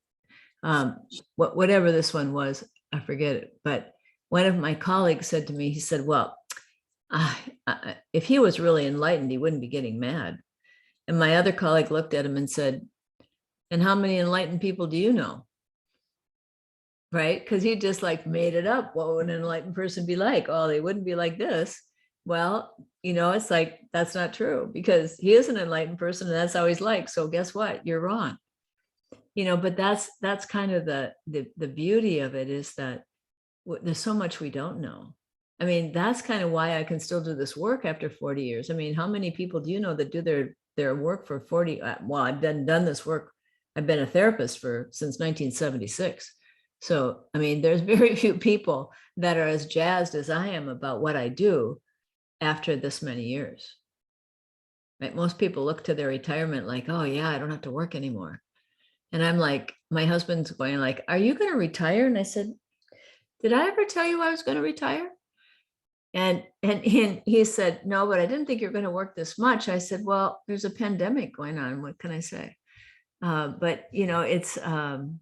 whatever this one was, I forget it. But one of my colleagues said to me, he said, well, if he was really enlightened, he wouldn't be getting mad. And my other colleague looked at him and said, and how many enlightened people do you know? Right? Because he just like made it up. What would an enlightened person be like? Oh, they wouldn't be like this. Well, you know, it's like, that's not true because he is an enlightened person and that's how he's like. So guess what? You're wrong. You know, but that's kind of the beauty of it is that there's so much we don't know. I mean, that's kind of why I can still do this work after 40 years. I mean, how many people do you know that do their work for 40? Well, I've done this work. I've been a therapist since 1976. So, I mean, there's very few people that are as jazzed as I am about what I do after this many years. Right? Most people look to their retirement like, oh yeah, I don't have to work anymore. And I'm like, my husband's going like, are you going to retire? And I said, did I ever tell you I was going to retire? And he said, no, but I didn't think you're going to work this much. I said, well, there's a pandemic going on. What can I say? But you know, it's an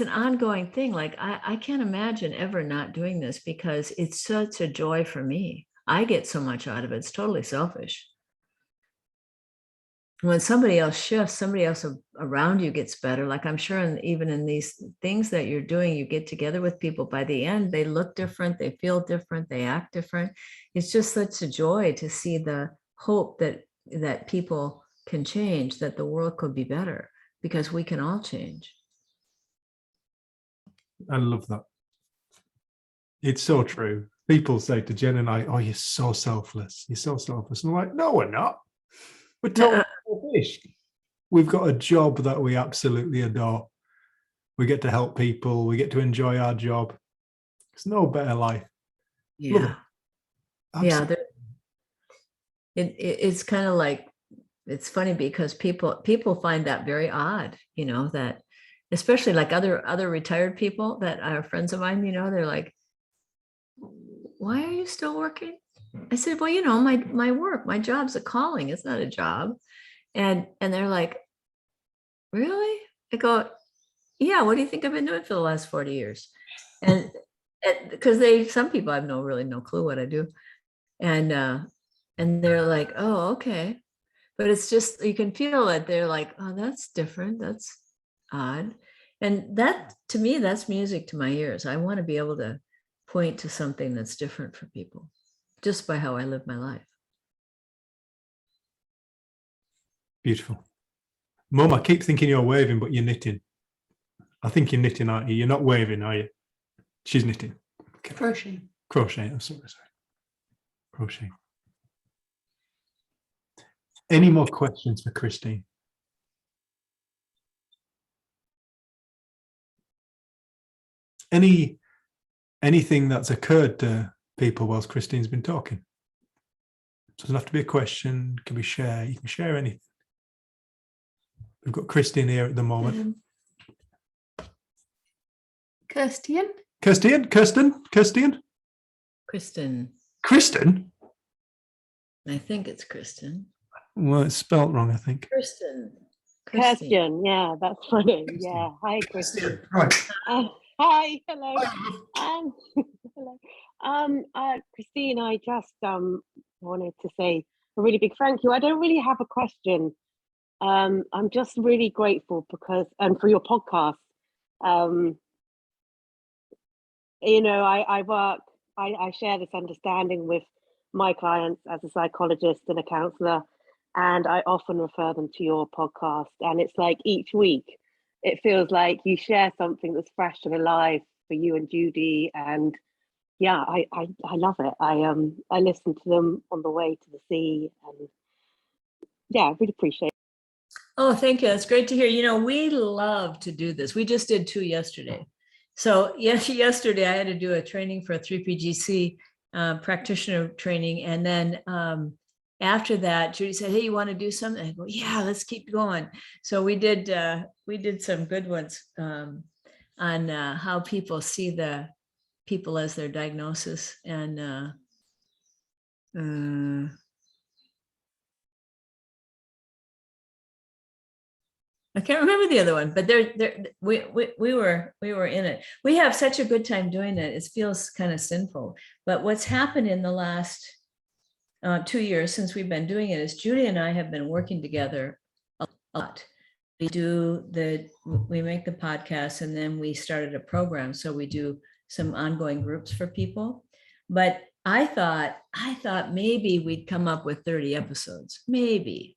ongoing thing. Like I can't imagine ever not doing this because it's such a joy for me. I get so much out of it. It's totally selfish. When somebody else shifts, somebody else around you gets better. Like I'm sure even in these things that you're doing, you get together with people, by the end, they look different, they feel different, they act different. It's just such a joy to see the hope that people can change, that the world could be better because we can all change. I love that. It's so true. People say to Jen and I, oh, you're so selfless. You're so selfless. And I'm like, no, we're not. We're totally selfish. We've got a job that we absolutely adore. We get to help people. We get to enjoy our job. There's no better life. Yeah. Yeah. It's kind of like, it's funny because people find that very odd, you know, that especially like other retired people that are friends of mine, you know, they're like, why are you still working? I said, well, you know, my work, my job's a calling. It's not a job. And they're like, really? I go, yeah, what do you think I've been doing for the last 40 years? And because some people have really no clue what I do. And they're like, oh, okay. But it's just, you can feel that they're like, oh, that's different. That's odd. And that, to me, that's music to my ears. I want to be able to point to something that's different for people just by how I live my life. Beautiful. Mum, I keep thinking you're waving, but you're knitting. I think you're knitting, aren't you? You're not waving, are you? She's knitting. Okay. Crochet. Crochet. I'm sorry. Crochet. Any more questions for Christine? Anything that's occurred to people whilst Christine's been talking? It doesn't have to be a question. It can be share. You can share anything. We've got Christine here at the moment. Kirstian? Kirsten? Kristen. Kristen? I think it's Kristen. Well, it's spelt wrong, I think. Kristen. Kirsten, yeah, that's funny. Yeah, hi, Kristen. Right. Hi, hello. Hello. Christine, I just wanted to say a really big thank you. I don't really have a question. I'm just really grateful because, and for your podcast. You know, I share this understanding with my clients as a psychologist and a counselor, and I often refer them to your podcast. And it's like each week, it feels like you share something that's fresh and alive for you and Judy. And yeah, I love it. I listen to them on the way to the sea, and yeah, I really appreciate it. Oh, thank you. That's great to hear. You know, we love to do this. We just did 2 yesterday. So yes, yesterday I had to do a training for a 3PGC practitioner training. And then after that, Judy said, hey, you want to do something? I go, yeah, let's keep going. So we did some good ones on how people see the people as their diagnosis. And I can't remember the other one, but we were in it. We have such a good time doing it. It feels kind of sinful. But what's happened in the last 2 years since we've been doing it is Judy and I have been working together a lot. We make the podcast, and then we started a program. So we do some ongoing groups for people. But I thought maybe we'd come up with 30 episodes, maybe,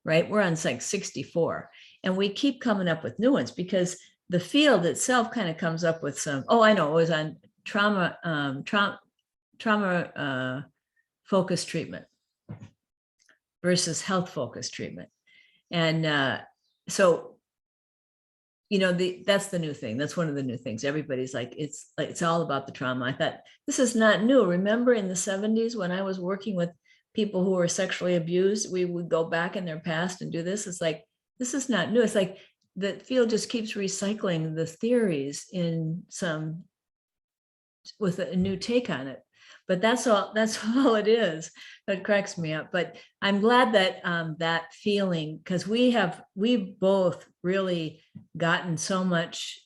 right? We're on like 64. And we keep coming up with new ones because the field itself kind of comes up with some, oh, I know, it was on trauma focused treatment versus health focused treatment. And so, you know, that's the new thing. That's one of the new things. Everybody's like, it's all about the trauma. I thought, this is not new. Remember in the 70s when I was working with people who were sexually abused, we would go back in their past and do this. It's like, this is not new. It's like the field just keeps recycling the theories with a new take on it. But that's all it is. That cracks me up. But I'm glad that that feeling, because we've both really gotten so much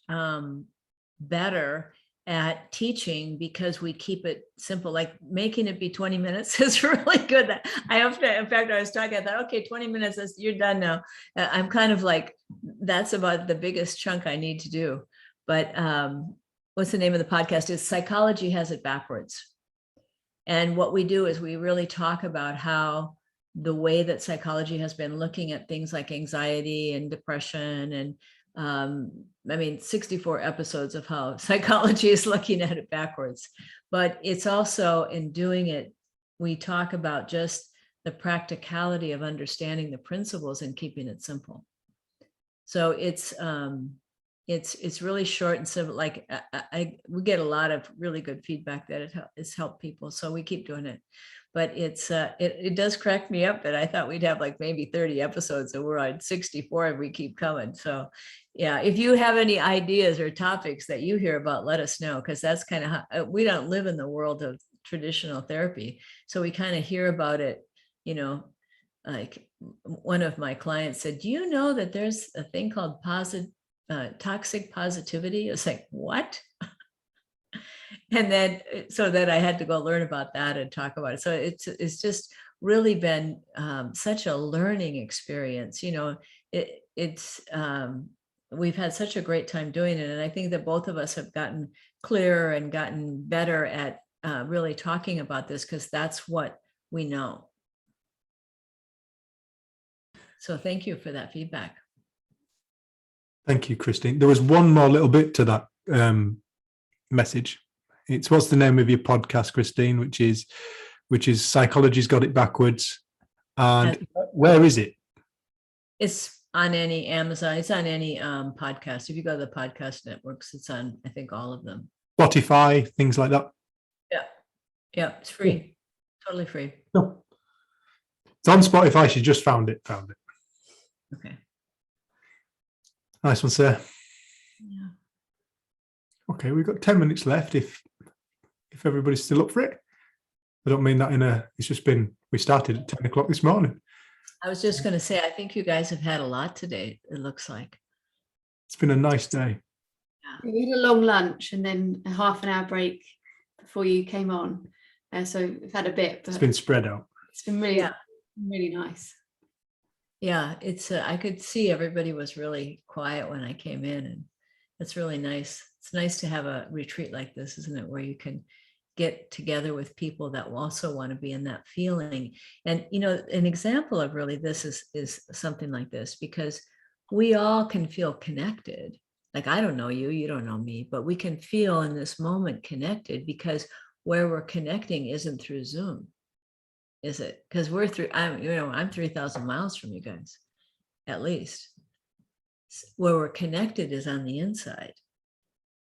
better at teaching because we keep it simple. Like making it be 20 minutes is really good. In fact, I was talking, I thought, okay, 20 minutes, you're done now. I'm kind of like, that's about the biggest chunk I need to do. But what's the name of the podcast? Is Psychology Has It Backwards. And what we do is we really talk about how the way that psychology has been looking at things like anxiety and depression and 64 episodes of how psychology is looking at it backwards. But it's also, in doing it, we talk about just the practicality of understanding the principles and keeping it simple. So it's really short and simple. Like we get a lot of really good feedback that it's helped people. So we keep doing it. But it does crack me up that I thought we'd have like maybe 30 episodes and we're on 64 and we keep coming. So yeah, if you have any ideas or topics that you hear about, let us know, because that's kind of how we don't live in the world of traditional therapy. So we kind of hear about it, you know, like one of my clients said, do you know that there's a thing called toxic positivity? It's like, what? And then so that I had to go learn about that and talk about it. So it's just really been such a learning experience. You know, we've had such a great time doing it. And I think that both of us have gotten clearer and gotten better at really talking about this, because that's what we know. So thank you for that feedback. Thank you, Christine. There was one more little bit to that message. It's what's the name of your podcast, Christine, which is Psychology's Got It Backwards. And where is it? It's on any Amazon, it's on any podcast. If you go to the podcast networks, it's on, I think, all of them. Spotify, things like that. Yeah, it's free, totally free. No. It's on Spotify. She just found it. Okay. Nice one, Sarah. Yeah. Okay, we've got 10 minutes left if everybody's still up for it. I don't mean that it's just been, we started at 10 o'clock this morning. I was just going to say, I think you guys have had a lot today, it looks like. It's been a nice day. We had a long lunch and then a half an hour break before you came on. So we've had a bit, but It's been spread out. it's been really nice. Yeah, it's I could see everybody was really quiet when I came in, and it's really nice. It's nice to have a retreat like this, isn't it, where you can get together with people that also want to be in that feeling. And an example of really this is something like this, because we all can feel connected. Like, I don't know you, you don't know me, but we can feel in this moment connected, because where we're connecting isn't through Zoom. Is it? Because I'm 3,000 miles from you guys, at least. Where we're connected is on the inside,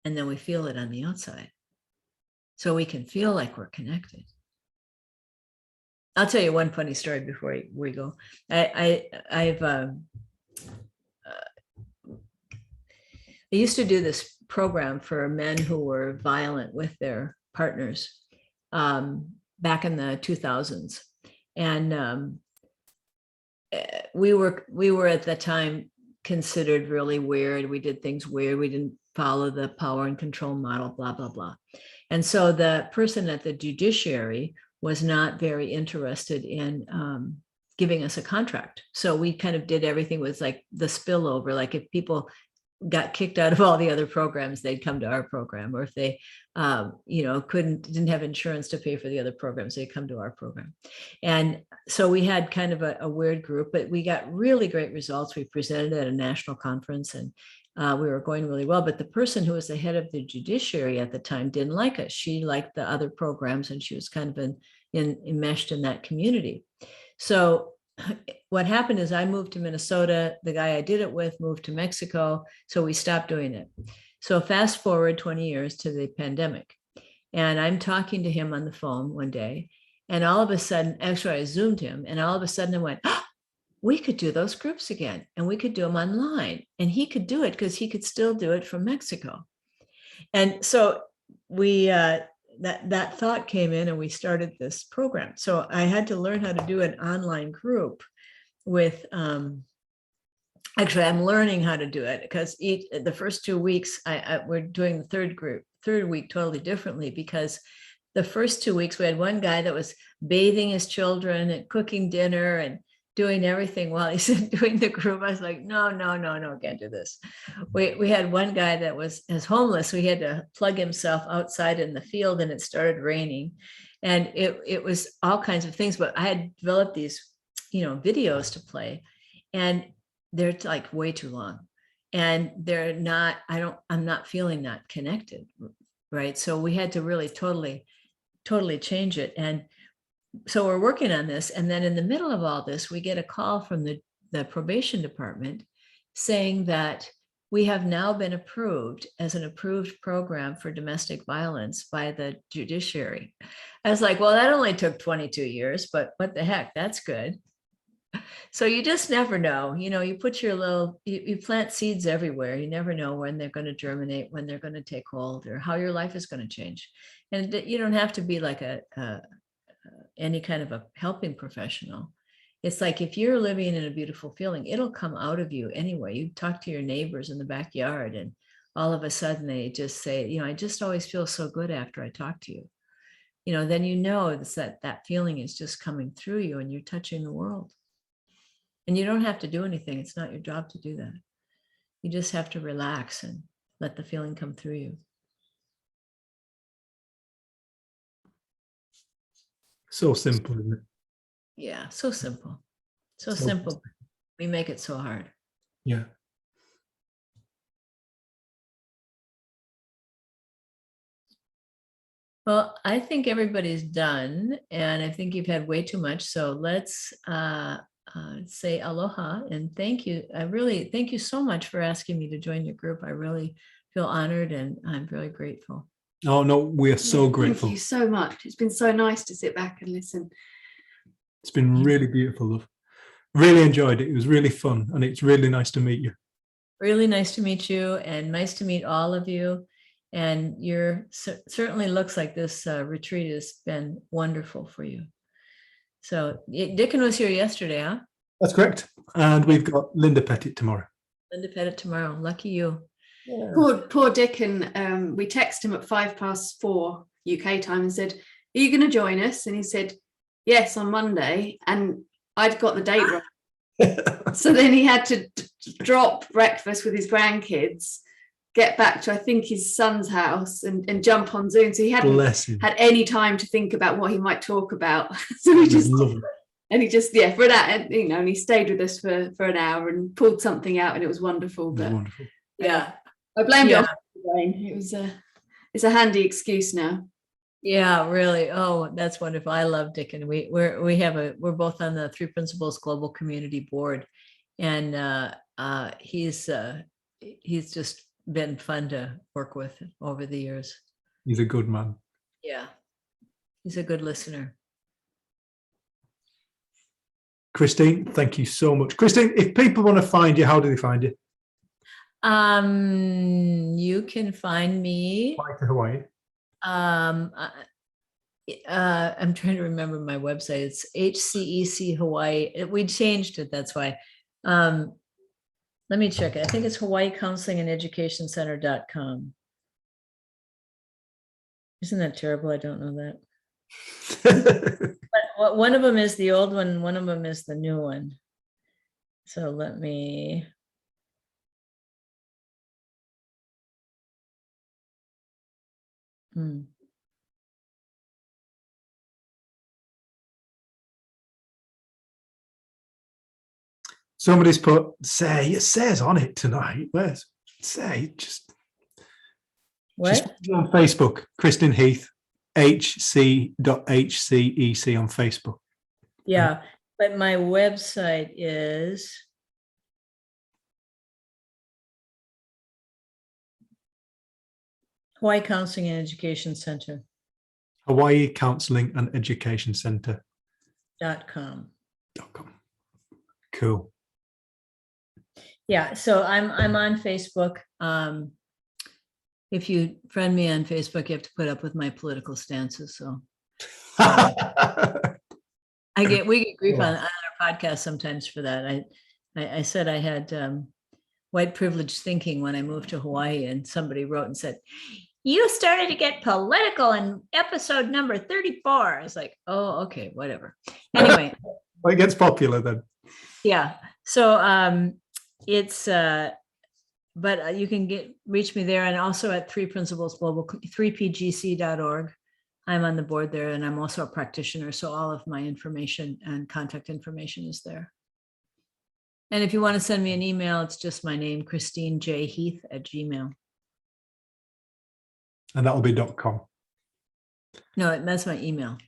and then we feel it on the outside. So we can feel like we're connected. I'll tell you one funny story before we go. I used to do this program for men who were violent with their partners back in the 2000s. And we were at the time considered really weird. We did things weird. We didn't follow the power and control model, blah, blah, blah. And so the person at the judiciary was not very interested in giving us a contract. So we kind of did everything with like the spillover. Like if people got kicked out of all the other programs, they'd come to our program, or if they didn't have insurance to pay for the other programs, they'd come to our program. And so we had kind of a weird group, but we got really great results. We presented at a national conference, and we were going really well. But the person who was the head of the judiciary at the time didn't like us. She liked the other programs, and she was kind of enmeshed in that community. So what happened is I moved to Minnesota. The guy I did it with moved to Mexico. So we stopped doing it. So fast forward 20 years to the pandemic. And I'm talking to him on the phone one day. And all of a sudden, actually I Zoomed him. And all of a sudden I went, we could do those groups again. And we could do them online. And he could do it because he could still do it from Mexico. And so we, that thought came in, and we started this program. So I had to learn how to do an online group with, actually I'm learning how to do it, because the first 2 weeks we're doing the third week totally differently, because the first 2 weeks we had one guy that was bathing his children and cooking dinner and doing everything while he's doing the group. I was like, no, can't do this. We had one guy that was homeless. So he had to plug himself outside in the field, and it started raining, and it was all kinds of things. But I had developed these, videos to play, and they're like way too long, and they're not. I'm not feeling that connected, right? So we had to really totally change it. And so we're working on this. And then in the middle of all this, we get a call from the probation department saying that we have now been approved as an approved program for domestic violence by the judiciary. I was like, well, that only took 22 years, but what the heck, that's good. So you just never know, you put you plant seeds everywhere. You never know when they're going to germinate, when they're going to take hold, or how your life is going to change. And you don't have to be like any kind of a helping professional. It's like, if you're living in a beautiful feeling, it'll come out of you anyway. You talk to your neighbors in the backyard, and all of a sudden they just say, I just always feel so good after I talk to you. Then it's that feeling is just coming through you, and you're touching the world. And you don't have to do anything. It's not your job to do that. You just have to relax and let the feeling come through you. So simple, isn't it? Yeah, so simple. So So simple. We make it so hard. Yeah. Well, I think everybody's done, and I think you've had way too much. So let's say aloha and thank you. I really thank you so much for asking me to join your group. I really feel honored and I'm really grateful. Oh no, we are so Yeah, grateful. Thank you so much. It's been so nice to sit back and listen. It's been really beautiful, love. Really enjoyed it. It was really fun, and it's really nice to meet you. Really nice to meet you, and nice to meet all of you. And you're certainly looks like this retreat has been wonderful for you. So Dickon was here yesterday, huh? That's correct. And we've got Linda Pettit tomorrow. Linda Pettit tomorrow. Lucky you. Yeah. Poor Dickon, we texted him at 4:05 UK time and said, "Are you going to join us?" And he said, "Yes, on Monday." And I'd got the date wrong. So then he had to drop breakfast with his grandkids, get back to, I think, his son's house and jump on Zoom. So he hadn't Bless him. had any time to think about what he might talk about. So he just, Lovely. and he just, yeah, for that, you know, and he stayed with us for an hour and pulled something out, and it was wonderful. It was But wonderful. yeah, I blamed Yeah. it on the brain. It was it's a handy excuse now. Yeah, really. Oh, that's wonderful. I love Dickon. We're both on the Three Principles Global Community Board, and he's just been fun to work with over the years. He's a good man. Yeah, he's a good listener. Christine, thank you so much. Christine, if people want to find you, how do they find you? You can find me. Fly to Hawaii. I'm trying to remember my website. It's HCEC Hawaii. We changed it. That's why. Let me check it. I think it's Hawaii Counseling and Education Center.com. Isn't that terrible? I don't know that. But one of them is the old one. One of them is the new one. So let me. Somebody's put Say. It says on it tonight. Where's Say? Just What? on Facebook. Kristen Heath, hc.hcec on Facebook. Yeah, but my website is Hawaii Counseling and Education Center. Hawaii Counseling and Education Center. .com. Cool. Yeah, so I'm on Facebook. If you friend me on Facebook, you have to put up with my political stances. So we get grief on our podcast sometimes for that. I said I had white privilege thinking when I moved to Hawaii, and somebody wrote and said, "You started to get political in episode number 34." I was like, "Oh, okay, whatever." Anyway. Well, it gets popular then. Yeah. So it's but you can reach me there, and also at Three Principles Global, 3pgc.org. I'm on the board there, and I'm also a practitioner. So all of my information and contact information is there. And if you want to send me an email, it's just my name, Christine J. Heath @gmail. And that'll be .com. No, that's my email.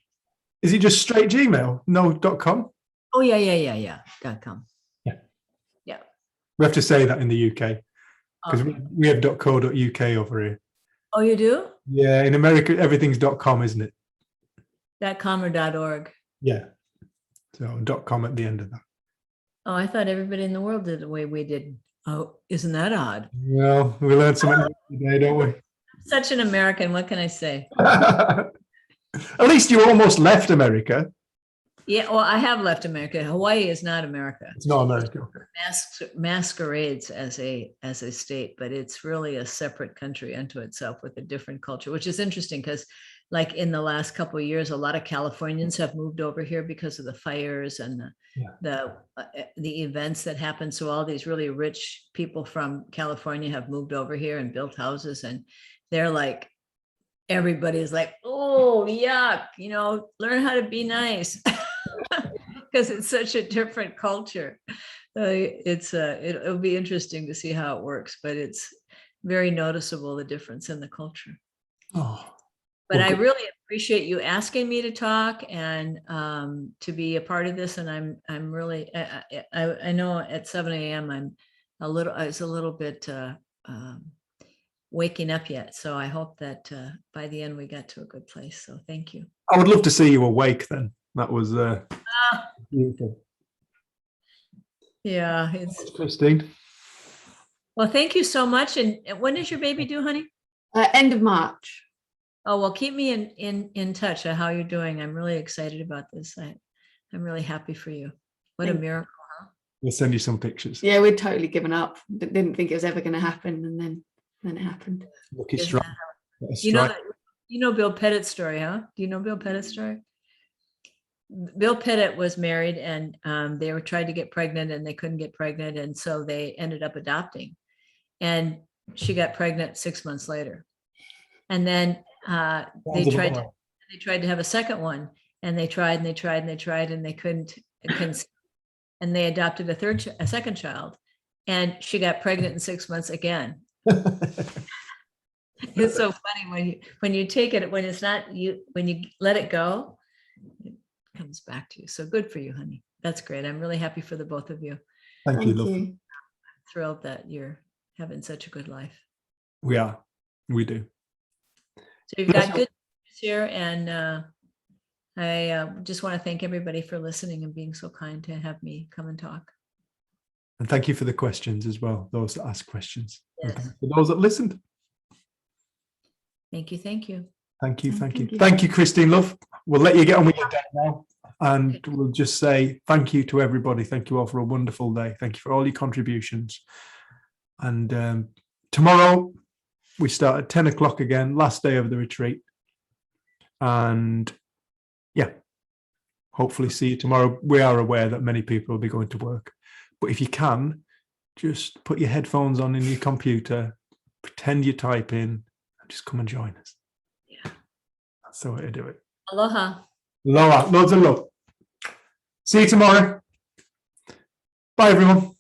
Is it just straight Gmail? No .com? Oh, yeah. .com. Yeah. Yeah. We have to say that in the UK because Okay. we have .co.uk over here. Oh, you do? Yeah, in America, everything's .com, isn't it? .com or .org? Yeah. So .com at the end of that. Oh, I thought everybody in the world did the way we did. Oh, isn't that odd? Well, we learned something today, don't we? Such an American, what can I say? At least you almost left America. Yeah, well, I have left America. Hawaii is not America. It's not America. Okay. Masquerades as a state, but it's really a separate country unto itself with a different culture, which is interesting because like in the last couple of years, a lot of Californians have moved over here because of the fires and the events that happened. So all these really rich people from California have moved over here and built houses, and they're like, everybody's like, oh, yuck, learn how to be nice. Because it's such a different culture. It'll be interesting to see how it works, but it's very noticeable, the difference in the culture. Oh, but well, I really appreciate you asking me to talk and to be a part of this. And I'm really, I know at 7 a.m. I was a little bit waking up yet. So I hope that by the end we got to a good place. So thank you. I would love to see you awake then. That was beautiful. Yeah, it's Christine. Well, thank you so much. And when is your baby due, honey? End of March. Oh, well, keep me in touch on how you're doing. I'm really excited about this. I'm really happy for you. What a miracle, huh? We'll send you some pictures. Yeah, we'd totally given up. Didn't think it was ever going to happen, and then it happened. Lucky strike. You know Bill Pettit's story, huh? Do you know Bill Pettit's story? Bill Pettit was married, and they were trying to get pregnant, and they couldn't get pregnant, and so they ended up adopting. And she got pregnant 6 months later, and then they tried to have a second one, and they tried and they tried and they tried, and they couldn't, and they adopted a second child, and she got pregnant in 6 months again. It's so funny when you take it, when it's not you, when you let it go, it comes back to you. So good for you, honey. That's great. I'm really happy for the both of you. Thank you, love. I'm thrilled that you're having such a good life. We are. We do. So you've got good news here, and I just want to thank everybody for listening and being so kind to have me come and talk. And thank you for the questions as well, those that asked questions. Yes. And for those that listened. Thank you. Thank you. Thank you. Thank you. Thank you, Christine, love. We'll let you get on with your day now. And we'll just say thank you to everybody. Thank you all for a wonderful day. Thank you for all your contributions. And tomorrow we start at 10 o'clock again, last day of the retreat. And yeah, hopefully see you tomorrow. We are aware that many people will be going to work. But if you can, just put your headphones on in your computer, pretend you type in, and just come and join us. Yeah. That's the way to do it. Aloha. Aloha. Loads of love. See you tomorrow. Bye, everyone.